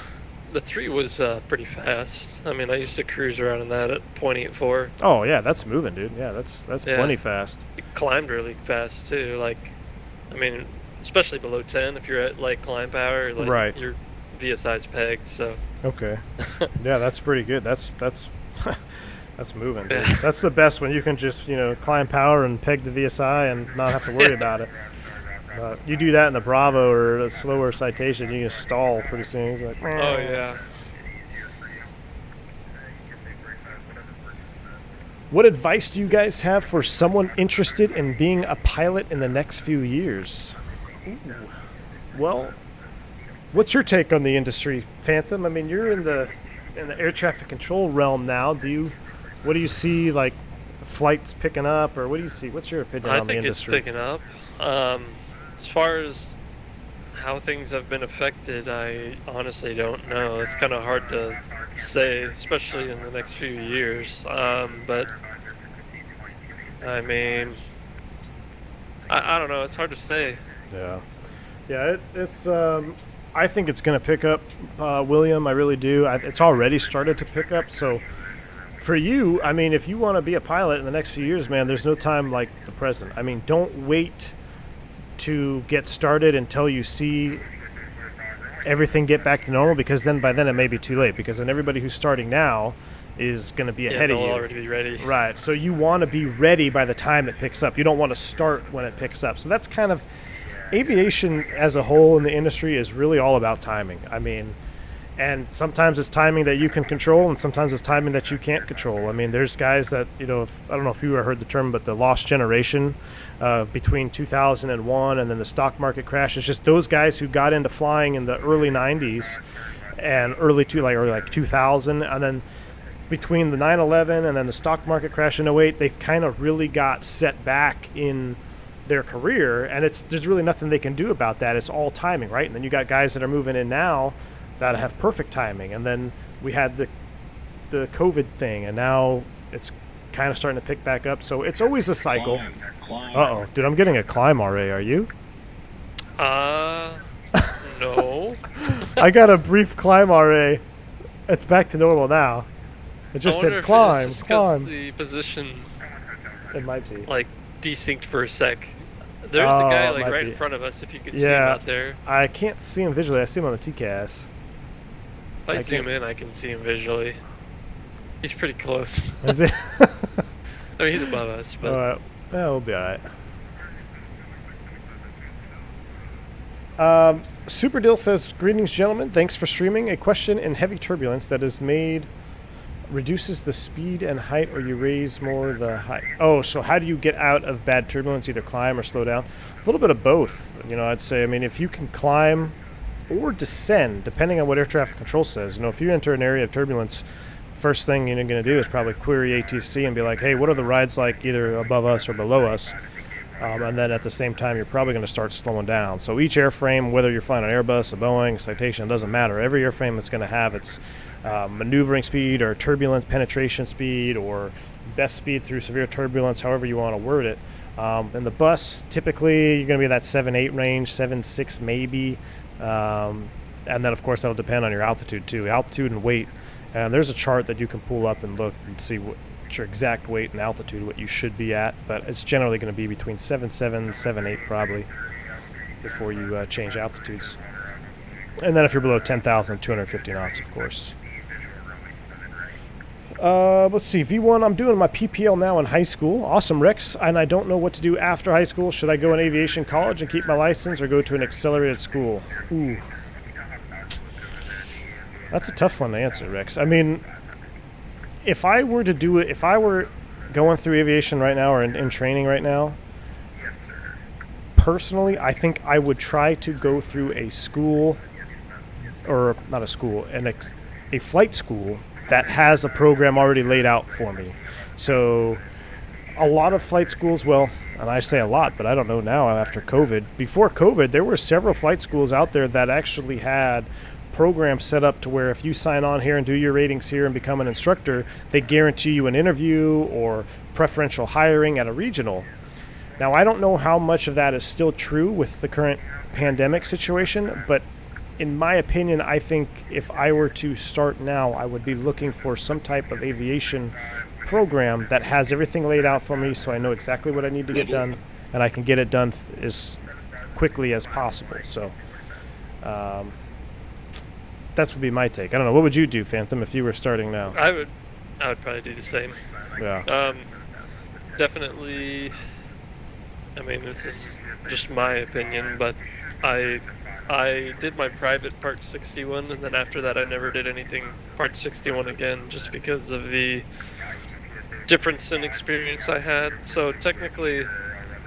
The 3 was pretty fast. I mean, I used to cruise around in that at 0.84. Oh yeah, that's moving, dude. Yeah, that's plenty fast. It climbed really fast too. Like, I mean, especially below 10, if you're at like climb power, like right. Your VSI's pegged. So. Okay. Yeah, that's pretty good. That's that's moving, dude. Yeah. That's the best when you can just climb power and peg the VSI and not have to worry about it. You do that in the Bravo or a slower citation, you can stall pretty soon. You're like, oh yeah. What advice do you guys have for someone interested in being a pilot in the next few years? Ooh. Well, what's your take on the industry, Phantom? I mean, you're in the air traffic control realm now. What do you see, like flights picking up, or what do you see? What's your opinion on the industry? I think it's picking up. As far as how things have been affected, I honestly don't know. It's kind of hard to say, especially in the next few years. But I mean, I don't know. It's hard to say. Yeah. It's. I think it's going to pick up, William. I really do. It's already started to pick up. So for you, I mean, if you want to be a pilot in the next few years, man, there's no time like the present. I mean, don't wait to get started until you see everything get back to normal, because by then it may be too late, because then everybody who's starting now is going to be ahead of you. They'll already be ready. Right. So you want to be ready by the time it picks up. You don't want to start when it picks up. So that's kind of aviation as a whole in the industry is really all about timing. I mean, and sometimes it's timing that you can control, and sometimes it's timing that you can't control. I mean, there's guys that, I don't know if you ever heard the term, but the lost generation between 2001 and then the stock market crash. It's just those guys who got into flying in the early 90s and early 2000, and then between the 9/11 and then the stock market crash in 08, they kind of really got set back in their career, and there's really nothing they can do about that. It's all timing, right? And then you got guys that are moving in now that have perfect timing, and then we had the COVID thing, and now it's kind of starting to pick back up. So it's always a cycle. Uh-oh, dude, I'm getting a climb RA. Are you? No. I got a brief climb RA. It's back to normal now. It just said climb. The position. It might be. Like desynced for a sec. There's the guy like right in front of us. If you could see him out there. I can't see him visually. I see him on the TCAS. If I zoom in, I can see him visually. He's pretty close. Is it? I mean, he's above us, but. All right. Yeah, we'll be all right. Super Dill says, "Greetings, gentlemen. Thanks for streaming. A question: in heavy turbulence that is made reduces the speed and height, or you raise more the height." Oh, so how do you get out of bad turbulence? Either climb or slow down. A little bit of both. I'd say. I mean, if you can climb or descend, depending on what air traffic control says. If you enter an area of turbulence, first thing you're going to do is probably query ATC and be like, hey, what are the rides like either above us or below us? And then at the same time, you're probably going to start slowing down. So each airframe, whether you're flying an Airbus, a Boeing, a Citation, it doesn't matter. Every airframe is going to have its maneuvering speed or turbulence penetration speed or best speed through severe turbulence, however you want to word it. In the bus, typically, you're going to be that 7.8 range, 7.6 maybe. And then, of course, that'll depend on your altitude, too. Altitude and weight. And there's a chart that you can pull up and look and see what your exact weight and altitude, what you should be at. But it's generally going to be between 7.7, 7.8 probably before you change altitudes. And then if you're below 10,000, 250 knots, of course. Let's see, V1, I'm doing my PPL now in high school. Awesome, Rex. And I don't know what to do after high school. Should I go in aviation college and keep my license or go to an accelerated school? Ooh. That's a tough one to answer, Rex. I mean, if I were to do it, if I were going through aviation right now or in training right now, personally, I think I would try to go through a school, or not a school, a flight school that has a program already laid out for me. So a lot of flight schools, well, and I say a lot, but I don't know now after COVID. Before COVID, there were several flight schools out there that actually had programs set up to where if you sign on here and do your ratings here and become an instructor, they guarantee you an interview or preferential hiring at a regional. Now, I don't know how much of that is still true with the current pandemic situation, but in my opinion, I think if I were to start now, I would be looking for some type of aviation program that has everything laid out for me so I know exactly what I need to get done and I can get it done as quickly as possible. So that would be my take. I don't know. What would you do, Phantom, if you were starting now? I would probably do the same. Yeah. Definitely. I mean, this is just my opinion, but I did my private Part 61, and then after that I never did anything Part 61 again, just because of the difference in experience I had. So technically,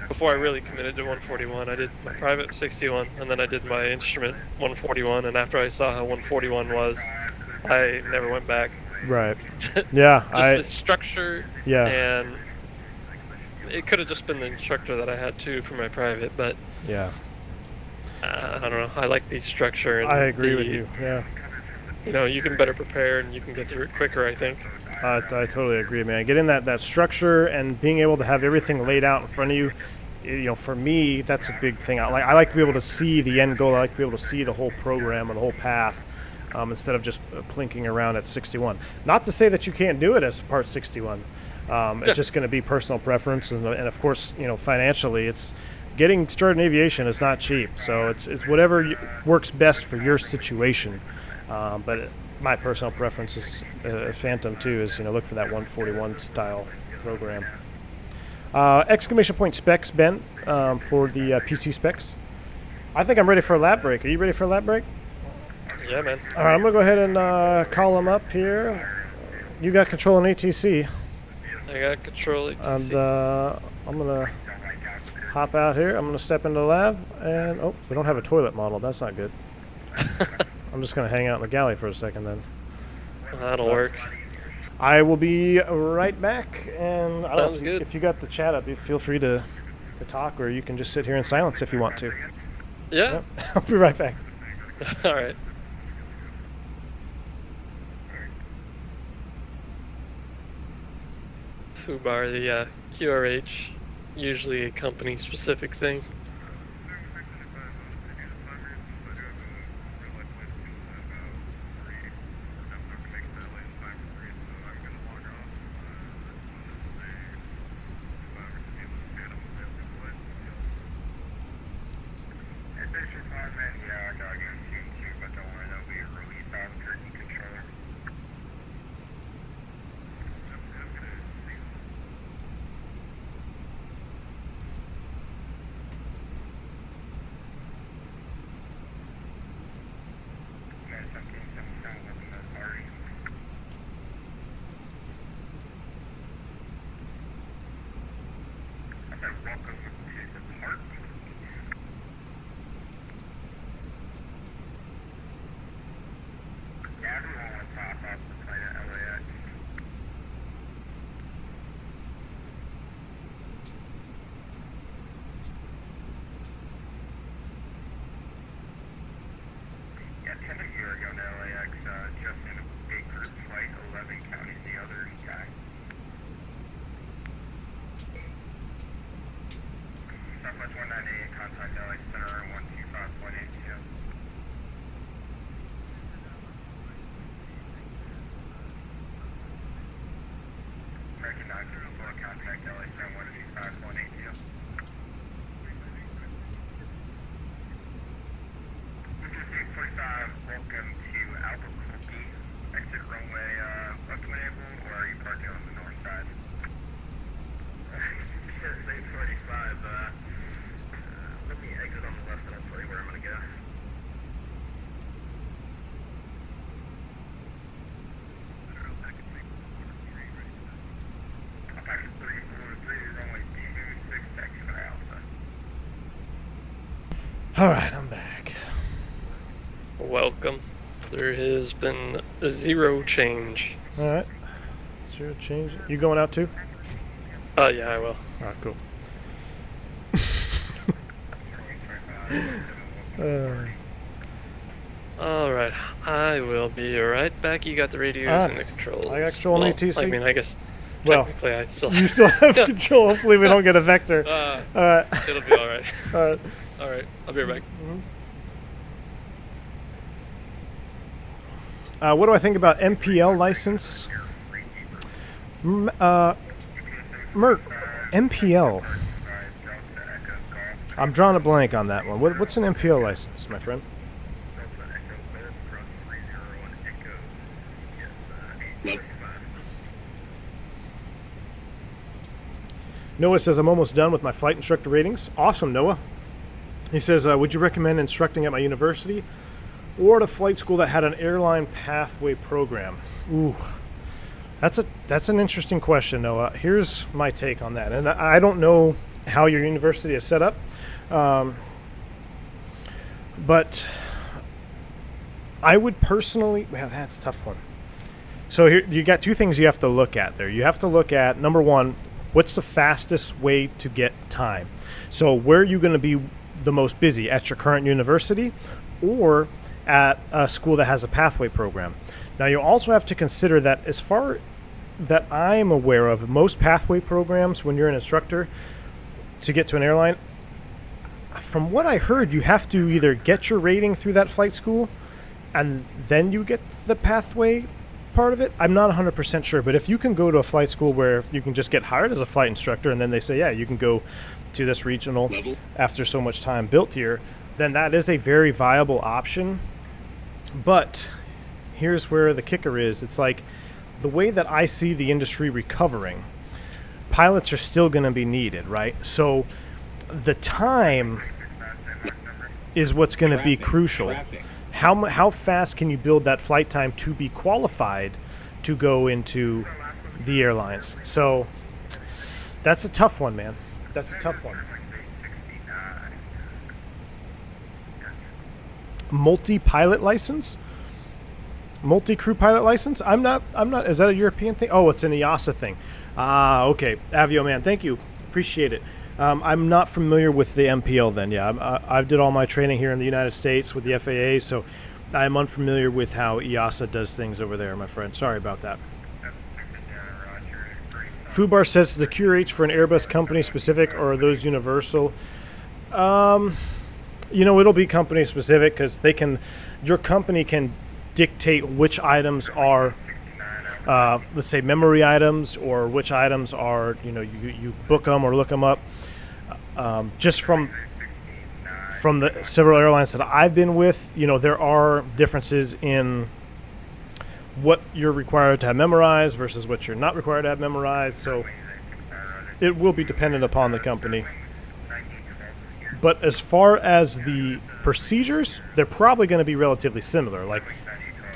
before I really committed to 141, I did my private 61, and then I did my instrument 141, and after I saw how 141 was, I never went back. Right. Yeah. The structure. Yeah. And it could have just been the instructor that I had too for my private, but yeah. I don't know. I like the structure. And I agree with you. Yeah. You know, you can better prepare and you can get through it quicker, I think. I totally agree, man. Getting that structure and being able to have everything laid out in front of you, you know, for me, that's a big thing. I like to be able to see the end goal. I like to be able to see the whole program and the whole path instead of just plinking around at 61. Not to say that you can't do it as Part 61. It's just going to be personal preference, and of course, you know, financially, it's getting started in aviation is not cheap. So it's whatever works best for your situation. But my personal preference is Phantom too. Is, you know, look for that 141 style program. Exclamation point specs, Ben, for the PC specs. I think I'm ready for a lap break. Are you ready for a lap break? Yeah, man. All right, I'm gonna go ahead and call them up here. You got control in ATC. I got control ATC. And I'm going to hop out here. I'm going to step into the lab. And, oh, we don't have a toilet model. That's not good. I'm just going to hang out in the galley for a second then. That'll work. I will be right back. And I don't know good. if you got the chat up, feel free to talk, or you can just sit here in silence if you want to. Yeah. I'll be right back. All right. FUBAR, the QRH, usually a company-specific thing. All right, I'm back. Welcome. There has been a zero change. All right. Zero change. You going out too? Oh, yeah, I will. All right, cool. Alright, I will be right back. You got the radios Alright. and the controls. I got control and ATC. I mean, I guess Well, technically I still You still have control. Hopefully we don't get a vector. All right. It'll be alright. All right. Alright, I'll be right back. What do I think about MPL license? Mert, MPL. I'm drawing a blank on that one. What's an MPL license, my friend? Noah says, I'm almost done with my flight instructor ratings. Awesome, Noah. He says, would you recommend instructing at my university or at a flight school that had an airline pathway program? Ooh, that's an interesting question, Noah. Here's my take on that. And I don't know how your university is set up, but I would personally, well, that's a tough one. So here, you got two things you have to look at there. You have to look at, number one, what's the fastest way to get time? So where are you going to be the most busy, at your current university or at a school that has a pathway program? Now you also have to consider that, as far that I'm aware of, most pathway programs, when you're an instructor to get to an airline, from what I heard, you have to either get your rating through that flight school and then you get the pathway part of it. I'm not 100% sure, but if you can go to a flight school where you can just get hired as a flight instructor and then they say, yeah, you can go to this regional after so much time built here, then that is a very viable option. But here's where the kicker is. It's like, the way that I see the industry recovering, pilots are still going to be needed, right? So the time is what's going to be crucial. How fast can you build that flight time to be qualified to go into the airlines? So that's a tough one, man. That's a tough one. Multi-pilot license? Multi-crew pilot license? I'm not, is that a European thing? Oh, it's an EASA thing. Okay. Avio, man, thank you. Appreciate it. I'm not familiar with the MPL then. Yeah, I've did all my training here in the United States with the FAA, so I'm unfamiliar with how EASA does things over there, my friend. Sorry about that. Fubar says, is the QRH for an Airbus company specific, or are those universal? It'll be company specific, because your company can dictate which items are, let's say, memory items, or which items are, you book them or look them up. Just from the several airlines that I've been with, there are differences in what you're required to have memorized versus what you're not required to have memorized. So it will be dependent upon the company. But as far as the procedures, they're probably going to be relatively similar. Like,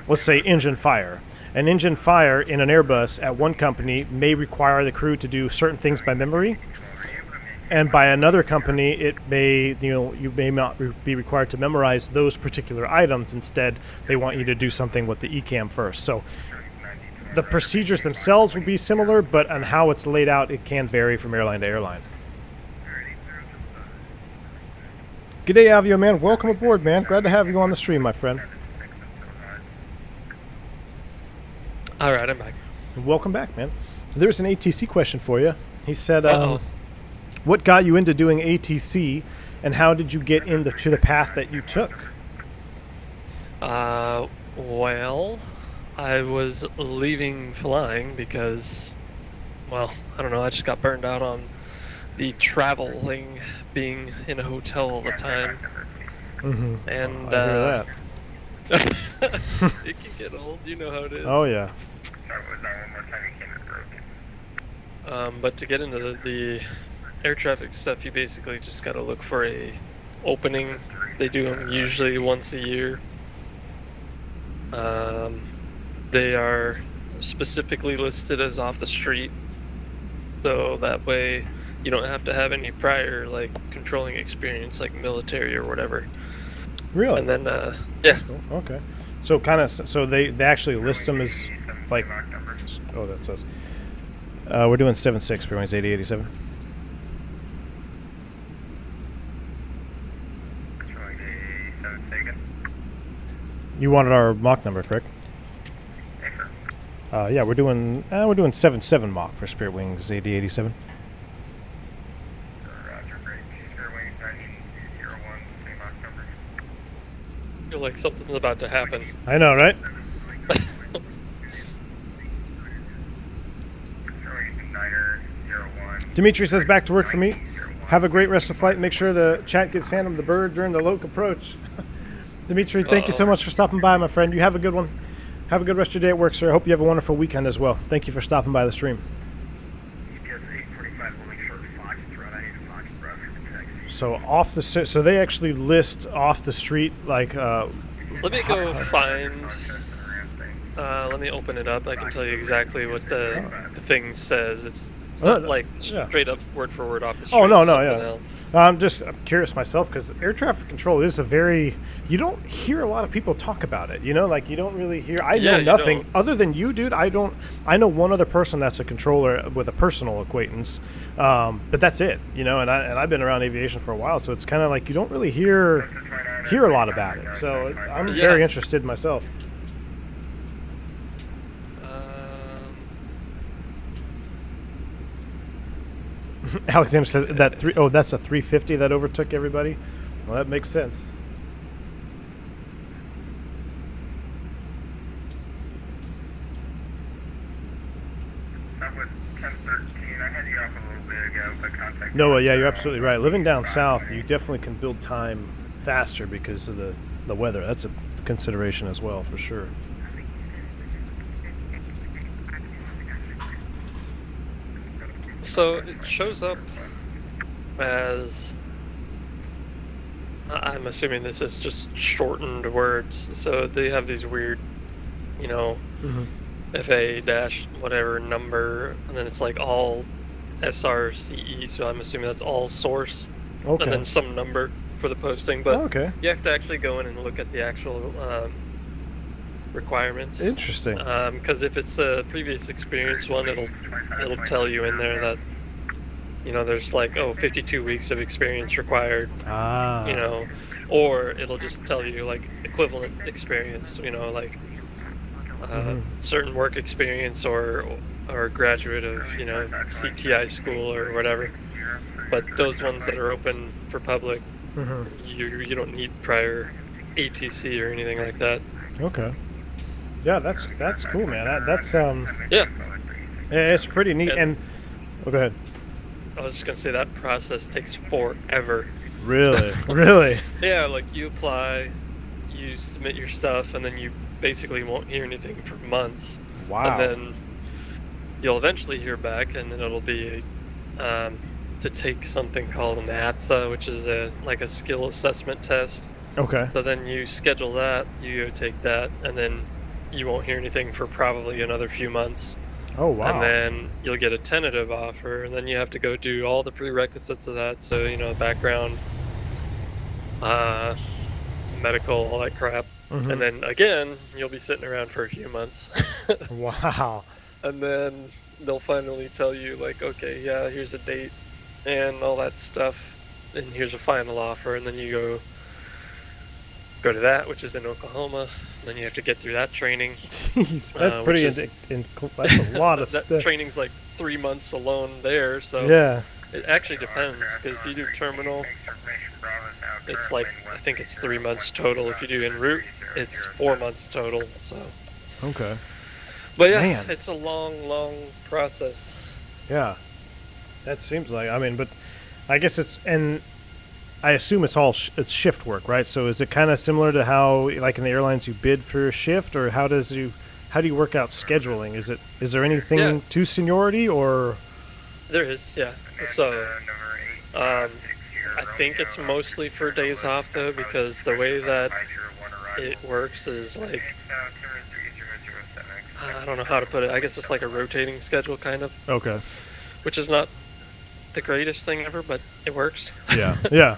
let's say engine fire. An engine fire in an Airbus at one company may require the crew to do certain things by memory, and by another company, it may, you may not be required to memorize those particular items. Instead, they want you to do something with the ECAM first. So the procedures themselves will be similar, but on how it's laid out, it can vary from airline to airline. G'day, Avio, man. Welcome aboard, man. Glad to have you on the stream, my friend. All right, I'm back. Welcome back, man. There's an ATC question for you. He said, what got you into doing ATC, and how did you get into the path that you took? Well, I was leaving flying because, well, I don't know, I just got burned out on the traveling, being in a hotel all the time. Mm-hmm. And I hear that. it can get old, you know how it is. Oh, yeah. But to get into the air traffic stuff, you basically just got to look for a opening. They do them usually once a year. They are specifically listed as off the street, so that way you don't have to have any prior controlling experience, like military or whatever. Really? And then yeah. Okay. So they actually list them as like, oh, that says. We're doing 7-6, Spirit Wings 8087. You wanted our Mach number, correct? Yeah, we're doing 7-7 Mach for Spirit Wings 8087. Roger, great. Spirit Wings 9001, same Mach number. I feel like something's about to happen. I know, right? Dimitri says back to work for me. Have a great rest of the flight. Make sure the chat gets Phantom the Bird during the Loke approach. Dimitri, thank you so much for stopping by, my friend. You have a good one. Have a good rest of your day at work, sir. I hope you have a wonderful weekend as well. Thank you for stopping by the stream. So off the so they actually list off the street like. Let me go find. Let me open it up. I can tell you exactly what the thing says. It's not like straight up word for word off the street. Oh no, Else. I'm curious myself because air traffic control is you don't hear a lot of people talk about it. You know, like you don't really hear. I know nothing other than you, dude. I know one other person that's a controller with a personal acquaintance, but that's it. You know, and I've been around aviation for a while, so it's kind of like you don't really hear a lot about it. So I'm very interested myself. Alexander said that that's a 350 that overtook everybody. Well, that makes sense. That was 1013. I had you off a little bit ago, but contact. No, yeah, you're absolutely right. Living down south, you definitely can build time faster because of the weather. That's a consideration as well, for sure. So it shows up as, I'm assuming this is just shortened words. So they have these weird, you know, FA dash whatever number, and then it's like all SRCE. So I'm assuming that's all source, and then some number for the posting. But you have to actually go in and look at the actual requirements. Interesting. Because if it's a previous experience one, it'll tell you in there that, you know, there's like 52 weeks of experience required. You know, or it'll just tell you like equivalent experience. You know, like certain work experience or graduate of, you know, CTI school or whatever. But those ones that are open for public, you don't need prior ATC or anything like that. Okay. Yeah, that's cool, man. That's it's pretty neat. And go ahead. I was just gonna say that process takes forever. Really, really. Yeah, like you apply, you submit your stuff, and then you basically won't hear anything for months. Wow. And then you'll eventually hear back, and then it'll be to take something called an ATSA, which is like a skill assessment test. Okay. So then you schedule that, you go take that, and then you won't hear anything for probably another few months. Oh, wow. And then you'll get a tentative offer, and then you have to go do all the prerequisites of that. So, you know, background, medical, all that crap. And then again, you'll be sitting around for a few months. Wow. And then they'll finally tell you, like, okay, yeah, here's a date and all that stuff, and here's a final offer, and then you go to that, which is in Oklahoma. Then you have to get through that training. Jeez, that's pretty. That's a lot of stuff. That training's like 3 months alone there. So yeah, it actually depends, because if you do terminal, it's like, I think it's 3 months total. If you do en route, it's 4 months total. So okay. But yeah, it's a long process. Yeah, that seems like. I mean, but I guess I assume it's all it's shift work, right? So is it kind of similar to how, like in the airlines, you bid for a shift, or how do you work out scheduling? Is there anything to seniority, or? There is, yeah. So I think it's mostly for days off though, because the way that it works is like, I don't know how to put it. I guess it's like a rotating schedule kind of. Okay. Which is not the greatest thing ever, but it works. Yeah.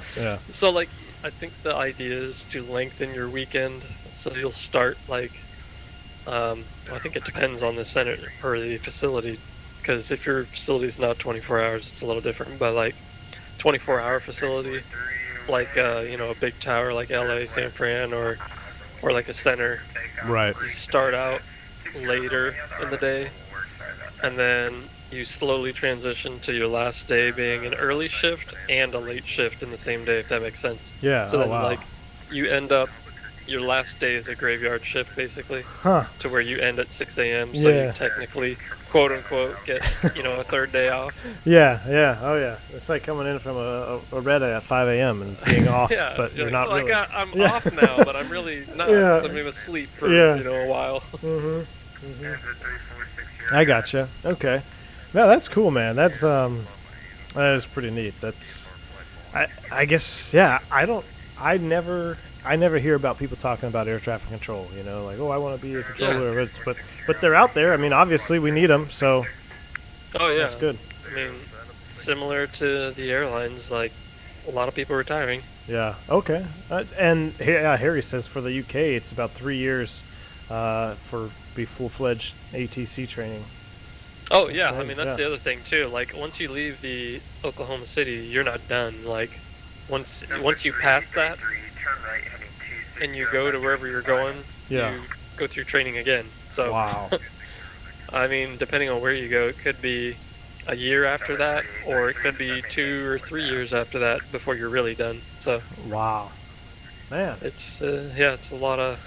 So like, I think the idea is to lengthen your weekend, so you'll start like, I think it depends on the center or the facility, because if your facility's not 24 hours, it's a little different. But like 24-hour facility, like you know, a big tower like LA, San Fran, or like a center, Right. you start out later in the day, and then you slowly transition to your last day being an early shift and a late shift in the same day, if that makes sense. Yeah. So oh, then, wow. like, you end up, your last day is a graveyard shift, basically, Huh. to where you end at 6 a.m. So Yeah. you technically, quote unquote, get, you know, a third day off. Yeah. Yeah. Oh, yeah. It's like coming in from a red at 5 a.m. and being off, Yeah, but you're like, not like, really. I'm Yeah. off now, but I'm really not. Yeah. 'Cause I'm asleep for, Yeah. you know, a while. Mm-hmm. I gotcha. Okay. No, that's cool, man. That is pretty neat. I guess, yeah. I never hear about people talking about air traffic control. You know, like, oh, I want to be a controller. Yeah. But they're out there. I mean, obviously we need them, so Oh, yeah. that's good. I mean, similar to the airlines, like, a lot of people retiring. Yeah. Okay. And Harry says for the UK, it's about 3 years for be full-fledged ATC training. Oh, yeah. Right, I mean, that's yeah. the other thing, too. Like, once you leave the Oklahoma City, you're not done. Like, once you pass that and you go to wherever you're going, Yeah. you go through training again. So, Wow. I mean, depending on where you go, it could be a year after that, or it could be 2 or 3 years after that before you're really done. So, Wow. Man. it's it's a lot of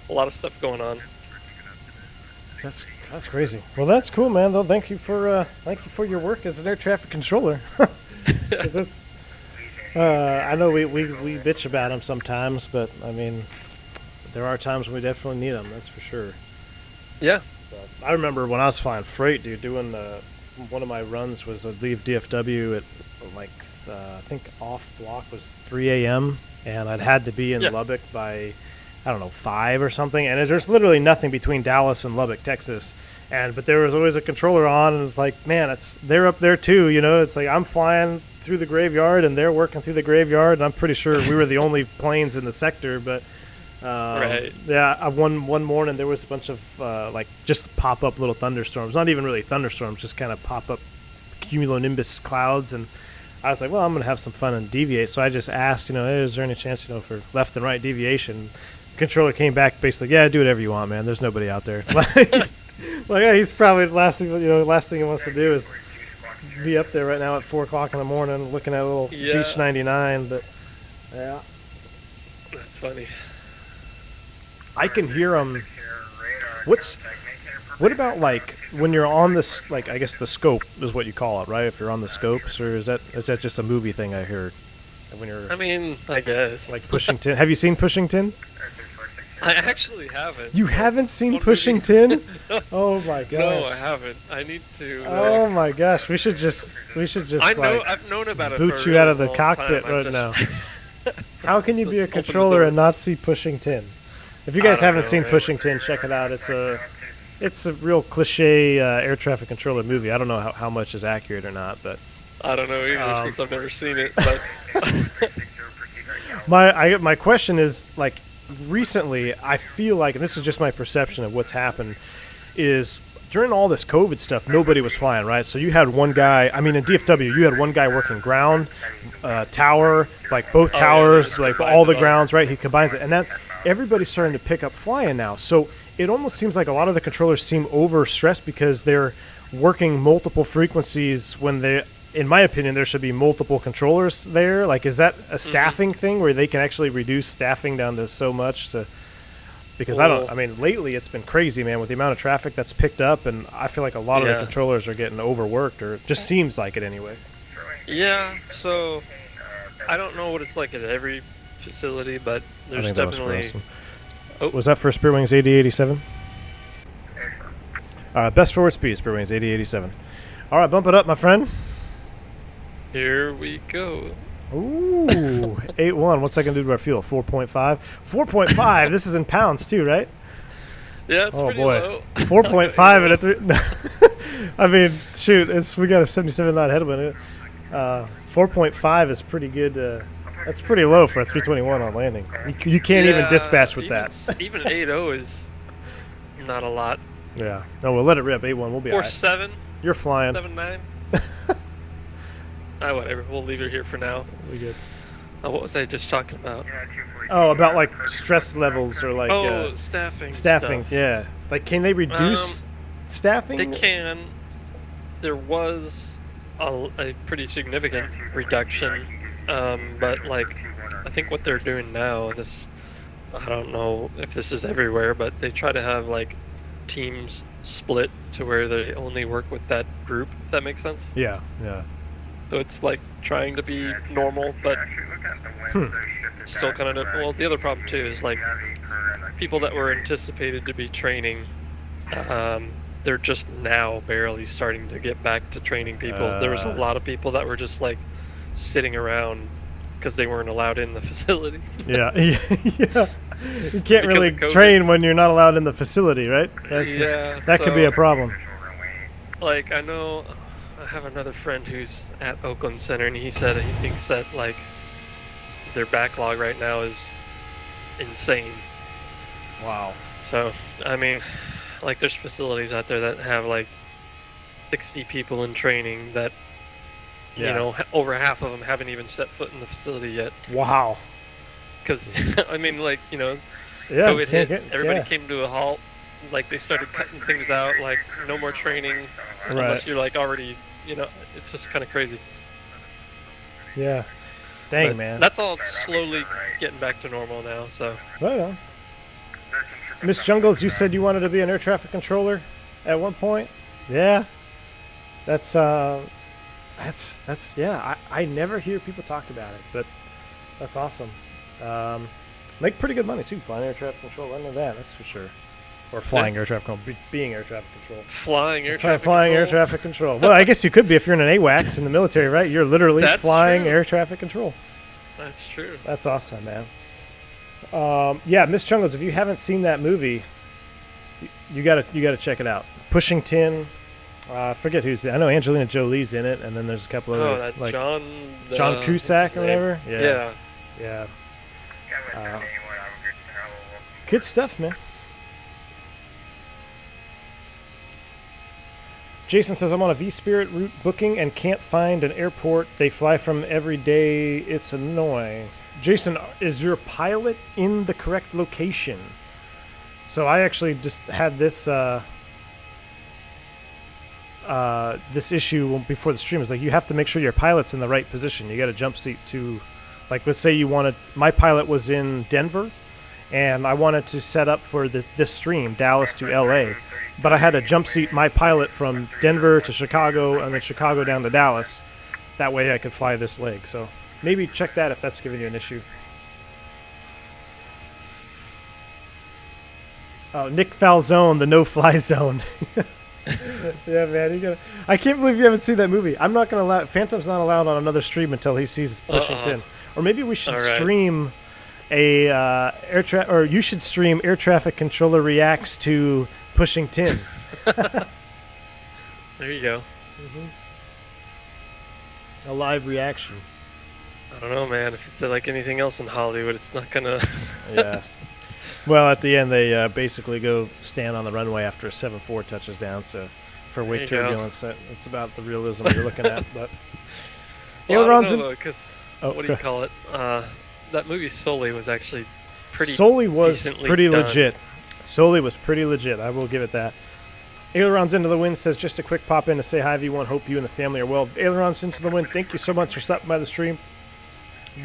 a lot of stuff going on. That's crazy. Well, that's cool, man. Though, thank you for your work as an air traffic controller. 'Cause it's, I know we bitch about them sometimes, but I mean, there are times when we definitely need them. That's for sure. Yeah. I remember when I was flying freight, dude, doing one of my runs was I'd leave DFW at like I think off block was 3 a.m. and I'd had to be in Yeah. Lubbock by I don't know 5 or something, and there's literally nothing between Dallas and Lubbock, Texas. But there was always a controller on, and it's like, man, they're up there too, you know. It's like I'm flying through the graveyard, and they're working through the graveyard, and I'm pretty sure we were the only planes in the sector. But Right. yeah, one morning there was a bunch of like just pop up little thunderstorms, not even really thunderstorms, just kind of pop up cumulonimbus clouds, and I was like, well, I'm gonna have some fun and deviate. So I just asked, you know, hey, is there any chance, you know, for left and right deviation? Controller came back basically, yeah, do whatever you want, man. There's nobody out there. Like, yeah, he's probably the last thing he wants to do is be up there right now at 4 o'clock in the morning looking at a little Yeah. Beach 99. But yeah, That's funny. I can hear him. What about like when you're on this, like I guess the scope is what you call it, right? If you're on the scopes, or is that just a movie thing I heard? When you're I mean, I guess. like Pushing Tin. Have you seen Pushing Tin? I actually haven't. You haven't seen What Pushing movie? Tin? Oh my gosh. No, I haven't. I need to. Oh my gosh. We should just I know. like I've known about it. boot for a you out really of the long cockpit time. I've right just- now. How can you be a Let's open the controller door. and not see Pushing Tin? If you guys I don't haven't know, seen man. Pushing Tin, check it out. It's a real cliche air traffic controller movie. I don't know how much is accurate or not, but I don't know either since I've never seen it. But my question is, like, recently I feel like, and this is just my perception of what's happened, is during all this COVID stuff, nobody was flying, right? So you had one guy, I mean, in DFW, you had one guy working ground, tower, like both yeah, towers, he like combines all the it all. grounds, right? He combines it. And that everybody's starting to pick up flying now. So it almost seems like a lot of the controllers seem overstressed because they're working multiple frequencies when they, in my opinion, there should be multiple controllers there. Like, is that a staffing thing where they can actually reduce staffing down to so much to? Because I mean, lately it's been crazy, man, with the amount of traffic that's picked up, and I feel like a lot of the Yeah. controllers are getting overworked, or it just seems like it anyway. yeah, so I don't know what it's like at every facility, but I there's think that was for definitely. Austin. Oh. Was that for Spirit Wings 8087? Best forward speed, Spirit Wings 8087. All right, bump it up, my friend. Here we go. Ooh, 8.1. What's that going to do to our fuel? 4.5? 4.5. This is in pounds, too, right? Yeah, it's Oh, pretty boy. low. 4.5 and a 3. I mean, shoot, we got a 77 knot headwind. 4.5 is pretty good. That's pretty low for a 321 on landing. You can't even Yeah, dispatch with even that. Even 8.0 is not a lot. Yeah. No, we'll let it rip. 8.1. We'll be all right. 4.7. You're flying. 79. Whatever. We'll leave her here for now. We good. What was I just talking about? Oh, about like stress levels or like staffing. staffing. Stuff. Yeah. Like, can they reduce staffing? They can. There was a pretty significant reduction, but like I think what they're doing now, I don't know if this is everywhere, but they try to have like teams split to where they only work with that group, if that makes sense. Yeah, yeah. So it's like trying to be normal, but still kind of. Well, the other problem too is like people that were anticipated to be training, they're just now barely starting to get back to training people. There was a lot of people that were just like sitting around because they weren't allowed in the facility. Yeah, yeah. You can't really train when you're not allowed in the facility, right? That could be a problem. Like, I know I have another friend who's at Oakland Center, and he said he thinks that like their backlog right now is insane. Wow. So, I mean, like there's facilities out there that have like 60 people in training that, you know, over half of them haven't even set foot in the facility yet. Wow. Because, I mean, like, you know, Yeah, COVID hit, everybody came to a halt. Like, they started cutting things out, like, no more training unless you're, like, already, you know, it's just kind of crazy. Yeah. Dang, But man. that's all slowly getting back to normal now, so. Right on. Miss Jungles, you said you wanted to be an air traffic controller at one point? Yeah. That's yeah, I never hear people talk about it, but that's awesome. Make pretty good money too, flying air traffic control. I know that's for sure. Or flying air traffic control, being air traffic control. Flying air traffic Flying control. air traffic control. Well, I guess you could be if you're in an AWACS in the military, right? You're literally That's flying true. air traffic control. That's true. That's awesome, man. Yeah, Miss Jungles, if you haven't seen that movie, you gotta check it out. Pushing Tin. I forget who's in it. I know Angelina Jolie's in it, and then there's a couple other That like John Cusack or whatever. Yeah. Yeah. Good stuff, man. Jason says, I'm on a vSpirit route booking and can't find an airport they fly from every day. It's annoying. Jason, is your pilot in the correct location? So I actually just had this this issue before the stream. Is like you have to make sure your pilot's in the right position. You got a jump seat to, like, let's say you wanted, my pilot was in Denver, and I wanted to set up for this stream, Dallas to LA, but I had to jump seat my pilot from Denver to Chicago and then Chicago down to Dallas. That way I could fly this leg. So maybe check that if that's giving you an issue. Oh, Nick Falzone, the no-fly zone. Yeah, man, you gotta. I can't believe you haven't seen that movie. I'm not gonna allow. Phantom's not allowed on another stream until he sees Pushing Tin. Or maybe we should stream a or you should stream air traffic controller reacts to Pushing Tin. There you go. A live reaction. I don't know, man. If it's like anything else in Hollywood, it's not gonna. Yeah. Well, at the end, they basically go stand on the runway after a 7-4 touches down. So, for weight turbulence, it's about the realism you're looking at. But Well, I don't know, because what do you okay. call it? That movie Sully was actually pretty. Sully was decently pretty done. legit. Sully was pretty legit. I will give it that. Ailerons Into the Wind says, just a quick pop in to say hi, V1. Hope you and the family are well. Ailerons Into the Wind, thank you so much for stopping by the stream.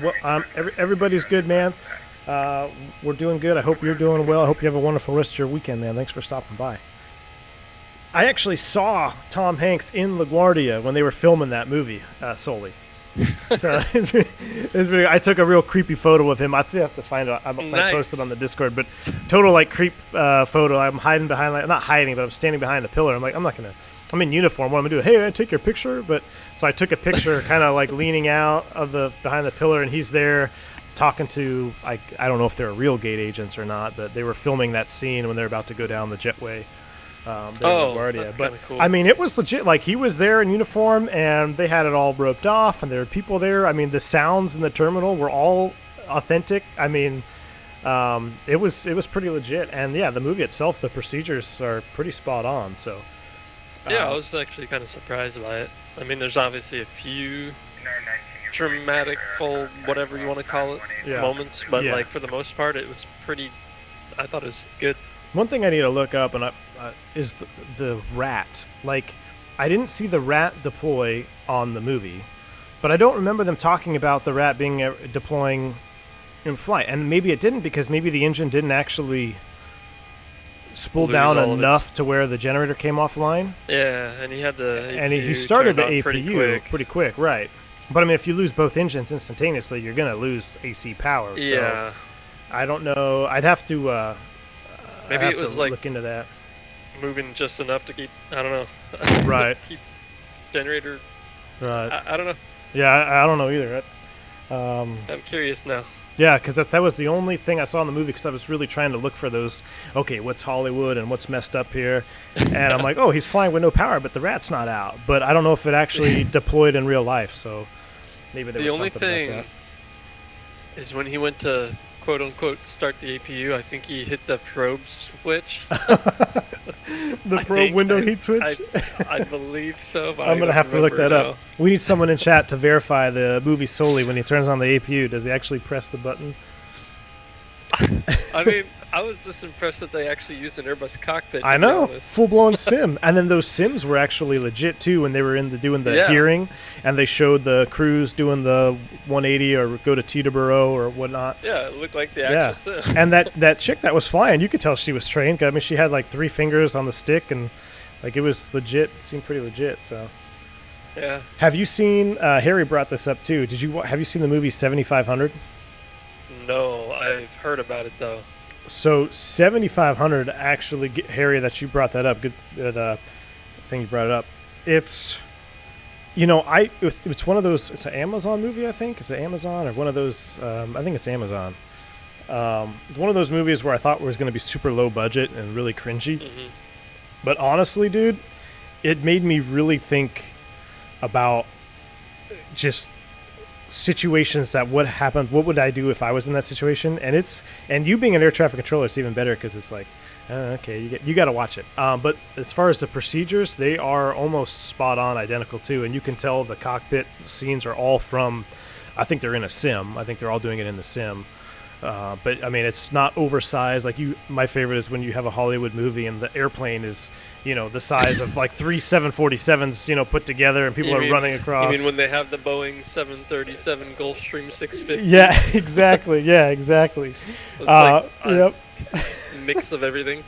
Well, everybody's good, man. We're doing good. I hope you're doing well. I hope you have a wonderful rest of your weekend, man. Thanks for stopping by. I actually saw Tom Hanks in LaGuardia when they were filming that movie, Sully. So I took a real creepy photo of him. I still have to find it. I might post it on the Discord, but total like creep photo. I'm hiding behind, like, not hiding, but I'm standing behind a pillar. I'm like, I'm in uniform. What am I doing? Hey, I take your picture. But so I took a picture, kind of like leaning out of behind the pillar, and he's there talking to, I don't know if they're real gate agents or not, but they were filming that scene when they're about to go down the jetway. That's but cool. I mean, it was legit. Like, he was there in uniform, and they had it all roped off, and there were people there. I mean, the sounds in the terminal were all authentic. I mean, it was pretty legit. And yeah, the movie itself, the procedures are pretty spot on. So Yeah, I was actually kind of surprised by it. I mean, there's obviously a few dramatical, whatever you want to call it, moments, but like for the most part, it was pretty. I thought it was good. One thing I need to look up is the rat. Like, I didn't see the rat deploy on the movie, but I don't remember them talking about the rat being deploying in flight. And maybe it didn't, because maybe the engine didn't actually spool down enough to where the generator came offline. Yeah, and he had the APU and he started the turned on APU pretty quick, right? But I mean, if you lose both engines instantaneously, you're gonna lose AC power. Yeah. So I don't know. I'd have to. Maybe it was like look into that. Moving just enough to keep. I don't know. Right. Keep generator. Right. I don't know. Yeah, I don't know either. I'm curious now. Yeah, because that was the only thing I saw in the movie, because I was really trying to look for those, okay, what's Hollywood and what's messed up here. And I'm like, oh, he's flying with no power, but the rat's not out. But I don't know if it actually deployed in real life, so maybe there was something about that. The only thing is when he went to, quote-unquote, start the APU, I think he hit the probe switch. The probe window heat switch? I believe so. But I'm going to have to look that up. We need someone in chat to verify the movie solely when he turns on the APU. Does he actually press the button? I mean, I was just impressed that they actually used an Airbus cockpit. I know, full-blown sim. And then those sims were actually legit, too, when they were doing the hearing, and they showed the crews doing the 180 or go to Teterboro or whatnot. Yeah, it looked like the actual sim. And that chick that was flying, you could tell she was trained. I mean, she had like 3 fingers on the stick, and like it was legit. It seemed pretty legit, so. Yeah. Have you seen, Harry brought this up, too. Have you seen the movie 7500? No, I've heard about it, though. So 7500 actually, Harry, that you brought that up, good thing you brought it up. It's, it's one of those, it's an Amazon movie, I think. Is it Amazon or one of those, I think it's Amazon. One of those movies where I thought was going to be super low budget and really cringy. Mm-hmm. But honestly, dude, it made me really think about just situations that would happen. What would I do if I was in that situation? And you being an air traffic controller, it's even better, because it's like, okay, you got to watch it. But as far as the procedures, they are almost spot on, identical too. And you can tell the cockpit scenes are all from, I think they're in a sim. I think they're all doing it in the sim. But I mean, it's not oversized. Like my favorite is when you have a Hollywood movie and the airplane is, the size of like 3 747s, put together, and people are running across. You mean when they have the Boeing 737 Gulfstream 650? Yeah, exactly. Yeah, exactly. It's like yep. Mix of everything.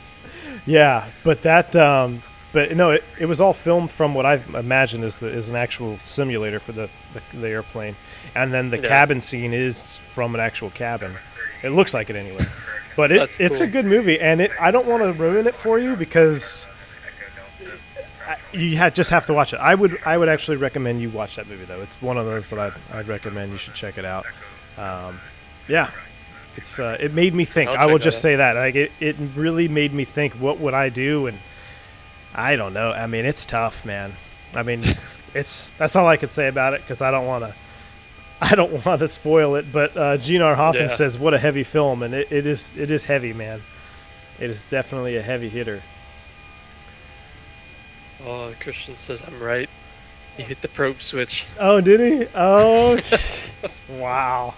Yeah, but that, but no, it was all filmed from what I imagine is an actual simulator for the airplane, and then the cabin scene is from an actual cabin. It looks like it anyway. But it's cool. A good movie, and I don't want to ruin it for you, because you just have to watch it. I would actually recommend you watch that movie, though. It's one of those that I'd recommend you should check it out. Yeah, it made me think. I will just say that. Like it really made me think, what would I do? And I don't know. I mean, it's tough, man. I mean, that's all I could say about it, because I don't want to spoil it. But Gene R. Hoffman says, what a heavy film, and it is heavy, man. It is definitely a heavy hitter. Oh, Christian says I'm right. He hit the probe switch. Oh, did he? Oh, wow.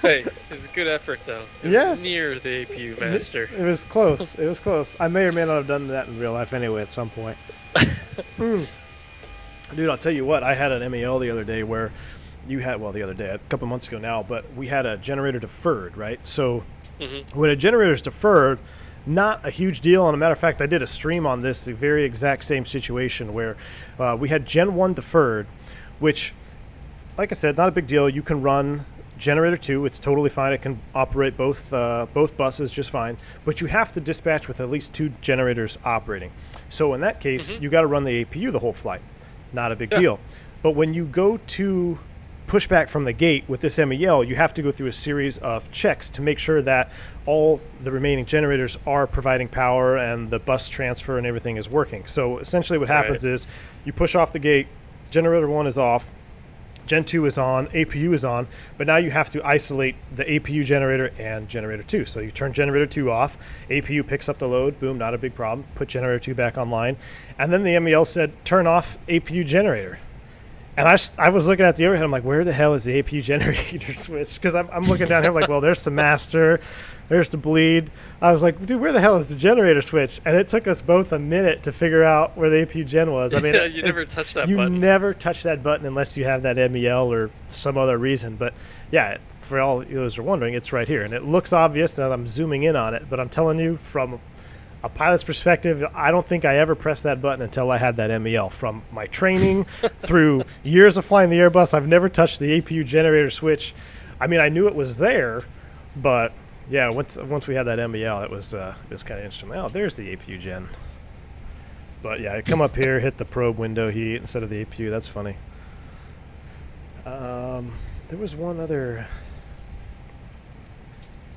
Hey, it's a good effort, though. It was near the APU master. It was close. It was close. I may or may not have done that in real life anyway at some point. Dude, I'll tell you what. I had an MEL the other day where a couple months ago now, but we had a generator deferred, right? So when a generator is deferred, not a huge deal. And a matter of fact, I did a stream on this, the very exact same situation where we had Gen 1 deferred, which, like I said, not a big deal. You can run Generator 2, it's totally fine. It can operate both buses just fine. But you have to dispatch with at least 2 generators operating. So in that case, you got to run the APU the whole flight. Not a big deal. But when you go to push back from the gate with this MEL, you have to go through a series of checks to make sure that all the remaining generators are providing power and the bus transfer and everything is working. So essentially what happens is you push off the gate, generator 1 is off, Gen 2 is on, APU is on, but now you have to isolate the APU generator and generator 2. So you turn generator 2 off, APU picks up the load, boom, not a big problem, put generator 2 back online. And then the MEL said, turn off APU generator. And I was looking at the overhead, I'm like, where the hell is the APU generator switch? Because I'm looking down here, like, well, there's the master, there's the bleed. I was like, dude, where the hell is the generator switch? And it took us both a minute to figure out where the APU gen was. I mean, yeah, you never touch that you button. You never touch that button unless you have that MEL or some other reason. But yeah, for all those who are wondering, it's right here. And it looks obvious that I'm zooming in on it. But I'm telling you, from a pilot's perspective, I don't think I ever pressed that button until I had that MEL. From my training through years of flying the Airbus, I've never touched the APU generator switch. I mean, I knew it was there, but yeah, once we had that MEL, it was kind of interesting. Oh, there's the APU gen. But yeah, I come up here, hit the probe window heat instead of the APU. That's funny. There was one other.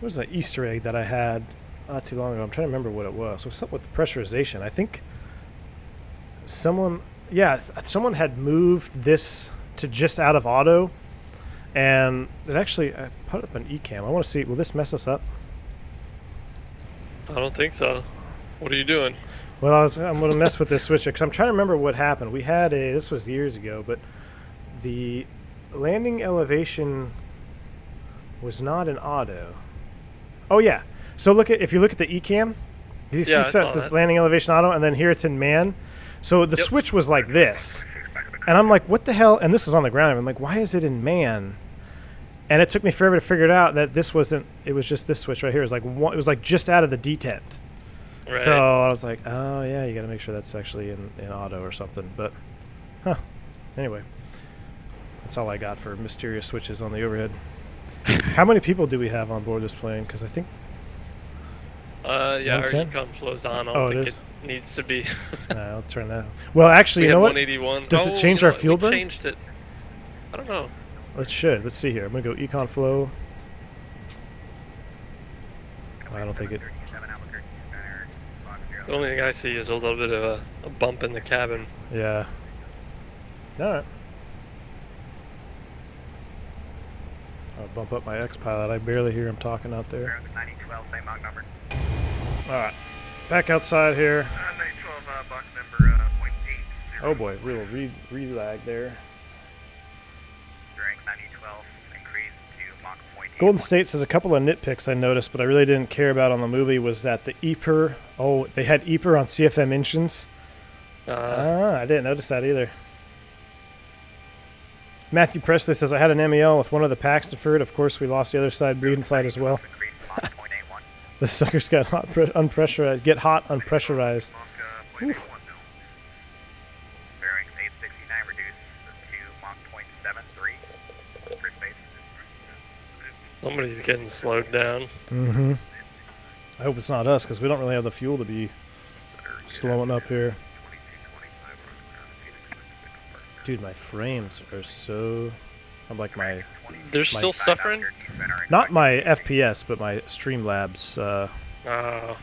There was an Easter egg that I had not too long ago. I'm trying to remember what it was. It was something with the pressurization. I think someone had moved this to just out of auto, and it actually, I put up an eCam. I want to see, will this mess us up? I don't think so. What are you doing? Well, I'm going to mess with this switcher because I'm trying to remember what happened. We had this was years ago, but the landing elevation was not in auto. Oh yeah. So if you look at the eCam, you see it says landing elevation auto, and then here it's in man. So the switch was like this, and I'm like, what the hell? And this is on the ground. I'm like, why is it in man? And it took me forever to figure it out that this wasn't. It was just this switch right here. It was like just out of the detent. Right. So I was like, oh yeah, you got to make sure that's actually in auto or something. But, anyway, that's all I got for mysterious switches on the overhead. How many people do we have on board this plane? Because I think. Yeah, our 110? econ flow's on. I don't think it needs to be. I'll turn that. Well, actually, we you know what? 181. Does it change our fuel burn? We changed it. I don't know. It should. Let's see here. I'm gonna go econ flow. I don't think it. The only thing I see is a little bit of a bump in the cabin. Yeah. All right. I'll bump up my X-Pilot. I barely hear him talking out there. 9012, same Mach number. All right. Back outside here. 9012, box number 0.80. Oh boy, real re-lag there. Strength 9012, increase to Mach 0.8. Golden State says a couple of nitpicks I noticed, but I really didn't care about on the movie was that the EPR. Oh, they had EPR on CFM engines. I didn't notice that either. Matthew Presley says I had an MEL with one of the packs deferred. Of course, we lost the other side bleed in flight as well. The suckers got hot, unpressurized. Get hot, unpressurized. Bearings 869 reduced to Mach 0.73 for space. Somebody's getting slowed down. Mm-hmm. I hope it's not us because we don't really have the fuel to be slowing up here. Dude, my frames are so. I'm like my. They're still suffering? Not my FPS, but my Streamlabs. Oh.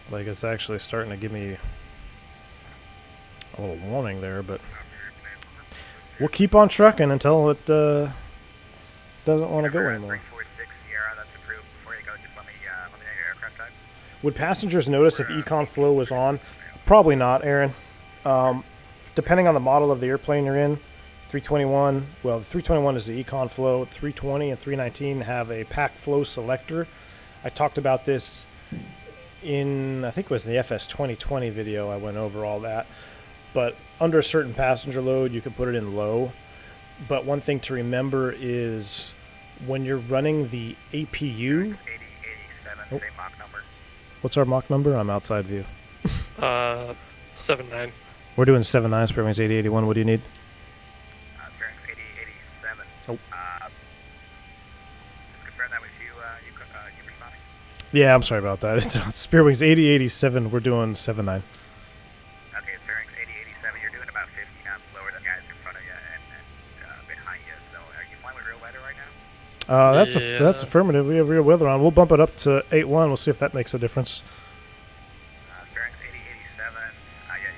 Like it's actually starting to give me a little warning there, but we'll keep on trucking until it doesn't want to go anymore. Would passengers notice if econ flow was on? Probably not, Aaron. Depending on the model of the airplane you're in, 321, well, the 321 is the econ flow. 320 and 319 have a pack flow selector. I talked about this in, I think it was in the FS 2020 video. I went over all that. But under a certain passenger load, you can put it in low. But one thing to remember is when you're running the APU. Oh. What's our Mach number? I'm outside view. 79. We're doing 79, Spirit Wings 8081. What do you need? Bearings 8087. Oh. Just confirm that with you, you responding? Yeah, I'm sorry about that. It's Spirit Wings 8087. We're doing 79. Okay, it's bearings 8087. You're doing about 50 knots lower than the guys in front of you and behind you. So are you flying with real weather right now? That's affirmative. We have real weather on. We'll bump it up to 81. We'll see if that makes a difference. Bearings 8087. Yeah, you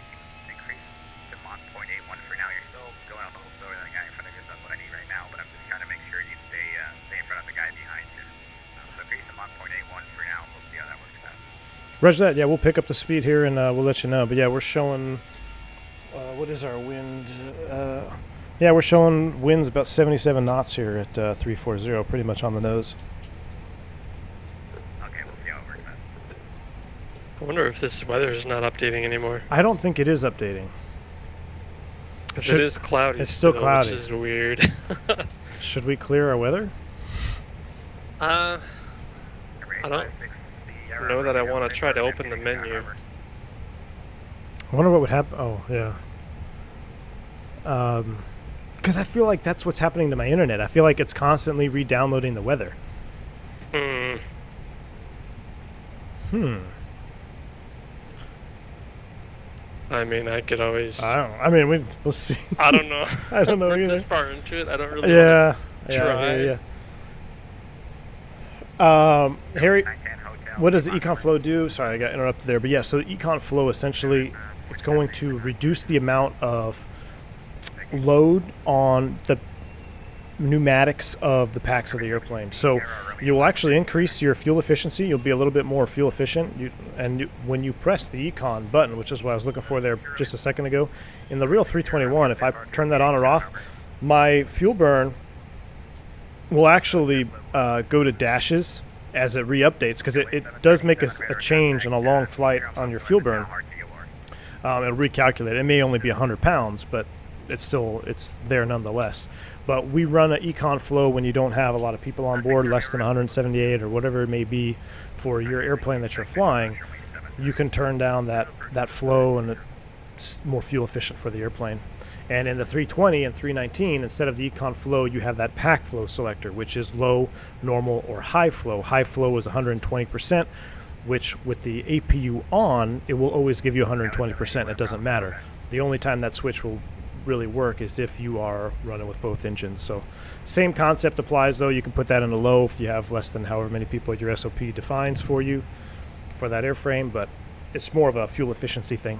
can increase to Mach 0.81 for now. You're still going out the whole story than the guy in front of you. That's what I for now. We'll see how that works out. Roger that. Yeah, we'll pick up the speed here and we'll let you know. But yeah, we're showing. What is our wind? Yeah, we're showing winds about 77 knots here at 340, pretty much on the nose. Okay, we'll see how it works out. I wonder if this weather is not updating anymore. I don't think it is updating. Because it is cloudy. It's still cloudy. Which is weird. Should we clear our weather? I don't know that I want to try to open the menu. I wonder what would happen. Oh, yeah. Because I feel like that's what's happening to my internet. I feel like it's constantly re-downloading the weather. I mean, I could always... I don't know. I mean, we'll see. I don't know. I don't know I'm either. this far into it, I don't really Yeah. try. Harry, what does the econ flow do? Sorry, I got interrupted there. But yeah, so the econ flow essentially, it's going to reduce the amount of load on the pneumatics of the packs of the airplane. So you will actually increase your fuel efficiency. You'll be a little bit more fuel efficient. When you press the econ button, which is what I was looking for there just a second ago, in the real 321, if I turn that on or off, my fuel burn will actually go to dashes as it re-updates, because it does make a change on a long flight on your fuel burn. It'll recalculate. It may only be 100 pounds, but it's there nonetheless. But we run an econ flow when you don't have a lot of people on board, less than 178 or whatever it may be for your airplane that you're flying. You can turn down that flow, and it's more fuel efficient for the airplane. And in the 320 and 319, instead of the econ flow, you have that pack flow selector, which is low, normal, or high flow. High flow is 120%, which with the APU on, it will always give you 120%. It doesn't matter. The only time that switch will really work is if you are running with both engines. So same concept applies, though. You can put that in a low if you have less than however many people your SOP defines for you for that airframe, but it's more of a fuel efficiency thing.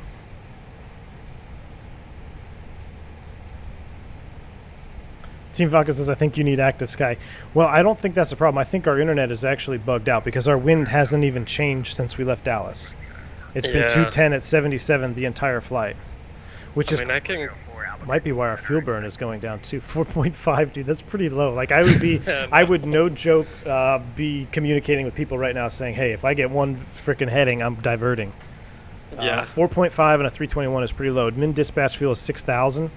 Team Falcon says, I think you need active sky. Well, I don't think that's a problem. I think our internet is actually bugged out because our wind hasn't even changed since we left Dallas. It's been 210 at 77 the entire flight, which might be why our fuel burn is going down too. 4.5, dude, that's pretty low. Like I would be, I would no joke be communicating with people right now saying, hey, if I get one freaking heading, I'm diverting. 4.5 and a 321 is pretty low. Min dispatch fuel is 6,000.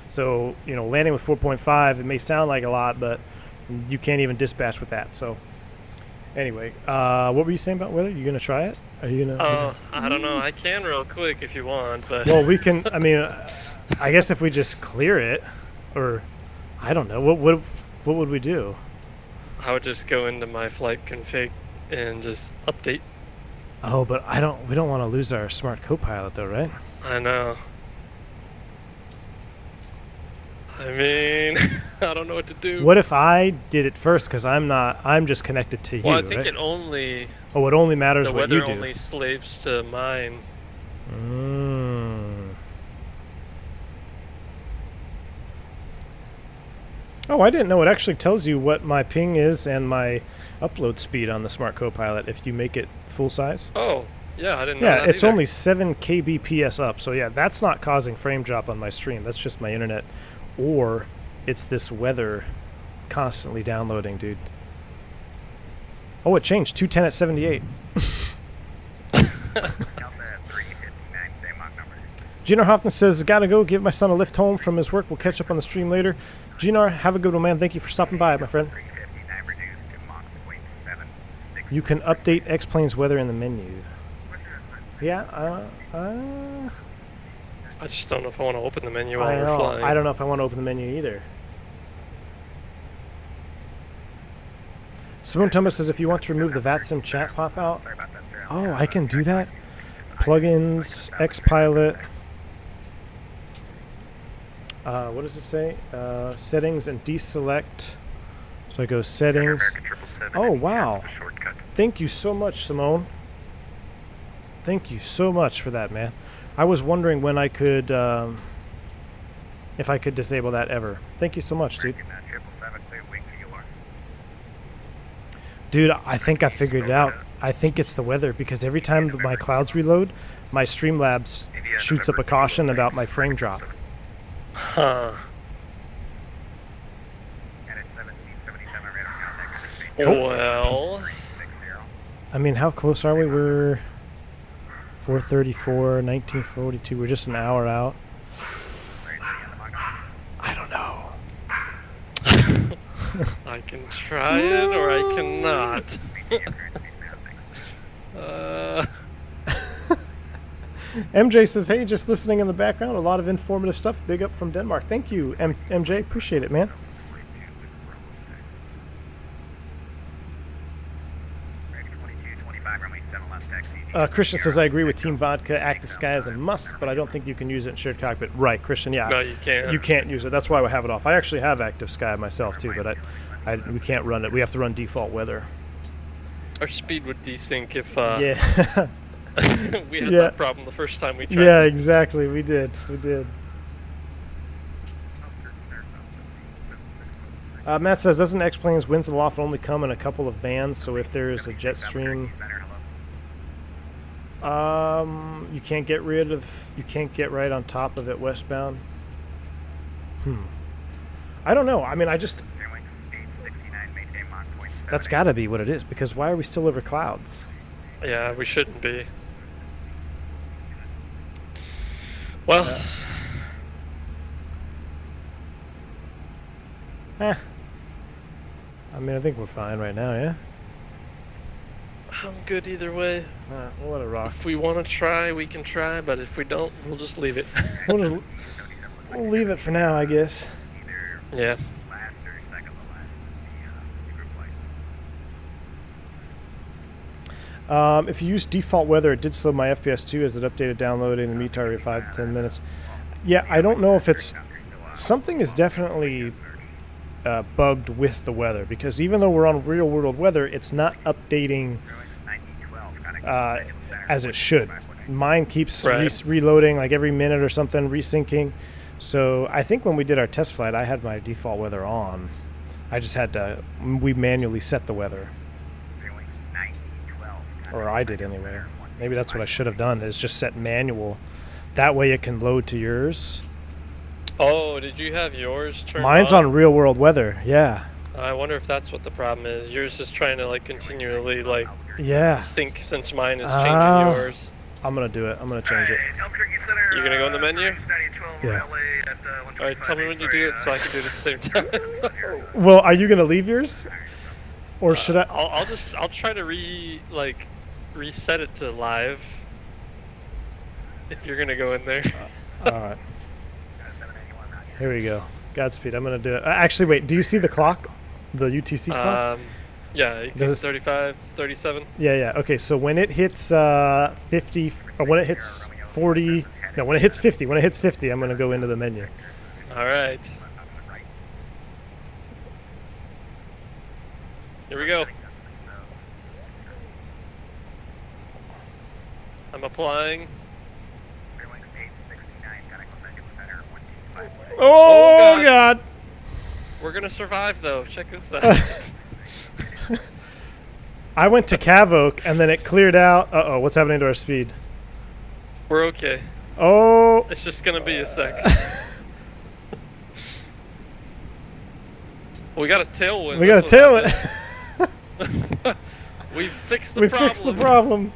So, landing with 4.5, it may sound like a lot, but you can't even dispatch with that. So, anyway, what were you saying about weather? You going to try it? Are you going to? I don't know. I can real quick if you want, but. Well, we can. I mean, I guess if we just clear it, or I don't know. What would we do? I would just go into my flight config and just update. Oh, but we don't want to lose our smart co-pilot, though, right? I know. I mean, I don't know what to do. What if I did it first? Because I'm just connected to you. Well, I think right? it only. Oh, it only matters what you do. The weather only slaves to mine. Oh, I didn't know. It actually tells you what my ping is and my upload speed on the Smart Copilot if you make it full size. Oh, yeah, I didn't know that it's either. only 7 kbps up. So, yeah, that's not causing frame drop on my stream. That's just my internet. Or it's this weather constantly downloading, dude. Oh, it changed. 210 at 78. Gino Hoffman says, gotta go give my son a lift home from his work. We'll catch up on the stream later. Gino, have a good one, man. Thank you for stopping by, my friend. You can update X-Plane's weather in the menu. Yeah, I just don't know if I want to open the menu while we're flying. I don't know if I want to open the menu either. Simone Thomas says, if you want to remove the VATSIM chat pop-out. Oh, I can do that? Plugins, X-Pilot. What does it say? Settings and deselect. So I go settings. Oh, wow. Thank you so much, Simone. Thank you so much for that, man. I was wondering when I could, if I could disable that ever. Thank you so much, dude. Dude, I think I figured it out. I think it's the weather because every time my clouds reload, my Streamlabs shoots up a caution about my frame drop. Huh. Oh. Well, I mean, how close are we? We're 4:34, 1942. We're just an hour out. I don't know. I can try it or I cannot. MJ says, hey, just listening in the background. A lot of informative stuff. Big up from Denmark. Thank you, MJ. Appreciate it, man. Christian says, I agree with Team Vodka. Active Sky is a must, but I don't think you can use it in shared cockpit. Right, Christian, yeah. No, you can't. You can't use it. That's why we have it off. I actually have Active Sky myself, too, but we can't run it. We have to run default weather. Our speed would desync if Yeah. we had that problem the first time we tried. Yeah, exactly. We did. Matt says, doesn't X-Plane's winds and loft only come in a couple of bands? So if there is a jet stream, you can't get right on top of it westbound. I don't know. I mean, that's got to be what it is, because why are we still over clouds? Yeah, we shouldn't be. Well, I mean, I think we're fine right now, yeah? I'm good either way. We'll let it rock. If we want to try, we can try, but if we don't, we'll just leave it. We'll leave it for now, I guess. Yeah. If you use default weather, it did slow my FPS too as it updated downloading the meet target 5 to 10 minutes. Yeah, I don't know if it's... Something is definitely bugged with the weather, because even though we're on real world weather, it's not updating as it should. Mine keeps reloading like every minute or something, resyncing. So I think when we did our test flight, I had my default weather on. I just had to... We manually set the weather. Or I did anyway. Maybe that's what I should have done, is just set manual. That way it can load to yours. Oh, did you have yours turned Mine's on real world weather, yeah. I wonder if that's what the problem is. Yours is trying to like continually like sync since mine is changing yours. I'm gonna do it. I'm gonna change it. You're gonna go in the menu? Yeah. Alright, tell me when you do it so I can do it at the same time. Well, are you gonna leave yours? Or should I? I'll try to reset it to live if you're gonna go in there. Alright. Here we go. Godspeed. I'm gonna do it. Actually, wait. Do you see the clock? The UTC clock? Yeah. Does it 35, 37? Yeah. Okay. So when it hits 50, or when it hits 40, no, when it hits 50. When it hits 50, I'm gonna go into the menu. All right. Here we go. I'm applying. Oh God! We're gonna survive though. Check this out. I went to Cavoke and then it cleared out. Uh-oh, what's happening to our speed? We're okay. Oh! It's just gonna be a sec. We got a tailwind. We got a tailwind. We fixed the problem. We fixed the problem.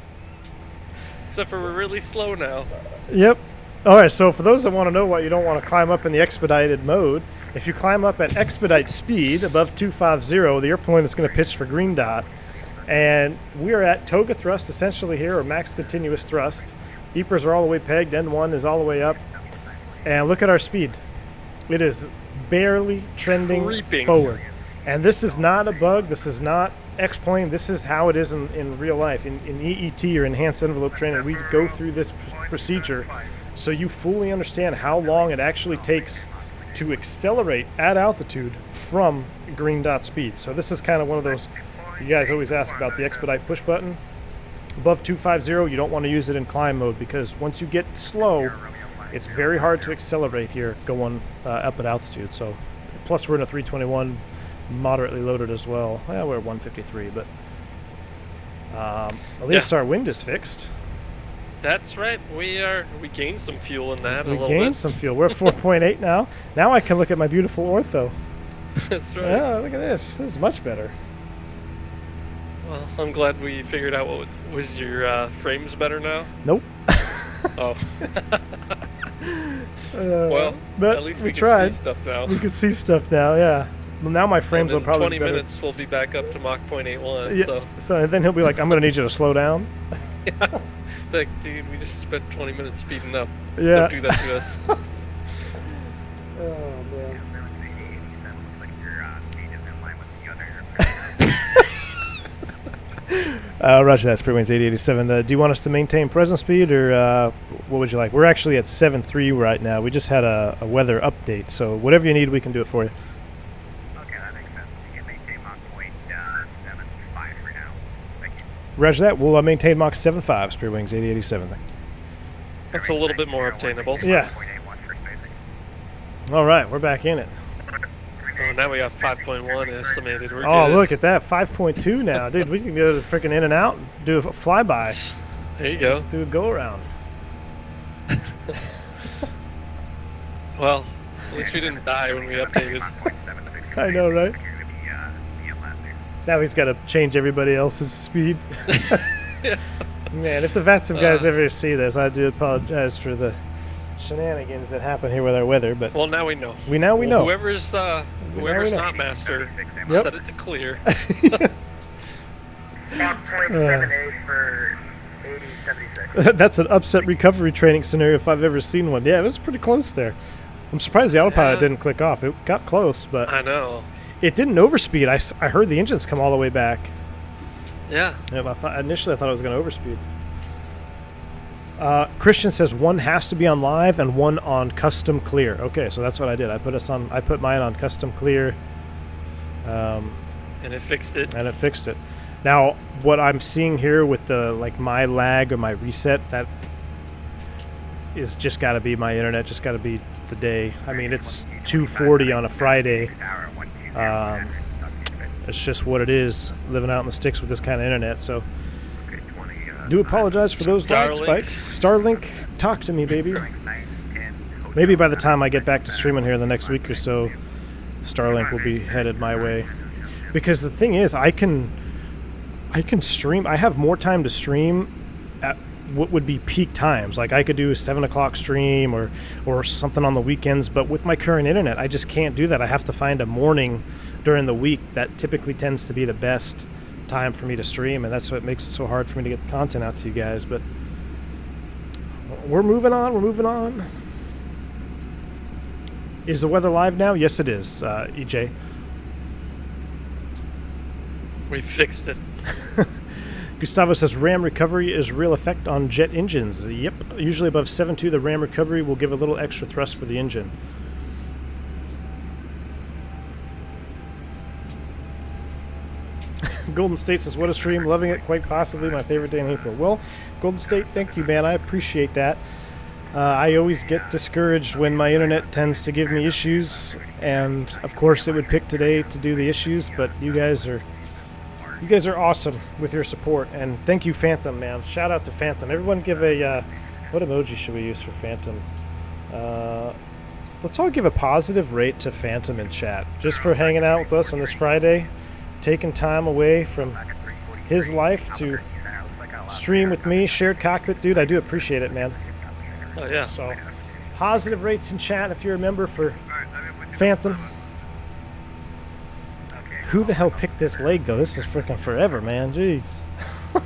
Except for we're really slow now. Yep. All right, so for those that want to know why you don't want to climb up in the expedited mode, if you climb up at expedite speed above 250, the airplane is going to pitch for green dot. And we are at toga thrust essentially here, or max continuous thrust. Beepers are all the way pegged, N1 is all the way up. And look at our speed. It is barely trending forward. And this is not a bug, this is not X-Plane, this is how it is in real life. In EET, or Enhanced Envelope Training, we go through this procedure so you fully understand how long it actually takes to accelerate at altitude from green dot speed. So this is kind of one of those, you guys always ask about the expedite push button. Above 250, you don't want to use it in climb mode, because once you get slow, it's very hard to accelerate here going up at altitude. So plus we're in a 321, moderately loaded as well. Well, we're 153, but At least our wind is fixed. That's right. We gained some fuel in that. We gained some fuel. We're at 4.8 now. Now I can look at my beautiful ortho. That's right. Yeah, look at this. This is much better. Well, I'm glad we figured out what was your frames better now. Nope. Oh. Well, but at least we we tried. can see stuff now. We can see stuff now. Yeah. Well, now my frames will And in probably 20 be better. minutes we'll be back up to Mach 0.81. Yeah. So, So then he'll be like, "I'm gonna need you to slow down." yeah. Like, dude, we just spent 20 minutes speeding up. Yeah. Don't do that to us. Oh man. Roger that. Spirit Wings 8087. Do you want us to maintain present speed, or what would you like? We're actually at 7.3 right now. We just had a weather update, so whatever you need, we can do it for you. Okay, that makes sense. You can maintain Mach 0.75 for now. Thank you. Roger that. We'll maintain Mach 7.5. Spirit Wings 8087. That's a little bit more obtainable. Yeah. 0.81 for spacing. All right, we're back in it. Oh, now we got 5.1 estimated. We're Oh, good. look at that. 5.2 now. Dude, we can go to freaking in and out and do a flyby. There you go. Do a go around. Well, at least we didn't die when we updated. I know, right? Now he's got to change everybody else's speed. Yeah. Man, if the VATSIM guys ever see this, I do apologize for the shenanigans that happen here with our weather, but Well, now we know. we know. Whoever's know. not master, Yep. set it to clear. Mach 0.78 for 8076. That's an upset recovery training scenario if I've ever seen one. Yeah, it was pretty close there. I'm surprised the autopilot Yeah. didn't click off. It got close, but I know. it didn't overspeed. I heard the engines come all the way back. Yeah. Initially, I thought I was going to overspeed. Christian says one has to be on live and one on custom clear. Okay, so that's what I did. I put mine on custom clear, And it fixed it. and it fixed it. Now, what I'm seeing here with the my lag or my reset, that is just got to be my internet. Just got to be the day. I mean, it's 2:40 on a Friday. It's just what it is. Living out in the sticks with this kind of internet, so. Do apologize for those lag Starlink. spikes. Starlink, talk to me, baby. Maybe by the time I get back to streaming here in the next week or so, Starlink will be headed my way. Because the thing is, I can stream. I have more time to stream at what would be peak times. Like I could do a 7 o'clock stream or something on the weekends. But with my current internet, I just can't do that. I have to find a morning during the week that typically tends to be the best time for me to stream, and that's what makes it so hard for me to get the content out to you guys. But we're moving on. Is the weather live now? Yes, it is, EJ. We fixed it. Gustavo says RAM recovery is real effect on jet engines. Yep, usually above 7.2 the RAM recovery will give a little extra thrust for the engine. Golden State says, what a stream, loving it, quite possibly my favorite day in April. Well, Golden State, thank you, man, I appreciate that. I always get discouraged when my internet tends to give me issues, and of course it would pick today to do the issues, but you guys are awesome with your support, and thank you, Phantom, man. Shout out to Phantom. Everyone give a, what emoji should we use for Phantom? Let's all give a positive rate to Phantom in chat, just for hanging out with us on this Friday, taking time away from his life to stream with me, shared cockpit. Dude, I do appreciate it, man. Oh, yeah. So, positive rates in chat if you're a member for Phantom. Who the hell picked this leg, though? This is freaking forever, man. Jeez.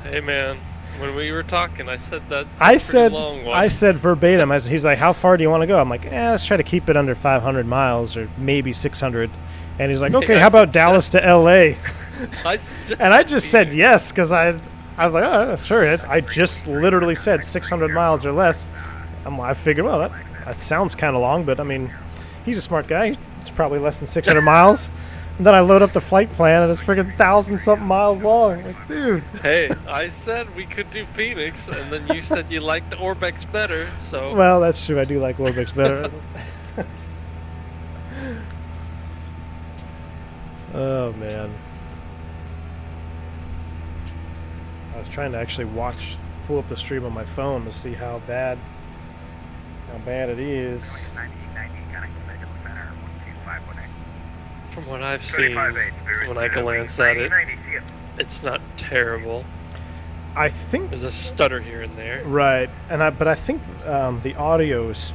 Hey, man. When we were talking, I said that. I said long one. I said verbatim. He's like, how far do you want to go? I'm like, let's try to keep it under 500 miles or maybe 600. And he's like, okay, how about Dallas to L.A.? And I just said yes because I was like, oh, sure. I just literally said 600 miles or less. I figured, well, that sounds kind of long, but I mean, he's a smart guy. It's probably less than 600 miles. And then I load up the flight plan, and it's freaking 1,000-something miles long. Like, dude. Hey, I said we could do Phoenix, and then you said you liked Orbex better, so... Well, that's true. I do like Orbex better. Oh, man. I was trying to actually pull up the stream on my phone to see how bad it is. From what I've seen, when I glance at it, it's not terrible. I think There's a stutter here and there. right, but I think the audio is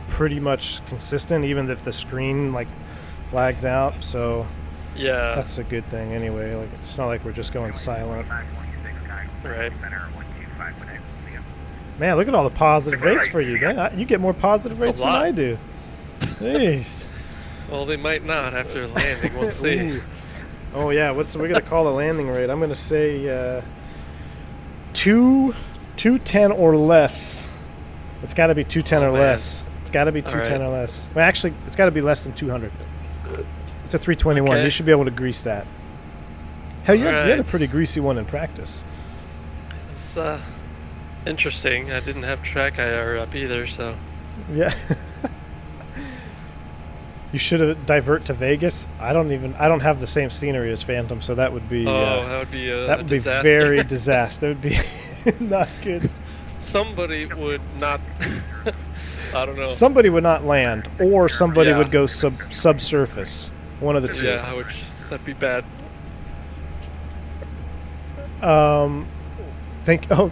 pretty much consistent, even if the screen like lags out. So Yeah. that's a good thing anyway. Like it's not like we're just going silent. Right. Man, look at all the positive rates for you, man. You get more positive That's a rates than lot. I do. Jeez. Well, they might not after landing. We'll see. Ooh. Oh yeah, we're gonna call the landing rate? I'm gonna say 210 or less. It's got to be 210 Oh, or man. less. It's got to be 210 right. or less. Well, actually, it's got to be less than 200. It's a 321. Okay. You should be able to grease that. Hell, you had a Alright. pretty greasy one in practice. It's interesting. I didn't have track IR up either, so Yeah. You should divert to Vegas. I don't have the same scenery as Phantom, so that would be that would be a that would be disaster. very disaster. That would be not good. Somebody would not. I don't know. Somebody would not land, or somebody Yeah. would go subsurface. One of the two. Yeah, that'd be bad.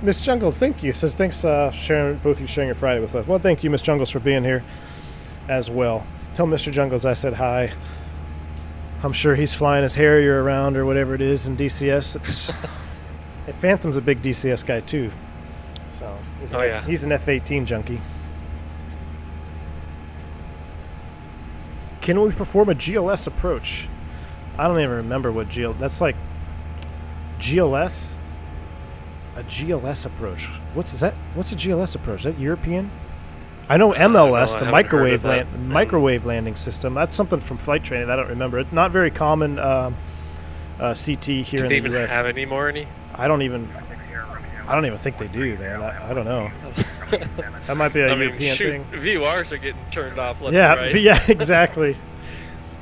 Miss Jungles, thank you. Says thanks, sharing both of you sharing your Friday with us. Well, thank you, Miss Jungles, for being here as well. Tell Mr. Jungles I said hi. I'm sure he's flying his Harrier around or whatever it is in DCS. Hey, Phantom's a big DCS guy too. So he's an F-18 junkie. Can we perform a GLS approach? I don't even remember what that's like. GLS? A GLS approach. What's a GLS approach? Is that European? I know MLS, I the haven't heard of that. microwave landing system. That's something from flight training. I don't remember. It's not very common CT here Do in they the even US. have any more? I don't even think they do, man. I don't know. That might be a European thing. VURs are getting turned off left Yeah, and right. yeah, exactly.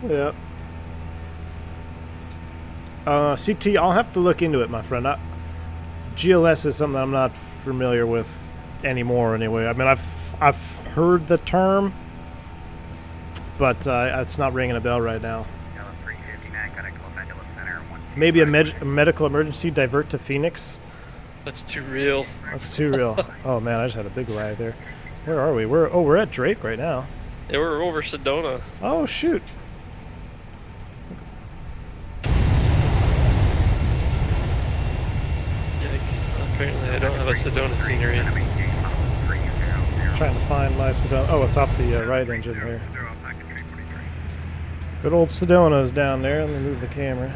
Yeah. CT, I'll have to look into it, my friend. GLS is something I'm not familiar with anymore. Anyway, I mean, I've heard the term, but it's not ringing a bell right now. Maybe a medical emergency divert to Phoenix. That's too real. That's too real. Oh man, I just had a big lag there. Where are we? We're at Drake right now. Yeah, we're over Sedona. Oh shoot. Yikes. Apparently I don't have a Sedona scenery. Trying to find my Sedona. Oh, it's off the right engine here. Good old Sedona's down there. Let me move the camera.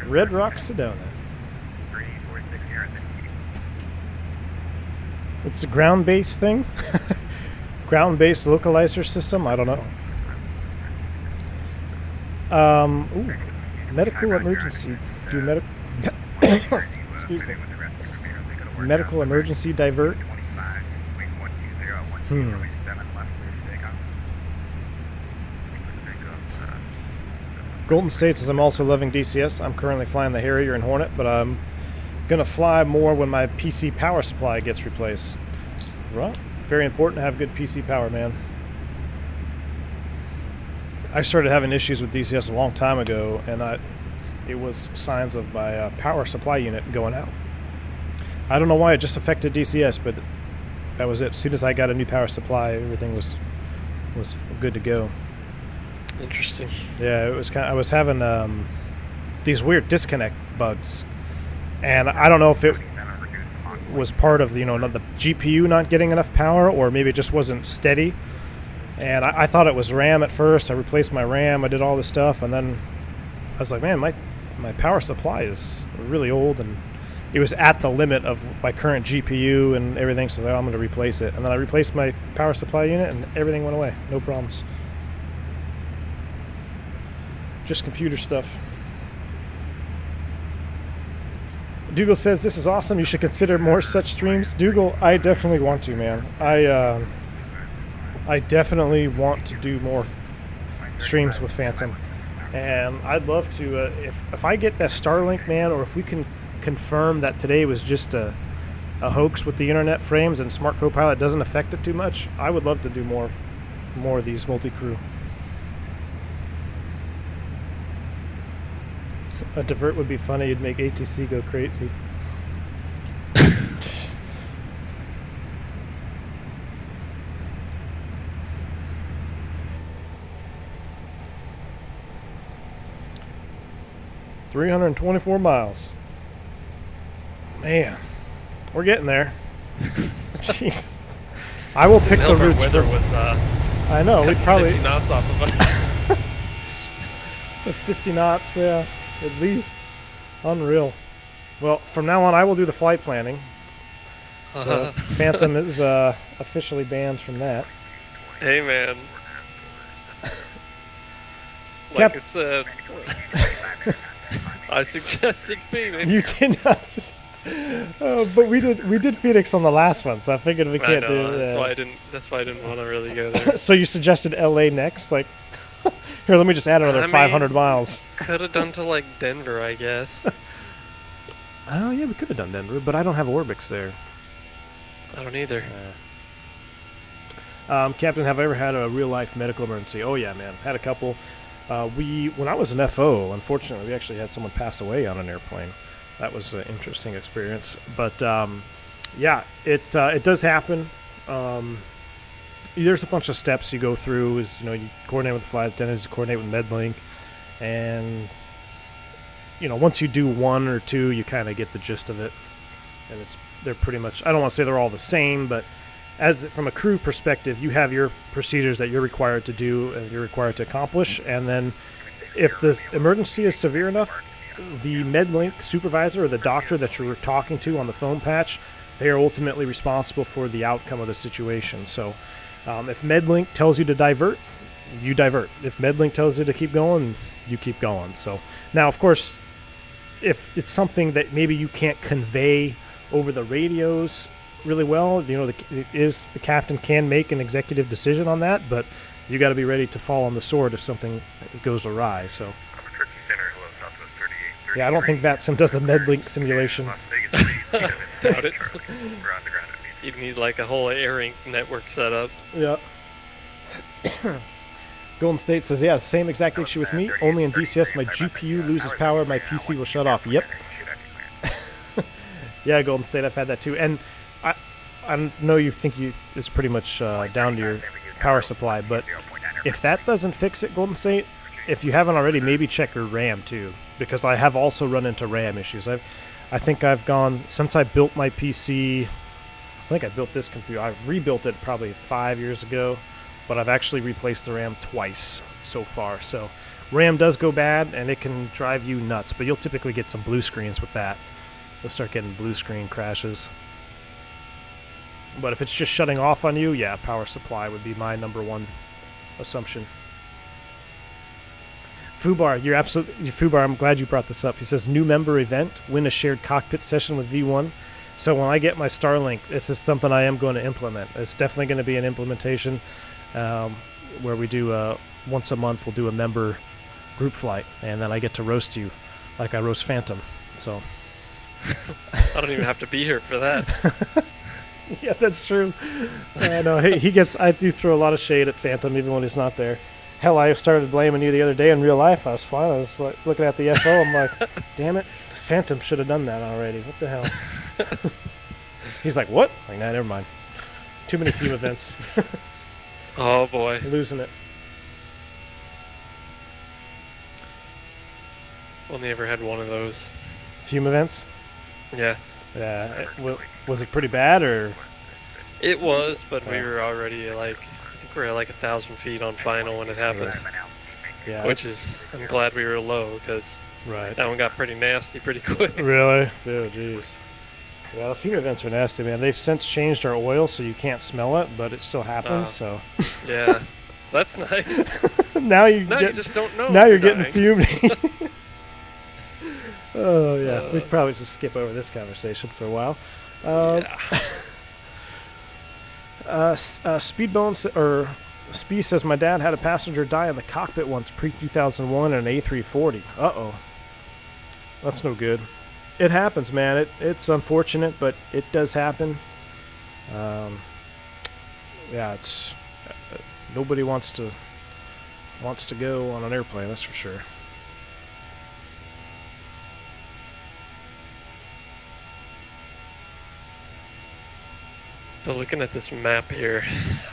Red Rock Sedona. It's a ground-based thing. Ground-based localizer system. I don't know. Ooh, medical emergency. Excuse me. Medical emergency divert. Golden State says I'm also loving DCS. I'm currently flying the Harrier and Hornet, but I'm gonna fly more when my PC power supply gets replaced. Well, very important to have good PC power, man. I started having issues with DCS a long time ago, and it was signs of my power supply unit going out. I don't know why it just affected DCS, but that was it. As soon as I got a new power supply, everything was good to go. Interesting. Yeah, it was I was having these weird disconnect bugs, and I don't know if it was part of the GPU not getting enough power, or maybe it just wasn't steady. And I thought it was RAM at first. I replaced my RAM. I did all this stuff, and then I was like, man, my power supply is really old, and it was at the limit of my current GPU and everything. So I'm going to replace it, and then I replaced my power supply unit, and everything went away. No problems. Just computer stuff. Dougal says, this is awesome. You should consider more such streams. Dougal, I definitely want to, man. I definitely want to do more streams with Phantom. And I'd love to, if I get that Starlink, man, or if we can confirm that today was just a hoax with the internet frames and Smart Copilot doesn't affect it too much, I would love to do more of these multi-crew. A divert would be funny. It'd make ATC go crazy. $324 miles. Man, we're getting there. Jesus. I will pick the routes weather for. was I know we probably 50 knots off of us. 50 knots. Yeah, at least. Unreal. Well, from now on, I will do the flight planning. So Phantom is officially banned from that. Hey man. Like Cap- I said, I suggested Phoenix. You did not. But we did Phoenix on the last one, so I figured we can't I do know, that. that's why I didn't want to really go there. So you suggested LA next? Like, here, let me just add another 500 miles. Could have done to like Denver, I guess. Oh yeah, we could have done Denver, but I don't have Orbix there. I don't either. Captain, have I ever had a real life medical emergency? Oh yeah, man, had a couple. When I was an FO, unfortunately, we actually had someone pass away on an airplane. That was an interesting experience. But yeah, it does happen. There's a bunch of steps you go through. You coordinate with the flight attendants, you coordinate with MedLink, and once you do one or two, you kind of get the gist of it. And they're pretty much, I don't want to say they're all the same, but from a crew perspective, you have your procedures that you're required to do and you're required to accomplish. And then if the emergency is severe enough, the MedLink supervisor or the doctor that you're talking to on the phone patch, they are ultimately responsible for the outcome of the situation. So if MedLink tells you to divert, you divert. If MedLink tells you to keep going, you keep going. So now, of course, if it's something that maybe you can't convey over the radios really well, the captain can make an executive decision on that, but you got to be ready to fall on the sword if something goes awry. So yeah, I don't think VATSIM does a MedLink simulation. Doubt it. You'd need like a whole AirInc network set up. Yeah. Golden State says, yeah, same exact issue with me. Only in DCS my GPU loses power, my PC will shut off. Yep. Yeah, Golden State, I've had that too. And I know you think it's pretty much down to your power supply, but if that doesn't fix it, Golden State, if you haven't already, maybe check your RAM too, because I have also run into RAM issues. I think I've gone, since I built my PC, I think I built this computer, I rebuilt it probably 5 years ago, but I've actually replaced the RAM twice so far. So RAM does go bad, and it can drive you nuts, but you'll typically get some blue screens with that. You'll start getting blue screen crashes. But if it's just shutting off on you, yeah, power supply would be my number one assumption. Fubar, Fubar, I'm glad you brought this up. He says, new member event, win a shared cockpit session with V1. So when I get my Starlink, this is something I am going to implement. It's definitely going to be an implementation where we do once a month, we'll do a member group flight, and then I get to roast you like I roast Phantom. So I don't even have to be here for that. Yeah, that's true. No, I do throw a lot of shade at Phantom even when he's not there. Hell, I started blaming you the other day in real life. I was fine. I was like looking at the FO. I'm like, damn it, Phantom should have done that already. What the hell? He's like, what? Like, nah, never mind. Too many theme events. Oh boy, losing it. Only ever had one of those. Theme events? Yeah. Yeah. Was it pretty bad or? It was, but we were already like, I think we were at like 1,000 feet on final when it happened. Yeah. Which is, I'm glad we were low because that one got pretty nasty pretty quick. Really? Oh, jeez. Yeah, the theme events are nasty, man. They've since changed our oil so you can't smell it, but it still happens. So. Yeah, that's nice. Now you just don't know. Now you're getting fumed. Oh yeah, we could probably just skip over this conversation for a while. Speedbone or Spee says my dad had a passenger die in the cockpit once pre-2001 in an A340. Uh-oh, that's no good. It happens, man. It's unfortunate, but it does happen. Yeah, it's nobody wants to go on an airplane, that's for sure. So looking at this map here,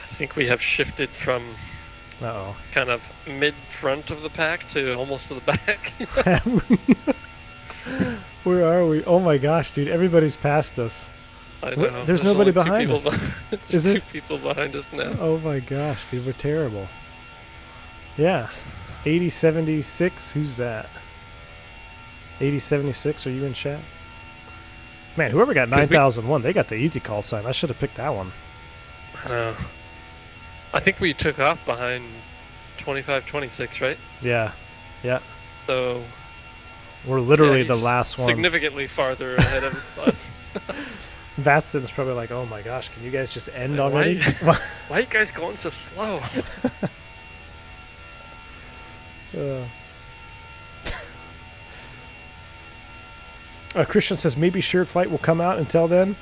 I think we have shifted from Uh-oh. kind of mid-front of the pack to almost to the back. Where are we? Oh my gosh, dude! Everybody's past us. I know. There's nobody only two behind people us. There's Is two it? people behind us now. Oh my gosh, dude, we're terrible. Yeah, 8076. Who's that? 8076. Are you in chat? Man, whoever got 9001, they got the easy call sign. I should have picked that one. I think we took off behind 2526, right? Yeah, yeah. So We're literally yeah, the he's last one. significantly farther ahead of us. Vatson's probably like, oh my gosh, can you guys just end Why- already? Why are you guys going so slow? Christian says maybe shared flight will come out until then.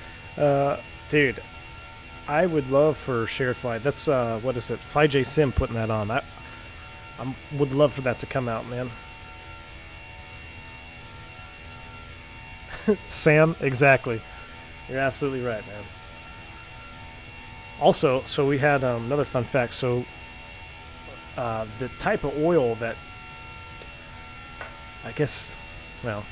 Dude, I would love for shared flight. That's what is it? FlyJ Sim putting that on. I would love for that to come out, man. Sam, exactly. You're absolutely right, man. Also, so we had another fun fact. So the type of oil that I guess, well,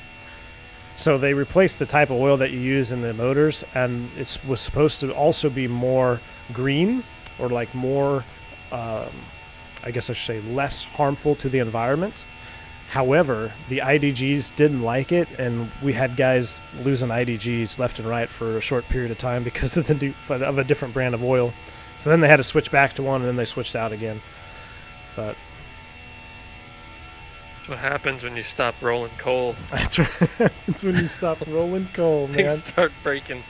so they replaced the type of oil that you use in the motors, and it was supposed to also be more green, or like more, I guess I should say less harmful to the environment. However, the IDGs didn't like it, and we had guys losing IDGs left and right for a short period of time because of of a different brand of oil. So then they had to switch back to one, and then they switched out again. But That's what happens when you stop rolling coal. that's right. It's when you stop rolling coal, man. Things start breaking.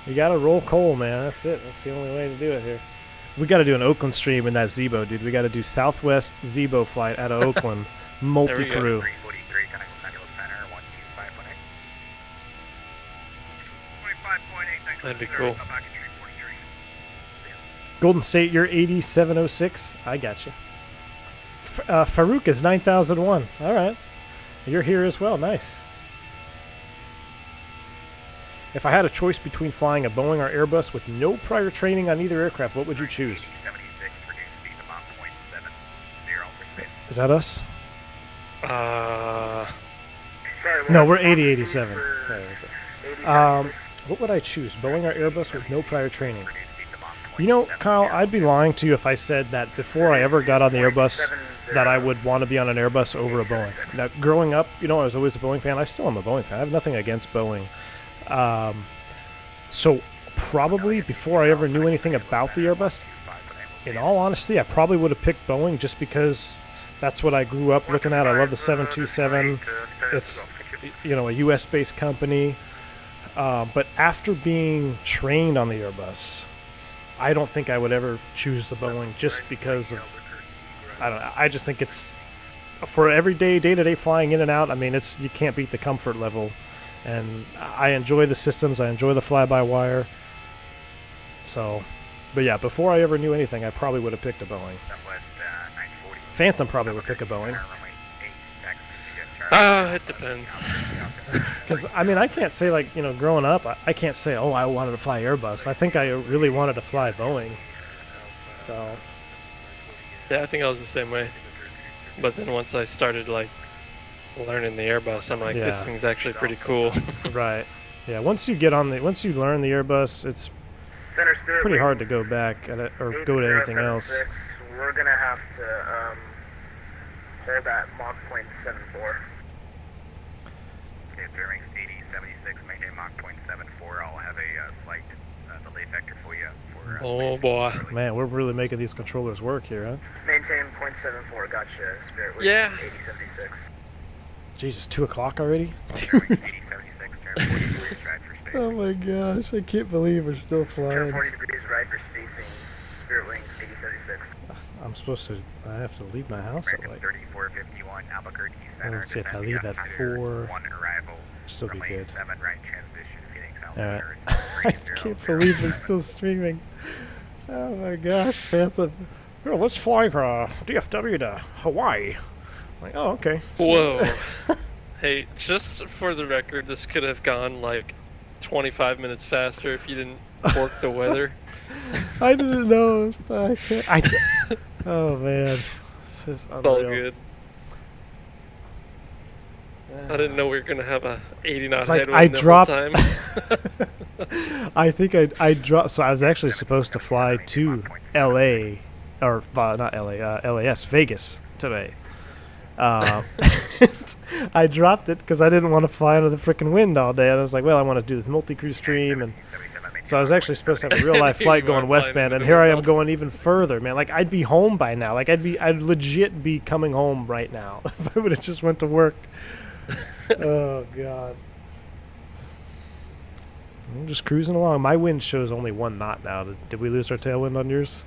You gotta roll coal, man. That's it. That's the only way to do it here. We gotta do an Oakland stream in that Zebo, dude. We gotta do Southwest Zebo flight out of Oakland. Multi-crew. 343, Connect with Nebula Center, 125.8. 25.8, That'd be cool. Come back at 343. Golden State, you're 8706. I got you. Farouk is 9001. All right. You're here as well. Nice. If I had a choice between flying a Boeing or Airbus with no prior training on either aircraft, what would you choose? 76, reduce speed to Mach 0.70 for space. Is that us? Sorry, No, what we're was 8087. for There it is. 8076? What would I choose? Boeing or Airbus with no prior training? Reduce speed to Mach 0.70. You know, Kyle, I'd be lying to you if I said that before I ever got on the Airbus that I would want to be on an Airbus over a Boeing. Now, growing up, you know, I was always a Boeing fan. I still am a Boeing fan. I have nothing against Boeing. So probably before I ever knew anything about the Airbus, in all honesty, I probably would have picked Boeing just because that's what I grew up looking at. I love the 727. It's, you know, a US-based company. But after being trained on the Airbus, I don't think I would ever choose the Boeing just because of, I don't know. I just think it's, for everyday, day-to-day flying in and out, I mean, it's, you can't beat the comfort level. And I enjoy the systems. I enjoy the fly-by-wire. So, but yeah, before I ever knew anything, I probably would have picked a Boeing. Phantom probably would pick a Boeing. It depends. Because, I mean, I can't say, like, you know, growing up, I can't say, oh, I wanted to fly Airbus. I think I really wanted to fly Boeing. So, Yeah, I think I was the same way. But then once I started, like, learning the Airbus, I'm like, this Yeah. thing's actually pretty cool. right. Yeah, once you learn the Airbus, it's Center Spirit pretty hard to Wings, go back at it, or go to anything else. 8076, we're gonna have to hold at Mach 0.74. Okay, Spirit Wings 8076, maintain Mach 0.74. I'll have a slight delay vector for you. For, Oh, boy. Man, we're really making these controllers work here, huh? Maintain 0.74. Gotcha. Spirit Wings Yeah. 8076. Jesus, 2 o'clock already? 8076, turn 40 degrees right for space. Oh my gosh, I can't believe we're still Turn flying. 40 degrees right for spacing. Spirit Wings 8076. I'm supposed to, I have to leave my house at American like, 3451, Albuquerque Center. let's see if I leave at descend 4. One arrival. Still be good. 7 right transition, Phoenix All right. altimeter I can't believe they're still streaming. Oh my gosh, Phantom. Oh, let's fly DFW to Hawaii. Like, oh, okay. Whoa. Hey, just for the record, this could have gone like 25 minutes faster if you didn't work the weather. I didn't know. Oh man, it's just It's all unreal. good. I didn't know we were gonna have a 80 knot Like, headwind I the dropped- whole time. I think I dropped. So I was actually supposed to fly to LA, or not LA, LAS, Vegas today. I dropped it because I didn't want to fly under the freaking wind all day. And I was like, well, I want to do this multi-cruise stream, and so I was actually supposed to have a real life flight You are going flying westbound, into and the here I am wind. going even further, man. Like I'd be home by now. Like I'd legit be coming home right now if I would have just went to work. Oh god. I'm just cruising along. My wind shows only 1 knot now. Did we lose our tailwind on yours?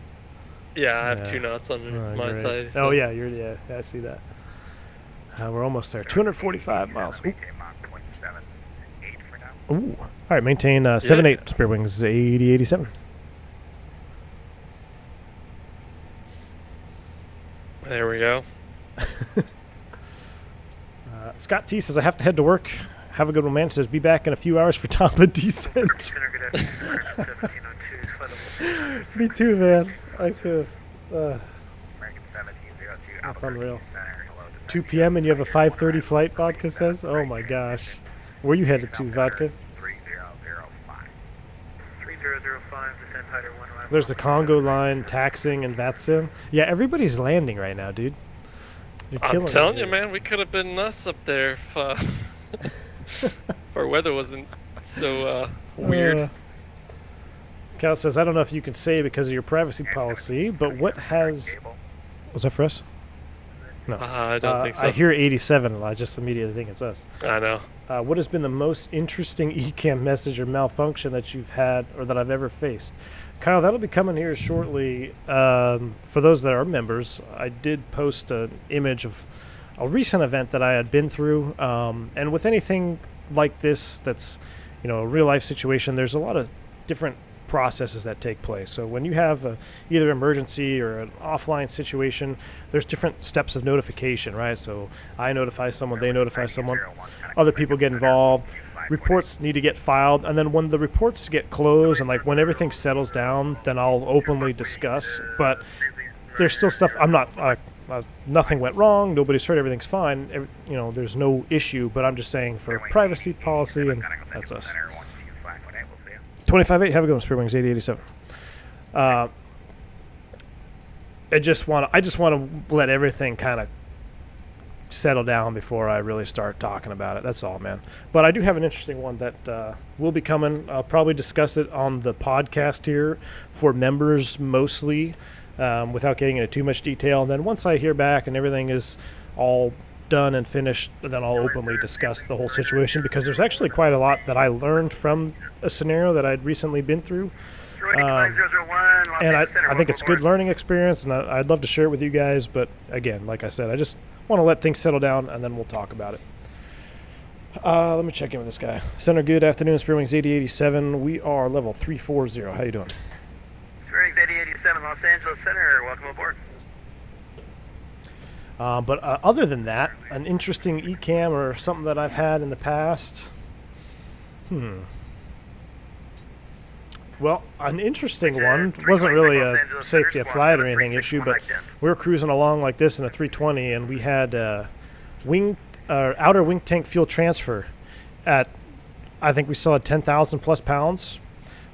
Yeah, I have Yeah. 2 knots on Oh, my great. side. Oh so- yeah, yeah, I see that. We're almost there. 245 miles. Ooh. Maintain Mach 0.78 for now. Ooh. All right, maintain 7-8 spare wings 80-87. There we go. Scott T says I have to head to work. Have a good one, man. Says be back in a few hours for Tampa descent. Center, good afternoon. 1702, flight level Me too, man. Like this. American 1702. That's Albuquerque unreal. Center, hello, 2 p.m. and you have a 5:30 flight. Vodka says. Oh my gosh. Where you headed to, Vodka? 3005. 3005, descend Hyder 1 arrival. There's the Congo line, taxing, and VATSIM. Yeah, everybody's landing right now, dude. You're killing I'm it, telling you, dude. man, we could have been us up there if, if our weather wasn't so weird. Cal says, I don't know if you can say because of your privacy policy, but what has... Was that for us? No. I don't think so. I hear 87, and I just immediately think it's us. I know. What has been the most interesting eCam message or malfunction that you've had or that I've ever faced? Kyle, that'll be coming here shortly. For those that are members, I did post an image of a recent event that I had been through. And with anything like this that's, a real-life situation, there's a lot of different processes that take place. So when you have either emergency or an offline situation, there's different steps of notification, right? So I notify someone, they notify someone, other people get involved, reports need to get filed, and then when the reports get closed and like when everything settles down, then I'll openly discuss. But there's still stuff I'm not nothing went wrong, nobody's hurt, everything's fine, there's no issue, but I'm just saying for privacy policy, and that's us. 25-8, have a good one, Spear Wings 80-87. I just want to let everything kind of settle down before I really start talking about it. That's all, man. But I do have an interesting one that will be coming. I'll probably discuss it on the podcast here for members mostly, without getting into too much detail. And then once I hear back and everything is all done and finished, then I'll openly discuss the whole situation, because there's actually quite a lot that I learned from a scenario that I'd recently been through. And I think it's a good learning experience, and I'd love to share it with you guys. But again, like I said, I just want to let things settle down, and then we'll talk about it. Let me check in with this guy. Center, good afternoon. Spear Wings 80-87. We are level 340. How you doing? Spirit Wings 8087, Los Angeles Center, welcome aboard. But other than that, an interesting eCam or something that I've had in the past. Well, an interesting one wasn't really a safety of flight or anything issue, but we were cruising along like this in a 320, and we had outer wing tank fuel transfer at, I think we still had 10,000 plus pounds.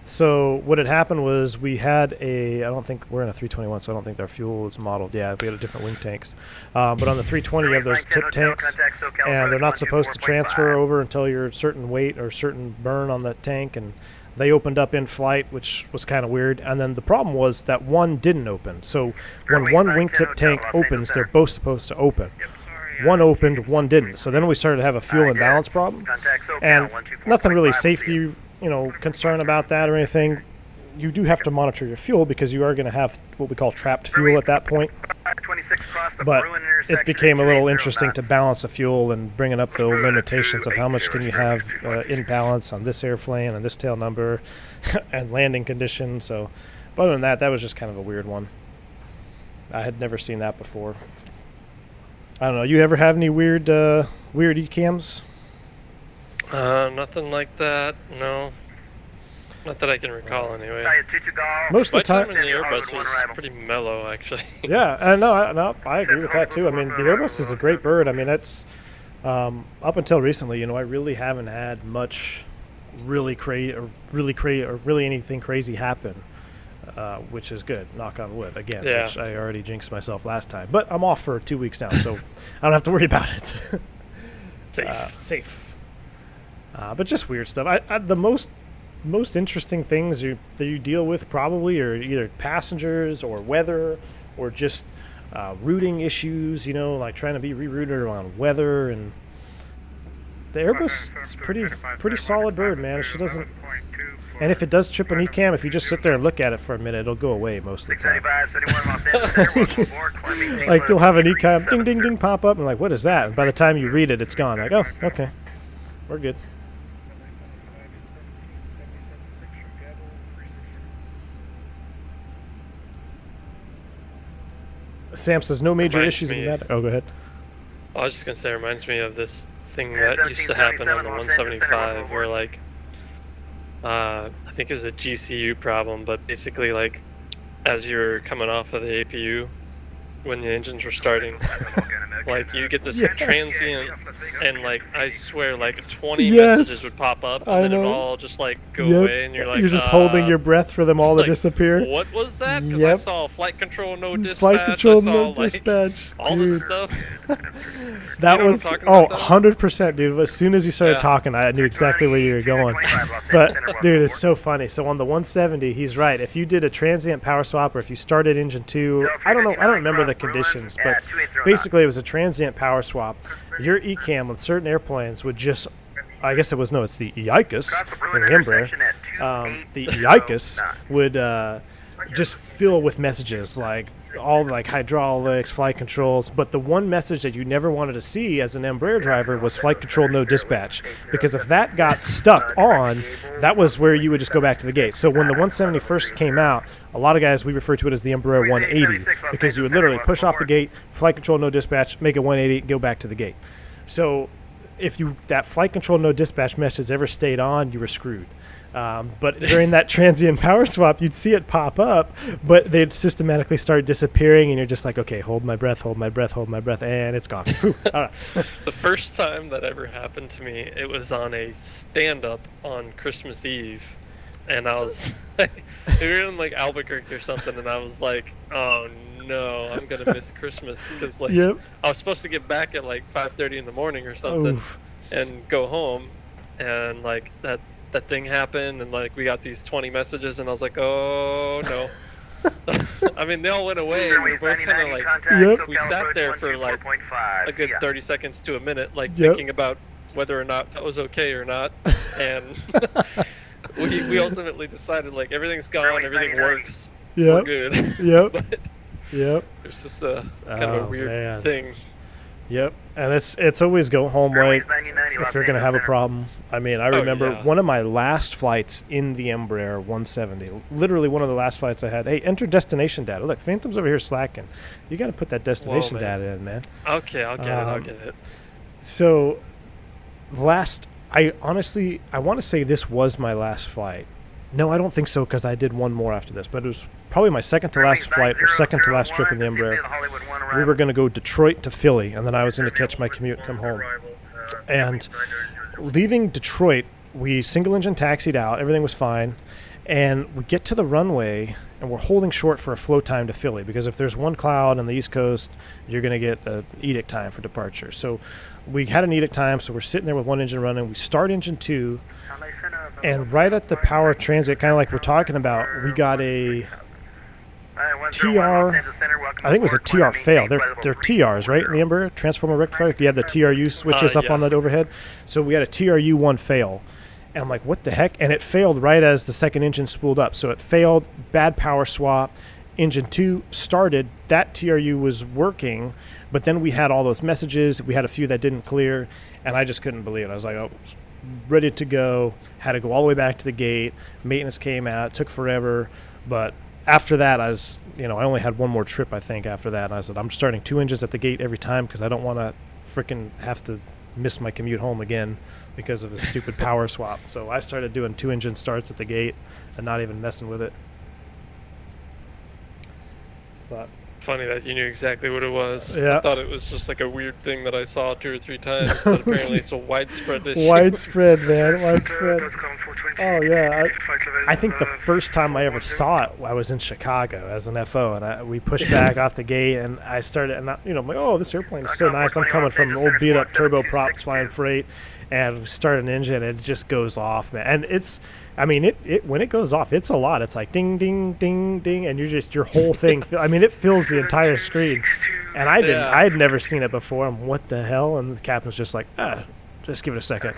So what had happened was we had I don't think we're in a 321, so I don't think our fuel is modeled. Yeah, we had different wing tanks. But on the 320, you have those tip tanks, and they're not supposed to transfer over until you're a certain weight or certain burn on the tank, and they opened up in flight, which was kind of weird. And then the problem was that one didn't open. So when one wingtip tank opens, they're both supposed to open. One opened, one didn't. So then we started to have a fuel imbalance problem, and nothing really safety concern about that or anything. You do have to monitor your fuel because you are going to have what we call trapped fuel at that point. But it became a little interesting to balance the fuel and bringing up the old limitations of how much can you have in balance on this airplane and this tail number and landing conditions. So, but other than that, that was just kind of a weird one. I had never seen that before. I don't know. You ever have any weird ECAMs? Nothing like that. No. Not that I can recall, anyway. Most of the time, in the Airbus was pretty mellow, actually. Yeah, no, I agree with that too. I mean, the Airbus is a great bird. I mean, it's up until recently, I really haven't had much really anything crazy happen, which is good. Knock on wood again, Yeah. which I already jinxed myself last time. But I'm off for 2 weeks now, so I don't have to worry about it. Safe. But just weird stuff. The most interesting things that you deal with probably are either passengers or weather or just routing issues, like trying to be rerouted on weather. And the Airbus is pretty solid bird, man. She doesn't, and if it does trip an ECAM, if you just sit there and look at it for a minute, it'll go away most of the time. Like you'll have an ECAM ding ding ding pop up and like, what is that? And by the time you read it, it's gone. Like, oh, okay, we're good. Sam says no major issues in that. Oh, go ahead. I was just gonna say, it reminds me of this thing that used to happen on the 175, where like, I think it was a GCU problem, but basically like, as you're coming off of the APU, when the engines were starting, like you get this transient, and like I swear, like 20 messages would pop up, and then it all just like go away, and you're just holding your breath for them all to disappear. What was that? Because I saw flight control no dispatch. Flight control no like, dispatch. All this stuff. That was 100%, dude. As soon as you started talking, I knew exactly where you were going. But dude, it's so funny. So on the 170, he's right. If you did a transient power swap, or if you started engine 2, I don't remember the conditions, but basically it was a transient power swap. Your ECAM on certain airplanes would just, it's the EICUS in the Embraer. The EICUS would just fill with messages, like all like hydraulics, flight controls. But the one message that you never wanted to see as an Embraer driver was flight control no dispatch, because if that got stuck on, that was where you would just go back to the gate. So when the 170 first came out, a lot of guys, we refer to it as the Embraer 180, because you would literally push off the gate, flight control no dispatch, make it 180, go back to the gate. So if that flight control no dispatch message ever stayed on, you were screwed. But during that transient power swap, you'd see it pop up, but they'd systematically start disappearing, and you're just like, okay, hold my breath, and it's gone. All right. The first time that ever happened to me, it was on a stand-up on Christmas Eve, and I was we were in like Albuquerque or something, and I was like, oh no, I'm gonna miss Christmas, because like I was supposed to get back at like 5:30 in the morning or something, and go home, and like that thing happened, and like we got these 20 messages, and I was like, oh no. I mean, they all went away, and we were both kind of like, we sat there for like a good 30 seconds to a minute, like thinking about whether or not that was okay or not, and we ultimately decided like everything's gone, everything works, we're good. But it's just a kind of a weird thing. And it's always go home late if you're going to have a problem. I mean, I remember one of my last flights in the Embraer 170, literally one of the last flights I had. Hey, enter destination data. Look, Phantom's over here slacking. You got to put that destination data in, man. Okay, I'll get it. So, I want to say this was my last flight. No, I don't think so, because I did one more after this, but it was probably my second to last flight, or second to last trip in the Embraer. We were going to go Detroit to Philly, and then I was going to catch my commute and come home. And leaving Detroit, we single engine taxied out, everything was fine, and we get to the runway, and we're holding short for a flow time to Philly, because if there's one cloud on the East Coast, you're going to get an edict time for departure. So we had an edict time, so we're sitting there with one engine running. We start engine 2, and right at the power transit, kind of like we're talking about, we got a TR, I think it was a TR fail. They're TRs, right, in the Embraer? Transformer Rectifier? You had the TRU switches up on that overhead. So we had a TRU1 fail. And I'm like, what the heck? And it failed right as the second engine spooled up. So it failed, bad power swap, engine 2 started, that TRU was working, but then we had all those messages. We had a few that didn't clear, and I just couldn't believe it. I was like, oh, ready to go, had to go all the way back to the gate. Maintenance came out, took forever, but after that, I was, I only had one more trip, I think, after that. And I said, I'm starting 2 engines at the gate every time because I don't want to freaking have to miss my commute home again because of a stupid power swap. So I started doing 2 engine starts at the gate and not even messing with it. But Funny that you knew exactly what it was. Yeah. I thought it was just like a weird thing that I saw 2 or 3 times, but apparently it's a widespread issue. Widespread, man, widespread. Oh, yeah. I think the first time I ever saw it, I was in Chicago as an FO, and we pushed back off the gate, and I started, and I'm like, oh, this airplane is so nice. I'm coming from old beat-up turboprops flying freight, and start an engine, and it just goes off, man. And it's, it when it goes off, it's a lot. It's like ding, ding, ding, ding, and your whole thing. It fills the entire screen. And I had never seen it before. I'm, what the hell? And the captain's just like, just give it a second.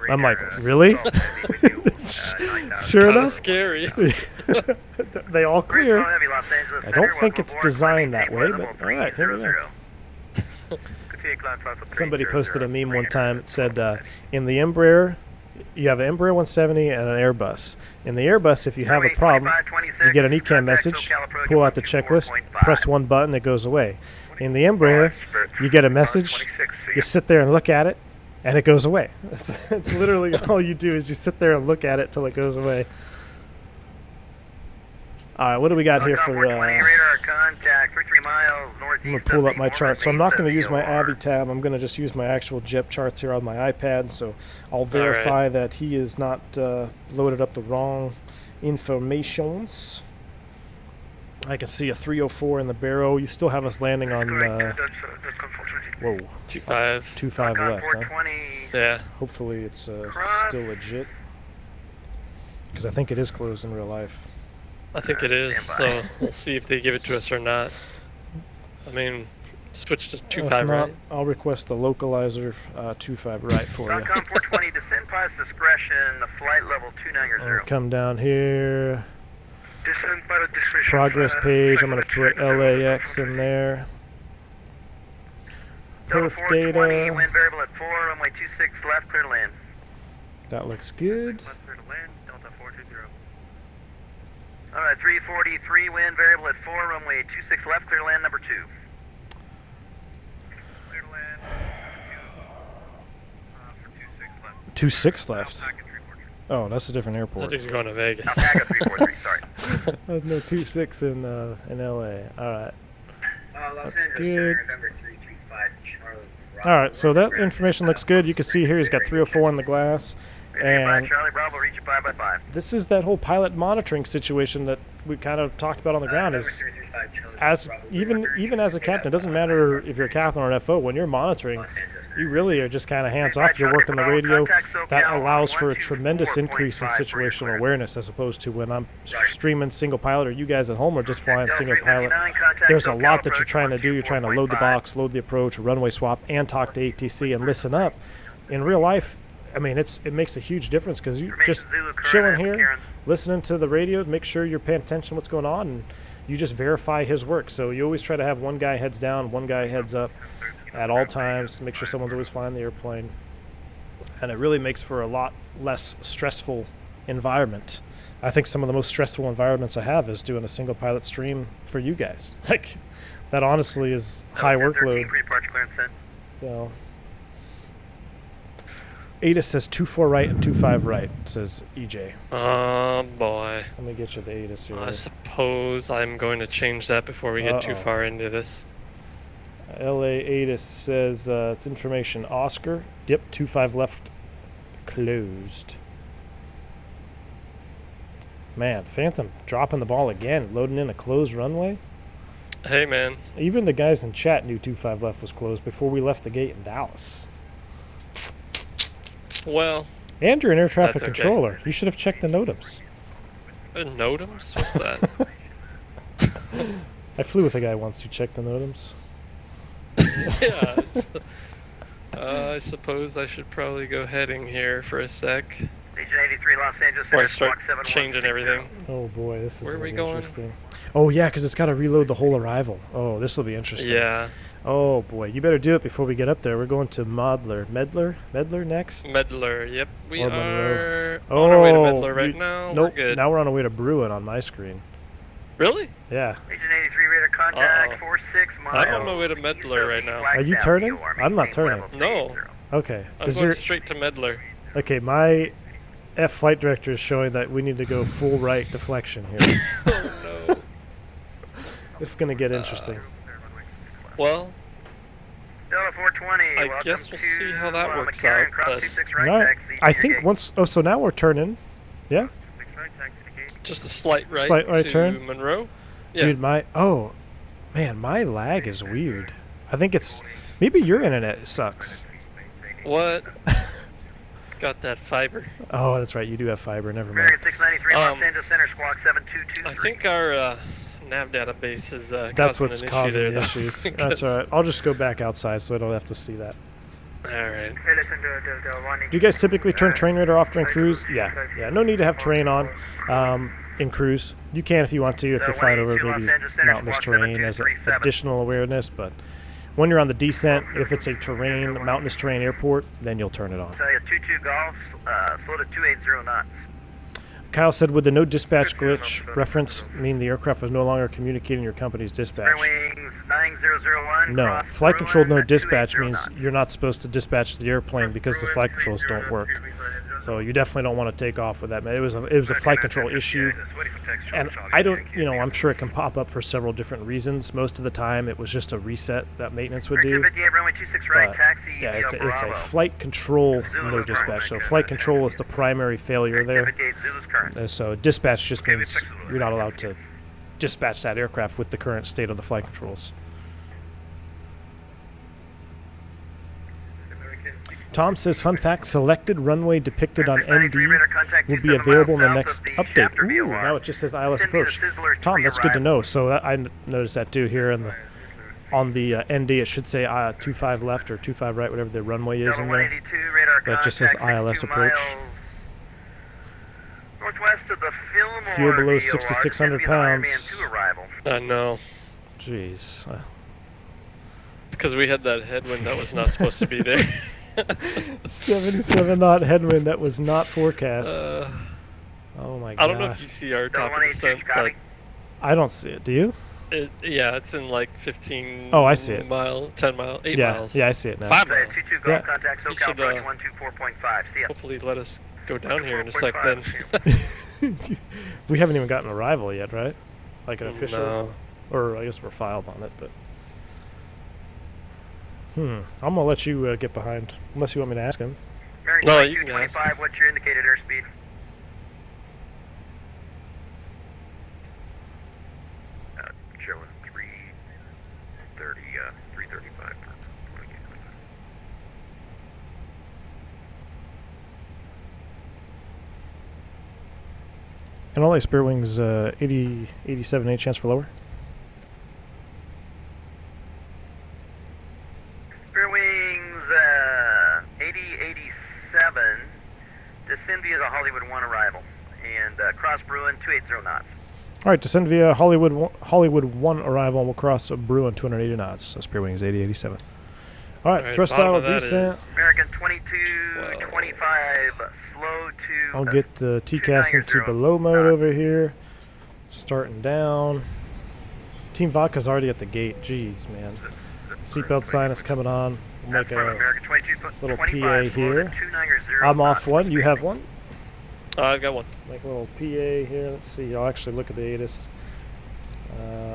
I'm like, really? Sure enough, scary. they all clear. I don't think it's designed that way, but all right, here we go. Somebody posted a meme one time. It said, in the Embraer, you have an Embraer 170 and an Airbus. In the Airbus, if you have a problem, you get an ECAM message, pull out the checklist, press one button, it goes away. In the Embraer, you get a message, you sit there and look at it, and it goes away. That's literally all you do is you sit there and look at it till it goes away. All right, what do we got here for... I'm going to pull up my chart. So I'm not going to use my Avi tab. I'm going to just use my actual JEP charts here on my iPad. So I'll verify that he is not loaded up the wrong informations. I can see a 304 in the barrel. You still have us landing on... whoa. 2.5 left, huh? Yeah. Hopefully it's still legit. Because I think it is closed in real life. I think it is, so we'll see if they give it to us or not. Switch to 2.5 right. I'll request the localizer 2.5 right for you. 420, descend past discretion, the flight level 290. I'll come down here. Descend by the discretion. Progress page. I'm going to put LAX in there. Perf data. Wind variable at 4, runway 26 left, clear to land. That looks good. Alright, 343, wind variable at 4, runway 26 left, clear to land, number 2. Clear to land, for 26 left. 26 left. Oh, that's a different airport. I think he's going to Vegas. Alpaca 343, sorry. There's no 26 in LA. Alright. That's good. Alright, so that information looks good. You can see here he's got 304 in the glass. And Charlie Bravo, reach you 5x5. this is that whole pilot monitoring situation that we kind of talked about on the ground. Is as even as a captain, it doesn't matter if you're a captain or an FO. When you're monitoring, you really are just kind of hands off. You're working the radio. That allows for a tremendous increase in situational awareness, as opposed to when I'm streaming single pilot, or you guys at home are just flying single pilot. There's a lot that you're trying to do. You're trying to load the box, load the approach, runway swap, and talk to ATC and listen up. In real life, it makes a huge difference because you just chilling here, listening to the radios, make sure you're paying attention to what's going on, and you just verify his work. So you always try to have one guy heads down, one guy heads up at all times, make sure someone's always flying the airplane. And it really makes for a lot less stressful environment. I think some of the most stressful environments I have is doing a single pilot stream for you guys. Like, that honestly is high workload. So ATIS says 2.4 right and 2.5 right, says EJ. Oh boy. Let me get you the ATIS here. I suppose I'm going to change that before we get too far into this. LA ATIS says it's information. Oscar, yep, 2.5 left, closed. Man, Phantom dropping the ball again, loading in a closed runway. Hey man. Even the guys in chat knew 2.5 left was closed before we left the gate in Dallas. Well, and you're an air traffic that's okay. controller. You should have checked the NOTAMs. NOTAMs? What's that? I flew with a guy once who checked the NOTAMs. Yeah. I suppose I should probably go heading here for a sec. Agent 83 Los Angeles Before I Center, start Squawk 7160. changing everything. Oh boy, this is Where are gonna we be going? interesting. Oh yeah, because it's got to reload the whole arrival. Oh, this will be interesting. Yeah. Oh boy, you better do it before we get up there. We're going to Medler next. Medler, yep. We Or are Monroe. on our way to Oh, Medler right you- now. Nope. We're good. Now we're on our way to Bruin on my screen. Really? Yeah. Agent 83 radar contact, Uh-oh. 46 miles. I'm on my way to Medler right now. Are you turning? I'm not turning. No. Okay. I'm Because going you're straight to Medler. okay. My F flight director is showing that we need to go full right deflection here. Oh no. This is gonna get interesting. Well, Delta 420, I welcome guess we'll to, see how that works McCarran, out, cross but- 26 right, All right. taxi I to think gate. once. Oh, so now we're turning. Yeah. just a slight right Slight right to turn? Monroe. Yeah. Dude, man, my lag is weird. I think it's maybe your internet sucks. What? Got that fiber. Oh, that's right. You do have fiber. Never mind. American 693 Los Um, Angeles Center, Squawk 7223. I think our nav database is That's causing what's an causing issue the there, issues. though, That's 'cause- all right. I'll just go back outside so I don't have to see that. All right. Hey, listen to Ronnie. Do you guys typically turn train radar off during cruise? Yeah. Yeah. No need to have terrain on in cruise. You can if you want to, if you're flying over maybe mountainous terrain as additional awareness. But when you're on the descent, if it's a terrain, mountainous terrain airport, then you'll turn it on. Tell you 22 Golf, slow to 280 knots. Kyle said, would the no dispatch glitch reference mean the aircraft was no longer communicating your company's dispatch? Wings 9001. No. cross Flight control no Bruin, dispatch 280 means knots. you're not supposed to dispatch the airplane because the flight controls don't work. So you definitely don't want to take off with that. It was a flight control issue, and I don't, I'm sure it can pop up for several different reasons. Most of the time, it was just a reset that maintenance would do. 58 runway 26 right, But, taxi. yeah, it's Bravo. a flight control no dispatch. So flight control is the primary failure there. 58 Zulu's current. So dispatch just means you're not allowed to dispatch that aircraft with the current state of the flight controls. Tom says, fun fact, selected runway depicted on ND will be available in the next update. Ooh, now it just says ILS approach. Tom, that's good to know. So I noticed that too here on the ND. It should say 25 left or 25 right, whatever the runway is in there. That just says ILS approach. Northwest of the Fillmore Fuel below VOR, 6,600 should be the Iron Man pounds. 2 arrival. I know. Jeez. Because we had that headwind that was not supposed to be there. 77 knot headwind that was not forecast. Oh my gosh. I don't know if you see our top of the descent, but I don't see it. Do you? yeah, it's in like 15 Oh, I see it. 10 miles, 8 Yeah, miles. yeah, I see it now. 5 Say miles. 22 Golf Yeah. contact You SoCal should, approach 124.5. See ya. Hopefully let us go down here in a sec 4.5. then. We haven't even gotten an arrival yet, right? Like an official, No. or I guess we're filed on it, but. I'm gonna let you get behind, unless you want me to ask him. American No, 22, you can ask. 25, what's your indicated airspeed? Showing 330, 335 for 28. And all Spirit Wings 87 8 chance for lower. Spirit Wings 8087, descend via the Hollywood 1 arrival, and cross Bruin 280 knots. All right, descend via Hollywood 1 arrival, and we'll cross Bruin 280 knots. So Spirit Wings 8087. All right, All right, thrust bottom out of that descent. is- American 2225, slow to... I'll get the TCAS into 290 below mode knots. over here. Starting down. Team Vodka's already at the gate. Jeez, man. Seatbelt sign is coming on. We'll make a American 22, little 25, PA slow to here. 290 I'm off knots. one. You have one. I've got one. Make a little PA here. Let's see. I'll actually look at the ATIS.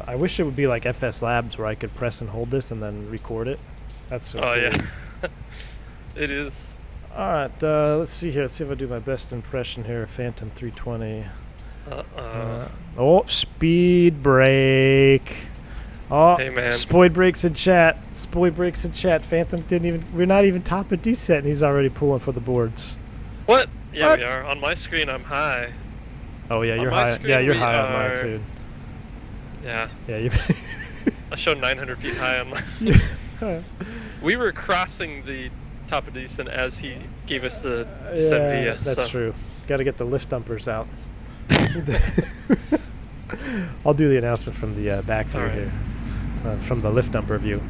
I wish it would be like FS Labs where I could press and hold this and then record it. That's so Oh, cool. yeah. It is. All right. Let's see here. Let's see if I do my best impression here. Phantom 320. Oh, speed brake. Oh, Hey, man. Spoid brakes in chat. Spoid brakes in chat. Phantom didn't even. We're not even top of descent, and he's already pulling for the boards. What? Yeah, What? we are. On my screen, I'm high. Oh yeah, On you're my high. screen, Yeah, you're we high on are- mine too. Yeah. Yeah, you. I showed 900 feet high on my... We were crossing the top of descent as he gave us the descent Yeah, via. that's so. true. Got to get the lift dumpers out. I'll do the announcement from the back view here, from the lift dumper view.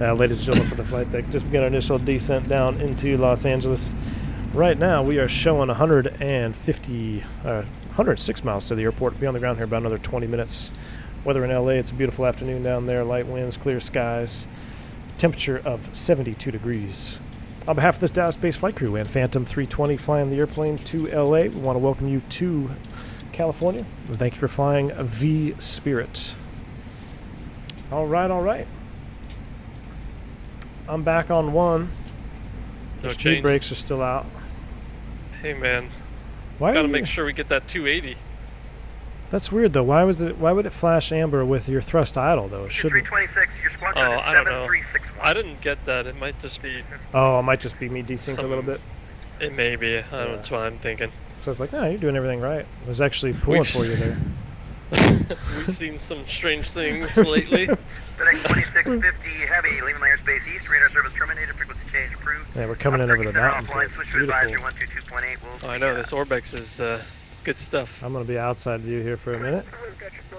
Ladies and gentlemen, for the flight deck, just began our initial descent down into Los Angeles. Right now, we are showing 106 miles to the airport. Be on the ground here about another 20 minutes. Weather in LA, it's a beautiful afternoon down there. Light winds, clear skies. Temperature of 72 degrees. On behalf of this Dallas-based flight crew and Phantom 320 flying the airplane to LA, we want to welcome you to California. And thank you for flying vSpirit. All right, all right. I'm back on one. The speed changes. brakes are still out. Hey man, Why gotta are make you- sure we get that 280. That's weird though. Why would it flash amber with your thrust idle though? It shouldn't. 326, your squawk code Oh, is I don't know. 7361. I didn't get that. It might just be. Oh, it might just be me desynced a little bit. It may be. That's what I'm thinking. So I was like, no, you're doing everything right. I was actually pulling We've for you there. We've seen some strange things lately. FedEx 2650 Heavy, leaving my airspace east, radar service terminated, frequency change approved. Yeah, we're coming in over the mountains. Offline, It's switch to advisory beautiful. 122.8. Oh, I know this Orbex is good stuff. I'm gonna be outside view here for a minute.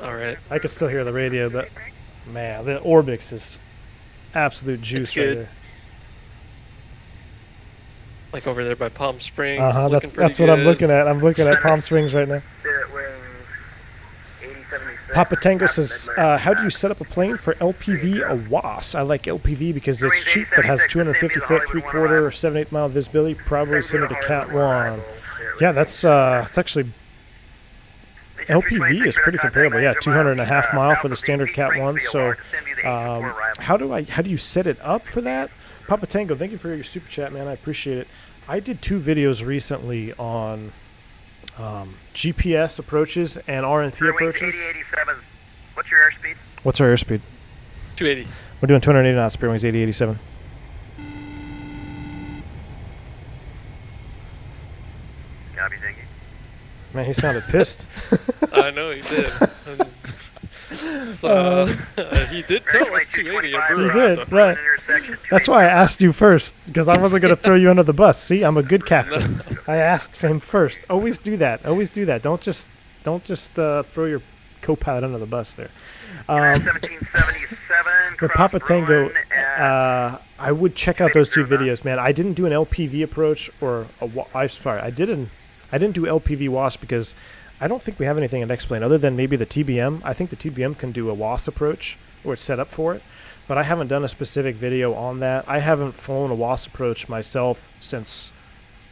All right. I can still hear the radio, but man, the Orbix is absolute juice It's right good. there. Like over there by Palm Springs. That's what I'm looking at. I'm looking at Palm Springs right now. Spirit Wings 8076. Papa Tango says, how do you set up a plane for LPV or WAS? I like LPV because it's cheap but has 250 foot, 3/4 or 7/8 mile visibility, probably similar to Cat 1. Yeah, that's actually, LPV is pretty comparable. Yeah, 200.5 mile for the standard Cat 1. So how do you set it up for that? Papa Tango, thank you for your super chat, man. I appreciate it. I did 2 videos recently on GPS approaches and RNP approaches. 8087. What's your airspeed? What's our airspeed? 280. We're doing 280 knots, Spirit Wings 8087. Copy, thank you. Man, he sounded pissed. I know he did. So he did tell us 280 at He Brewer, did, so- right. That's why I asked you first, because I wasn't going to throw you under the bus. See, I'm a good captain. I asked him first. Always do that. Always do that. Don't just throw your co-pilot under the bus there. 1777. But Papa Tango, I would check out those 2 videos, man. I didn't do an LPV approach or I'm sorry, I didn't do LPV WAS because I don't think we have anything in X-Plane other than maybe the TBM. I think the TBM can do a WAS approach or it's set up for it, but I haven't done a specific video on that. I haven't flown a WAS approach myself since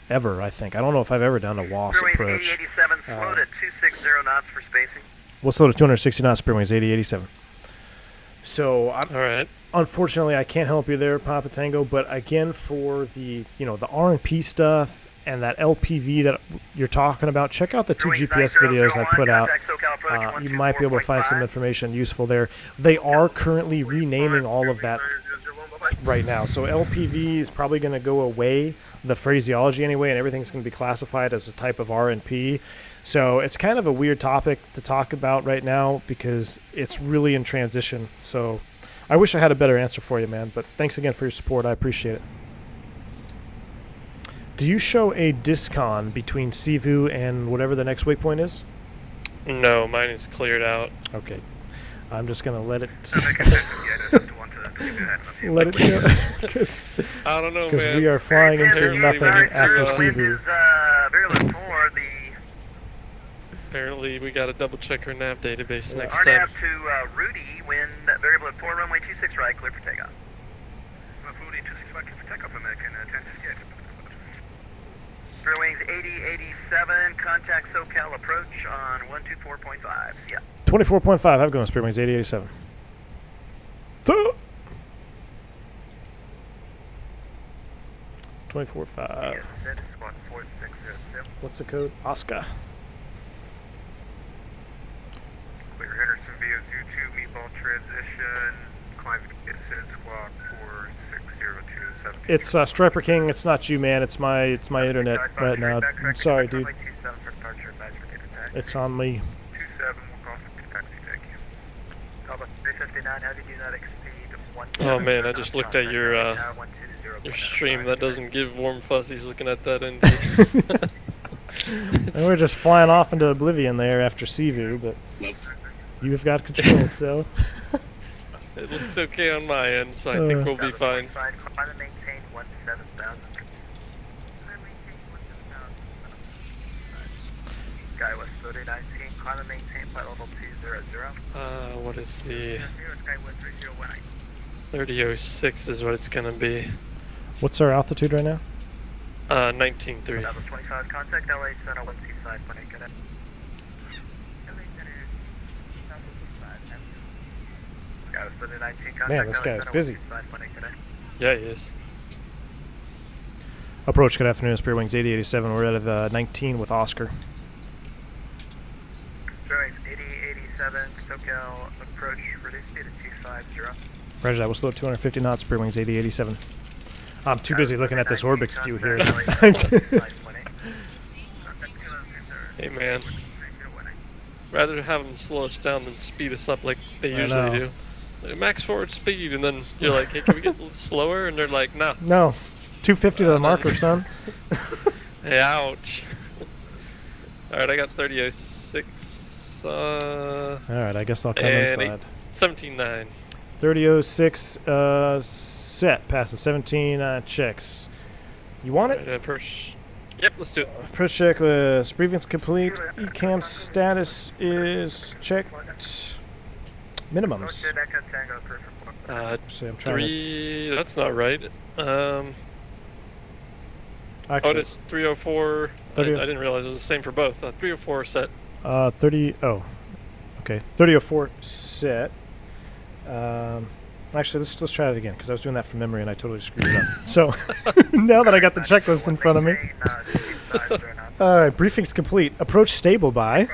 ever, I think. I don't know if I've ever done a WAS approach. 8087, slowed at 260 knots for spacing. We'll slow to 260 knots, Spirit Wings 8087. So All right. unfortunately, I can't help you there, Papa Tango. But again, for the the RNP stuff and that LPV that you're talking about, check out the 2 GPS videos I put out. You might be able to find some information useful there. They are currently renaming all of that right now. So LPV is probably going to go away, the phraseology anyway, and everything's going to be classified as a type of RNP. So it's kind of a weird topic to talk about right now because it's really in transition. So I wish I had a better answer for you, man. But thanks again for your support. I appreciate it. Do you show a discon between Sivu and whatever the next waypoint is? No, mine is cleared out. Okay. I'm just going to let it Yeah, let it go because I don't know, man. we are flying into Apparently nothing we after are- Sivu. Virulent 4, the Apparently we got to double check our nav database next RNAV time. to Rudy, wind variable at 4, runway 26 right, clear for takeoff. Rudy 26 right, clear for takeoff, American 1068. Spirit Wings 8087, contact SoCal approach on 124.5. Yeah. 24.5. Have a good one, Spirit Wings 8087. 24.5. That is squawk 4607. What's the code? Oscar. Clear Henderson VO22, meatball transition, climb ascend squawk 4602. It's Striper King. It's not you, man. It's my internet right now. I'm sorry, dude. It's on me. 27, we'll call for taxi, thank you. Alpha 359, how did you not exceed 1? Oh man, I just looked at your stream. That doesn't give warm fuzzies looking at that end. And we're just flying off into oblivion there after Sivu, but you've got control, so. It looks okay on my end, so I think we'll be fine. Climb and maintain 17,000. Skywest 3019, climb and maintain flight level 200. What is the Skywest 3019. 3006 is what it's gonna be. What's our altitude right now? 19.3. Level 25, contact LA Center 125, when I get it. Skywest 3019, contact Man, this LA guy's Center busy. 125, when I get it. Yeah, he is. Approach, good afternoon, Spirit Wings 8087. We're out of 19 with Oscar. Strength 8087, SoCal approach, reduce speed at 250. Roger that, we'll slow at 250 knots, Spirit Wings 8087. I'm too busy looking at this Orbix view here. Hey man, rather have them slow us down than speed us up like they usually do. Like, max forward speed, and then you're like, hey, can we get a little slower? And they're like, no. No, 250 to the marker, son. Hey, ouch. Alright, I got 3006. Alright, I guess I'll come inside. 17.9. 3006 set, passes 17 checks. You want it? Approach. Yep, let's do it. Approach checklist. Briefing's complete. ECAM status is checked. Minimums. Uh, I'm trying 3. That's not right. Actually, it is 304. I 30 didn't realize it was the same for both. 304 set. 30. Oh, okay. 3004 set. Actually, let's try it again because I was doing that from memory and I totally screwed it up. So now that I got the checklist in front of me. All right, briefing's complete. Approach stable by.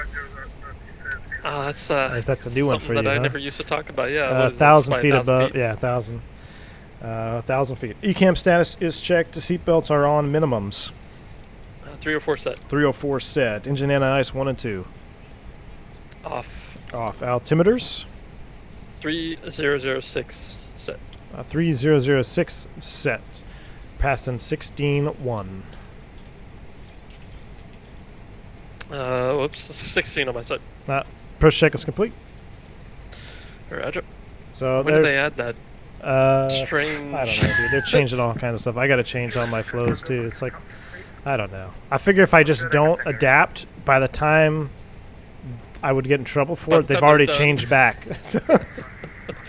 That's a new one for you. That I huh? never used to talk about. Yeah, 1,000 feet above. Yeah, 1,000. 1,000 feet. ECAM status is checked. Seatbelts are on minimums. 304 set. 304 set. Engine anti-ice 1 and 2. Off. Off. Altimeters. 3006 set. 3006 set. Passing 16-1. Whoops, 16 on my side. Approach check is complete. Roger. So When did they add that? Strange. I don't know, dude. They're changing all kinds of stuff. I got to change all my flows too. It's like, I don't know. I figure if I just don't adapt, by the time I would get in trouble for it, they've already changed back.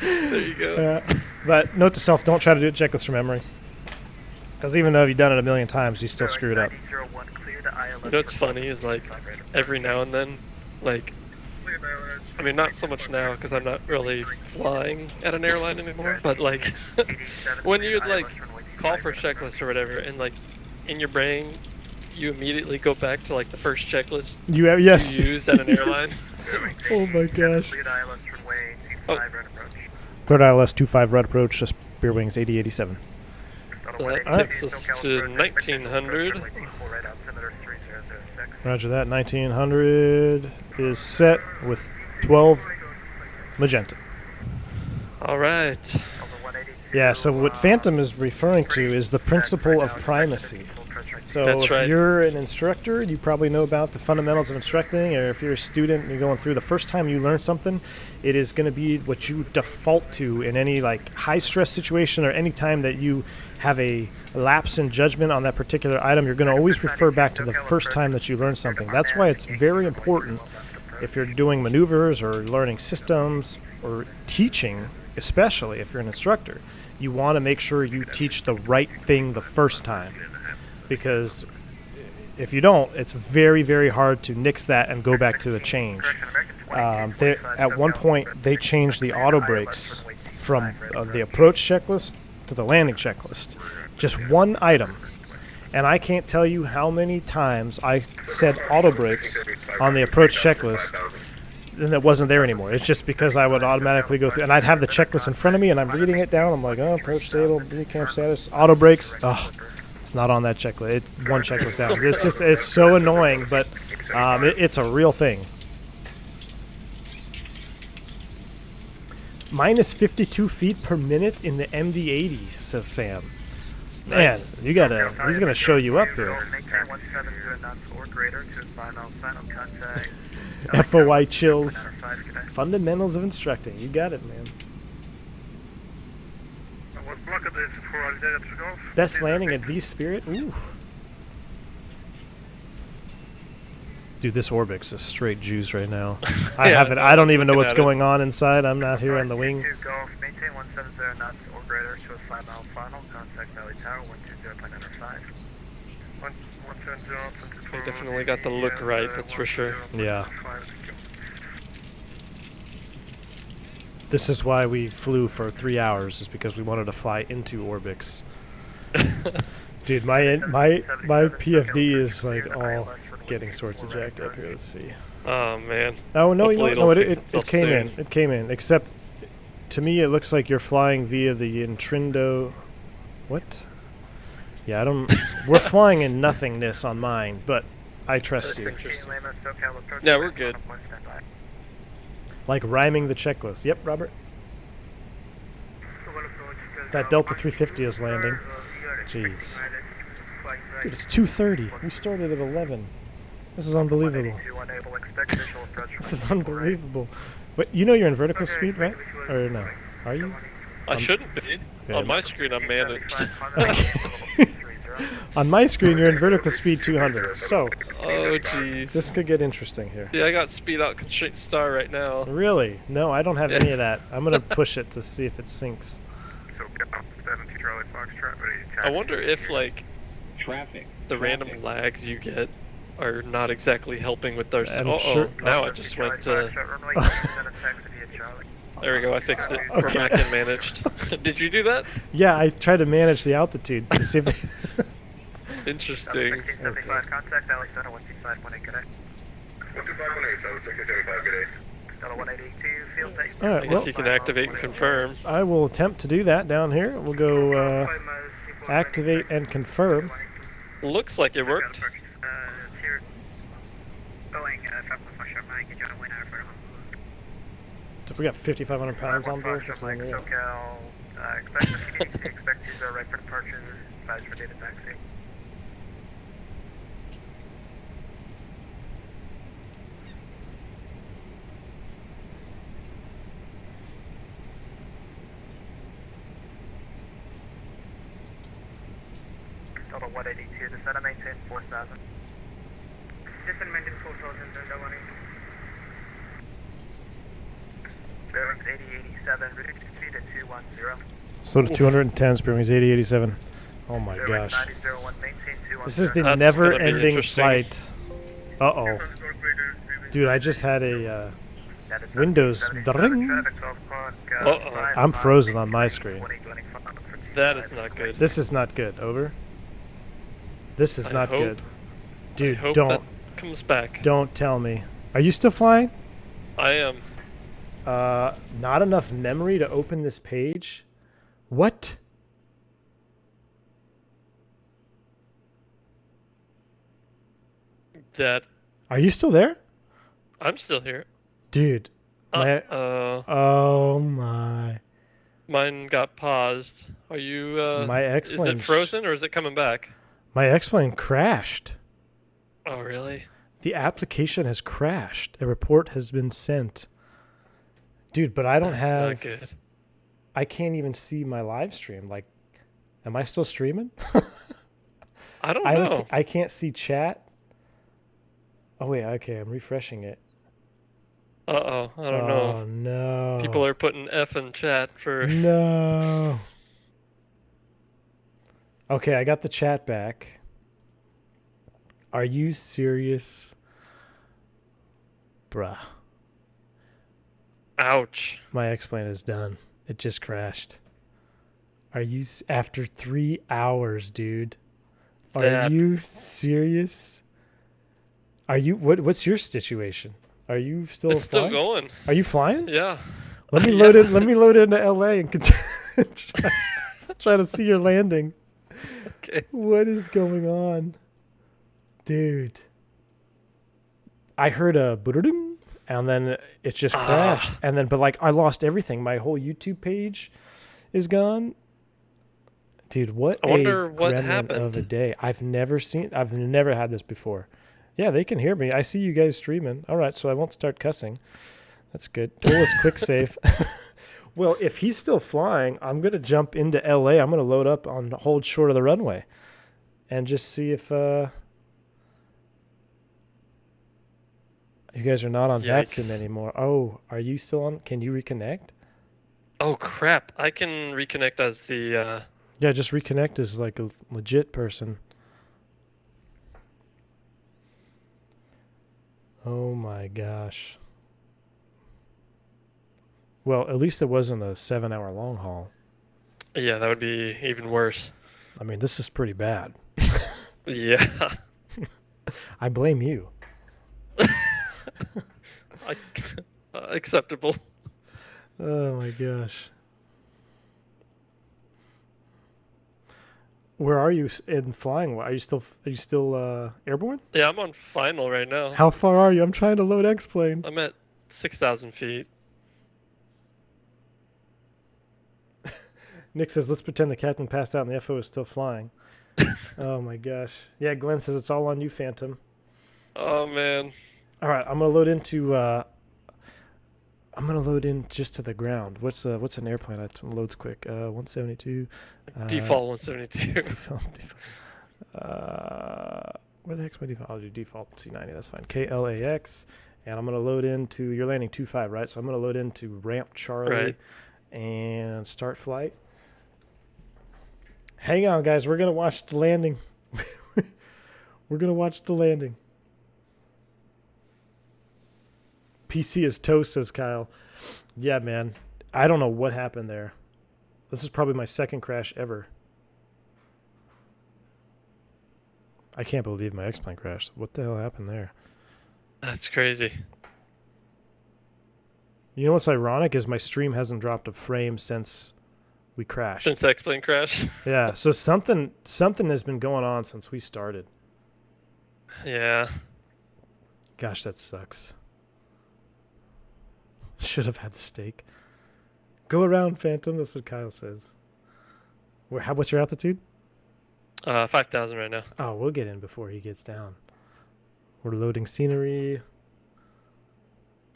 There you go. But note to self: don't try to do a checklist from memory, because even though you've done it a million times, you still screw it up. You know what's funny is like every now and then, like, I mean not so much now because I'm not really flying at an airline anymore, but like when you'd like call for a checklist or whatever, and like in your brain you immediately go back to like the first checklist you used at an airline. Oh my gosh. Oh. Cleared ILS 25 red approach, just Beer Wings 8087. So that takes us to 1900. Roger that. 1900 is set with 12 magenta. All right. Yeah, so what Phantom is referring to is the principle of primacy. So That's if right. you're an instructor, you probably know about the fundamentals of instructing, or if you're a student and you're going through the first time you learn something, it is going to be what you default to in any like high stress situation, or any time that you have a lapse in judgment on that particular item. You're going to always refer back to the first time that you learned something. That's why it's very important if you're doing maneuvers or learning systems or teaching, especially if you're an instructor, you want to make sure you teach the right thing the first time. Because if you don't, it's very, very hard to nix that and go back to a change. At one point, they changed the auto brakes from the approach checklist to the landing checklist. Just one item. And I can't tell you how many times I said auto brakes on the approach checklist, and it wasn't there anymore. It's just because I would automatically go through, and I'd have the checklist in front of me, and I'm reading it down. I'm like, oh, approach stable, camp status, auto brakes. Oh. It's not on that checklist. It's one checklist down. It's so annoying, but it's a real thing. Minus 52 feet per minute in the MD-80, says Sam. Man, Nice. you gotta. He's gonna show you up here. Maintain 170 knots or greater to final contact. FOI chills. 5, good day. Fundamentals of instructing. You got it, man. What block it is for Algeria to go? Best landing at vSpirit. Ooh. Dude, this Orbix is straight juice right now. I Yeah, haven't. I don't even know looking what's at it. going on inside. I'm not here on the wing. Golf, maintain 170 knots or greater to a 5-mile final. Contact Valley Tower 120.95. 170, They definitely got the look right, that's for sure. Yeah. This is why we flew for 3 hours, is because we wanted to fly into Orbix. Dude, my PFD is like all getting sorts of jacked up here. Let's see. Oh man. Oh no, Hopefully no, it'll fix it itself came in. soon. It came in. Except to me, it looks like you're flying via the Intrindo. What? Yeah, I don't. We're flying in nothingness on mine, but I trust you. Yeah, we're good. Like rhyming the checklist. Yep, Robert. That Delta 350 is landing. Jeez. Dude, it's 2:30. We started at 11. This is unbelievable. This is unbelievable. Wait, you know you're in vertical speed, right? Or no? Are you? I shouldn't be. Yeah. On my screen, I'm managed. On my screen, you're in vertical speed 200. So, Oh jeez. this could get interesting here. Yeah, I got speed out constraint star right now. Really? No, I don't have any of that. I'm going to push it to see if it syncs. So, 70 Charlie Foxtrot, ready to I wonder if like Traffic. the random lags you get are not exactly helping with our. I'm sure- Now I just went to. There we go. I fixed it. We're Okay. back and managed. Did you do that? Yeah, I tried to manage the altitude to see if it... Interesting. 1675, contact Valley Center 125.8, good day. 12518, so 6075, good day. Delta 182, field date. All I right, guess well, you can activate and confirm. I will attempt to do that down here. We'll go activate and confirm. Looks like it worked. So we got 5,500 pounds on board. This is unreal. SoCal, expect to right for departure, advise for data taxi. Delta 182, descend and maintain 4,000. Descend and maintain 4,000, Delta 182. Bearings 8087, reduce speed at 210. So to 210, Spirit Wings 8087. Oh my Bearings gosh. 9001, maintain 210. This is the That's gonna be never-ending interesting. flight. Uh-oh. Dude, I just had a Windows ding. I'm frozen on my screen. That is not good. This is not good. Over. This is I not hope- good. I Dude, hope don't that comes back. don't tell me. Are you still flying? I am. Not enough memory to open this page? What? That. Are you still there? I'm still here. Dude. My, oh my. Mine got paused. Are you? My Is X-plane it frozen or is it coming back? My X-plane crashed. Oh really? The application has crashed. A report has been sent. Dude, but I don't That's have... not good. I can't even see my live stream. Like, am I still streaming? I don't know. I can't see chat. Oh, wait. Okay, I'm refreshing it. Uh-oh. I don't Oh, know. no. People are putting F in chat for... No. Okay, I got the chat back. Are you serious? Bruh. Ouch. My X-plane is done. It just crashed. Are you... After 3 hours, dude. Are That- you serious? Are you... What's your situation? Are you still It's still flying? going. Are you flying? Yeah. Let me load it. Let me load into LA and try to see your landing. Okay. What is going on, dude? I heard a boodling, and then it just crashed, and then but like I lost everything. My whole YouTube page is gone. Dude, what I a wonder what gremlin happened. of a day. I've never had this before. Yeah, they can hear me. I see you guys streaming. All right, so I won't start cussing. That's good. Toolless quick save. Well, if he's still flying, I'm going to jump into LA. I'm going to load up on hold short of the runway and just see if you guys are not on Yikes. VATSIM anymore. Oh, are you still on? Can you reconnect? Oh crap! I can reconnect as the. Yeah, just reconnect as like a legit person. Oh my gosh. Well, at least it wasn't a 7-hour long haul. Yeah, that would be even worse. I mean, this is pretty bad. Yeah. I blame you. Acceptable. Oh my gosh. Where are you in flying? Are you still airborne? Yeah, I'm on final right now. How far are you? I'm trying to load X-plane. I'm at 6,000 feet. Nick says, let's pretend the captain passed out and the FO is still flying. Oh my gosh. Yeah, Glenn says it's all on you, Phantom. Oh man. All right, I'm gonna load in just to the ground. What's an airplane that loads quick? 172. Default 172. Default. Where the heck's my default? I'll do default C90. That's fine. KLAX, and I'm gonna load into. You're landing 25, right? So I'm gonna load into ramp Charlie, Right. and start flight. Hang on, guys. We're gonna watch the landing. We're gonna watch the landing. PC is toast, says Kyle. Yeah, man. I don't know what happened there. This is probably my second crash ever. I can't believe my X-plane crashed. What the hell happened there? That's crazy. You know what's ironic is my stream hasn't dropped a frame since we crashed. Since X-plane crash. Yeah, so something has been going on since we started. Yeah. Gosh, that sucks. Should have had the steak. Go around, Phantom. That's what Kyle says. What's your altitude? 5,000 right now. Oh, we'll get in before he gets down. We're loading scenery.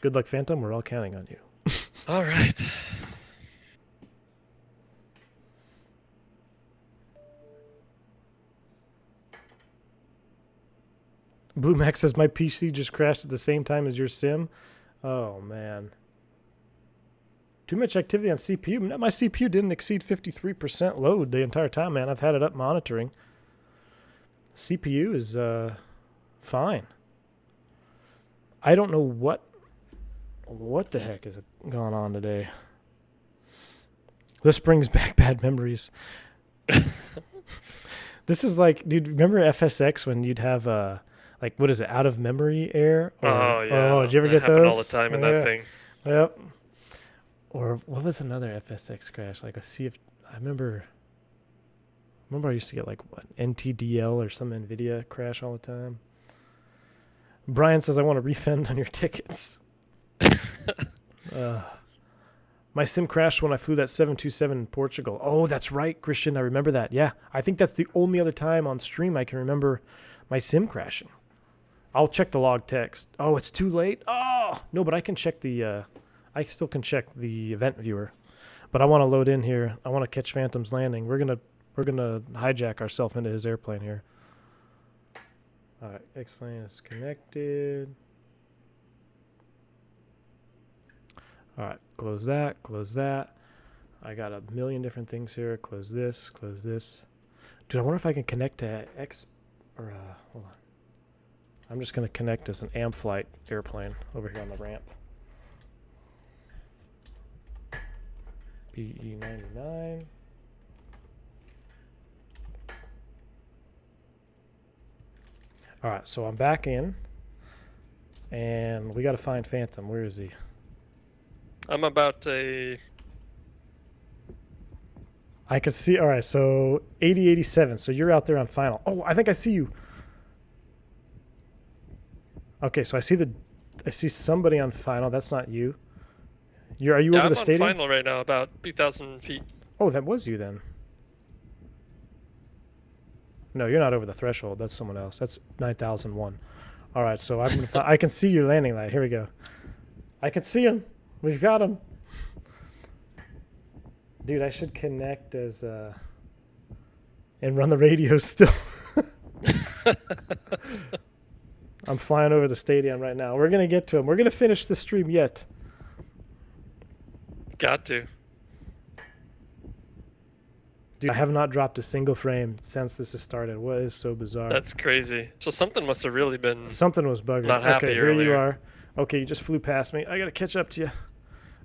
Good luck, Phantom. We're all counting on you. All right. Blue Max says my PC just crashed at the same time as your sim. Oh man. Too much activity on CPU. No, my CPU didn't exceed 53% load the entire time, man. I've had it up monitoring. CPU is fine. I don't know what the heck is going on today. This brings back bad memories. This is like, dude, remember FSX when you'd have like, what is it, out of memory air? Or, Oh yeah. Oh, did you ever get happened those? all the time in Yeah. that thing. Yep. Or what was another FSX crash? Like I remember I used to get like what, NTDL or some NVIDIA crash all the time. Brian says I want a refund on your tickets. My sim crashed when I flew that 727 in Portugal. Oh, that's right, Christian. I remember that. Yeah, I think that's the only other time on stream I can remember my sim crashing. I'll check the log text. Oh, it's too late. Oh no, but I can check the. I still can check the event viewer, but I want to load in here. I want to catch Phantom's landing. We're gonna hijack ourselves into his airplane here. All right, X-plane is connected. All right, close that, close that. I got a million different things here. Close this, close this. Dude, I wonder if I can connect to hold on. I'm just gonna connect as an Amflight airplane over here on the ramp. BE99. All right, so I'm back in, and we got to find Phantom. Where is he? I'm about a. I can see. All right, so 8087. So you're out there on final. Oh, I think I see you. Okay, so I see somebody on final. That's not you. Are you over I'm the stadium? on final right now, about 2,000 feet. Oh, that was you then. No, you're not over the threshold. That's someone else. That's 9001. All right, so I'm gonna I can see your landing light. Here we go. I can see him. We've got him. Dude, I should connect as and run the radio still. I'm flying over the stadium right now. We're gonna get to him. We're gonna finish the stream yet. Got to. Dude, I have not dropped a single frame since this has started. What is so bizarre? That's crazy. So something must have really been. Something was bugging. Not happy okay, here earlier. you are. Okay, you just flew past me. I gotta catch up to you.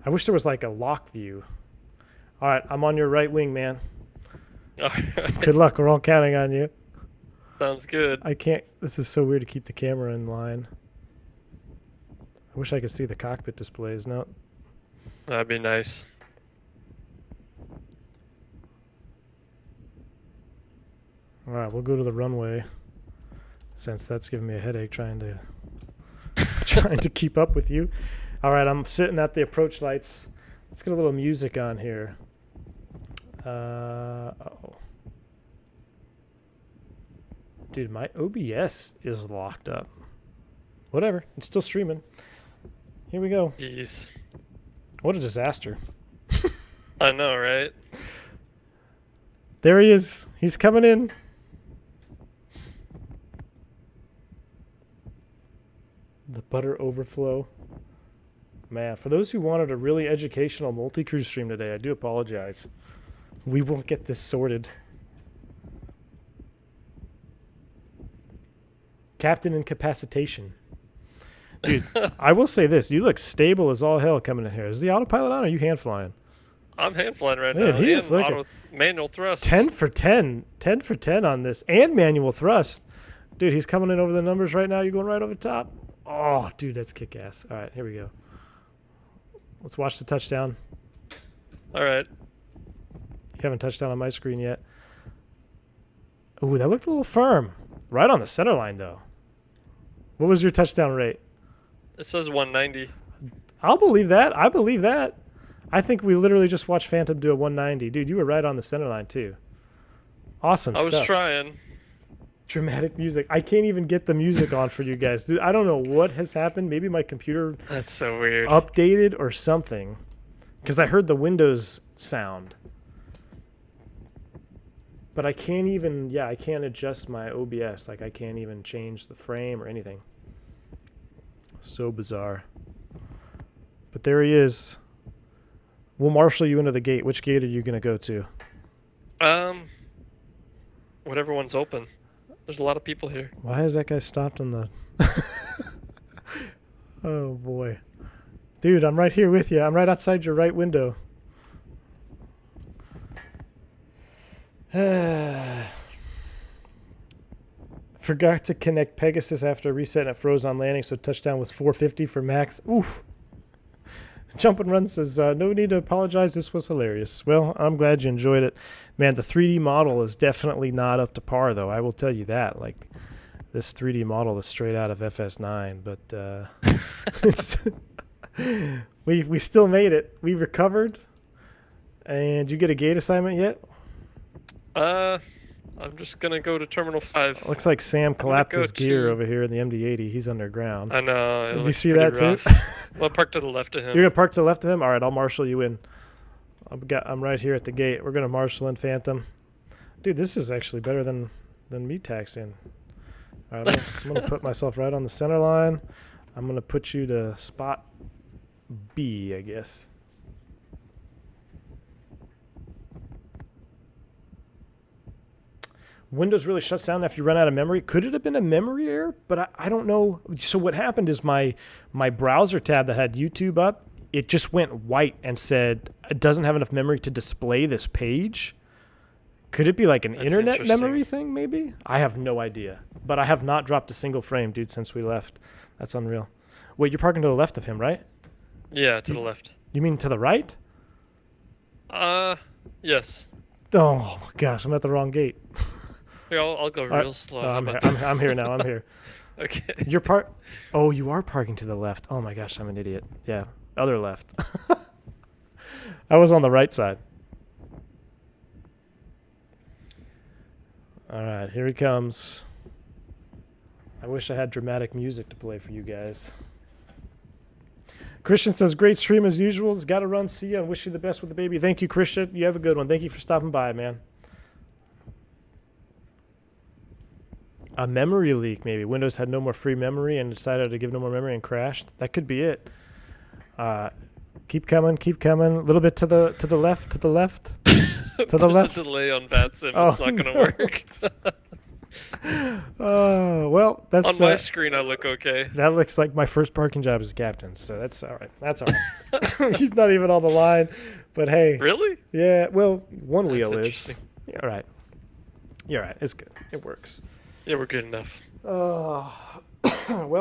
I wish there was like a lock view. All right, I'm on your right wing, man. Alright. Good luck. We're all counting on you. Sounds good. I can't. This is so weird to keep the camera in line. I wish I could see the cockpit displays. No. That'd be nice. All right, we'll go to the runway. Since that's giving me a headache trying to keep up with you. All right, I'm sitting at the approach lights. Let's get a little music on here. Uh-oh. Dude, my OBS is locked up. Whatever, it's still streaming. Here we go. Jeez. What a disaster. I know, right? There he is. He's coming in. The butter overflow. Man, for those who wanted a really educational multi-cruise stream today, I do apologize. We won't get this sorted. Captain incapacitation. Dude, I will say this. You look stable as all hell coming in here. Is the autopilot on or are you hand flying? I'm hand flying right Man, now. he And is looking- auto manual thrust. 10 for 10. 10 for 10 on this. And manual thrust. Dude, he's coming in over the numbers right now. You're going right over top. Oh, dude, that's kick-ass. All right, here we go. Let's watch the touchdown. All right. You haven't touched down on my screen yet. Ooh, that looked a little firm. Right on the center line, though. What was your touchdown rate? It says 190. I'll believe that. I believe that. I think we literally just watched Phantom do a 190. Dude, you were right on the center line, too. Awesome I stuff. was trying. Dramatic music. I can't even get the music on for you guys. Dude, I don't know what has happened. Maybe my computer That's so weird. updated or something. Because I heard the Windows sound. But I can't even, I can't adjust my OBS. Like, I can't even change the frame or anything. So bizarre. But there he is. We'll marshal you into the gate. Which gate are you going to go to? Whatever one's open. There's a lot of people here. Why is that guy stopped on the... Oh, boy. Dude, I'm right here with you. I'm right outside your right window. Forgot to connect Pegasus after reset and it froze on landing, so touchdown was 450 for max. Oof. Jump and Run says, no need to apologize. This was hilarious. Well, I'm glad you enjoyed it. Man, the 3D model is definitely not up to par, though. I will tell you that. Like, this 3D model is straight out of FS9, but it's we still made it. We recovered. And did you get a gate assignment yet? I'm just gonna go to Terminal 5. Looks like Sam collapsed go his gear to- over here in the MD-80. He's underground. I know. It Did you looks see pretty that rough. too? Well, park to the left of him. You're gonna park to the left of him. All right, I'll marshal you in. I'm right here at the gate. We're gonna marshal in Phantom. Dude, this is actually better than me taxiing. All right, I'm gonna put myself right on the center line. I'm gonna put you to spot B, I guess. Windows really shuts down after you run out of memory. Could it have been a memory error? But I don't know. So what happened is my browser tab that had YouTube up, it just went white and said it doesn't have enough memory to display this page. Could it be like an internet interesting. memory thing, maybe? I have no idea. But I have not dropped a single frame, dude, since we left. That's unreal. Wait, you're parking to the left of him, right? Yeah, to the left. You mean to the right? Yes. Oh, my gosh, I'm at the wrong gate. Here, I'll go All right. real slow. Oh, How I'm about I'm here now. I'm here. that? Okay. You're Oh, you are parking to the left. Oh my gosh, I'm an idiot. Yeah, other left. I was on the right side. All right, here he comes. I wish I had dramatic music to play for you guys. Christian says, great stream as usual. It's got to run. See ya and wish you the best with the baby. Thank you, Christian. You have a good one. Thank you for stopping by, man. A memory leak, maybe. Windows had no more free memory and decided to give no more memory and crashed. That could be it. Keep coming, keep coming. A little bit to the left, to the left. To the left. There's a delay on VATSIM. Oh, It's not going to no. work. Well, that's On my screen, I look okay. that looks like my first parking job as a captain, so that's all right. That's all right. He's not even on the line, but hey. Really? Yeah, well, one That's wheel is. interesting. Yeah, all right. You're right. It's good. It works. Yeah, we're good enough. Well,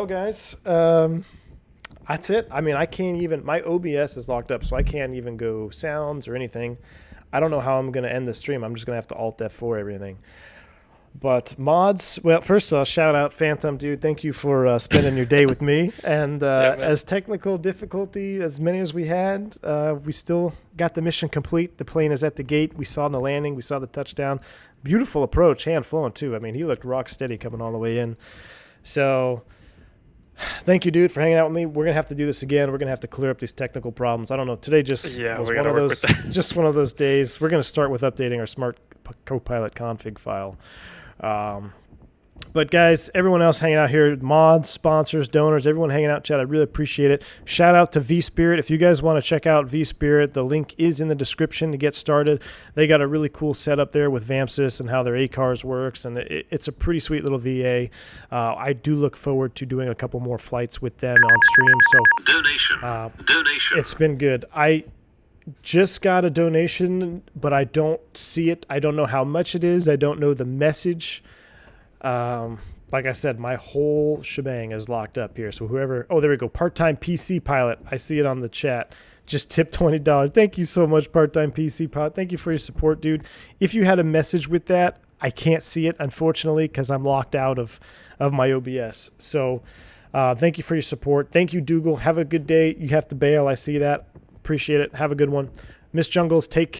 guys, that's it. I mean, I can't even. My OBS is locked up, so I can't even go sounds or anything. I don't know how I'm going to end the stream. I'm just going to have to Alt F4 everything. But mods, well, first of all, shout out Phantom, dude. Thank you for spending your day with me. And as technical difficulty, as many as we had, we still got the mission complete. The plane is at the gate. We saw the landing. We saw the touchdown. Beautiful approach, hand flowing too. I mean, he looked rock steady coming all the way in. So thank you, dude, for hanging out with me. We're going to have to do this again. We're going to have to clear up these technical problems. I don't know. Today just was one of those, just one of those days. We're going to start with updating our Smart Copilot config file. But guys, everyone else hanging out here, mods, sponsors, donors, everyone hanging out in chat, I really appreciate it. Shout out to vSpirit. If you guys want to check out vSpirit, the link is in the description to get started. They got a really cool setup there with VAMSys and how their ACARS works, and it's a pretty sweet little VA. I do look forward to doing a couple more flights with them on stream. So donation. It's been good. I just got a donation, but I don't see it. I don't know how much it is. I don't know the message. Like I said, my whole shebang is locked up here. So whoever, oh, there we go. Part-time PC pilot. I see it on the chat. Just tip $20. Thank you so much, part-time PC pilot. Thank you for your support, dude. If you had a message with that, I can't see it, unfortunately, because I'm locked out of my OBS. So thank you for your support. Thank you, Dougal. Have a good day. You have to bail. I see that. Appreciate it. Have a good one. Miss Jungles, take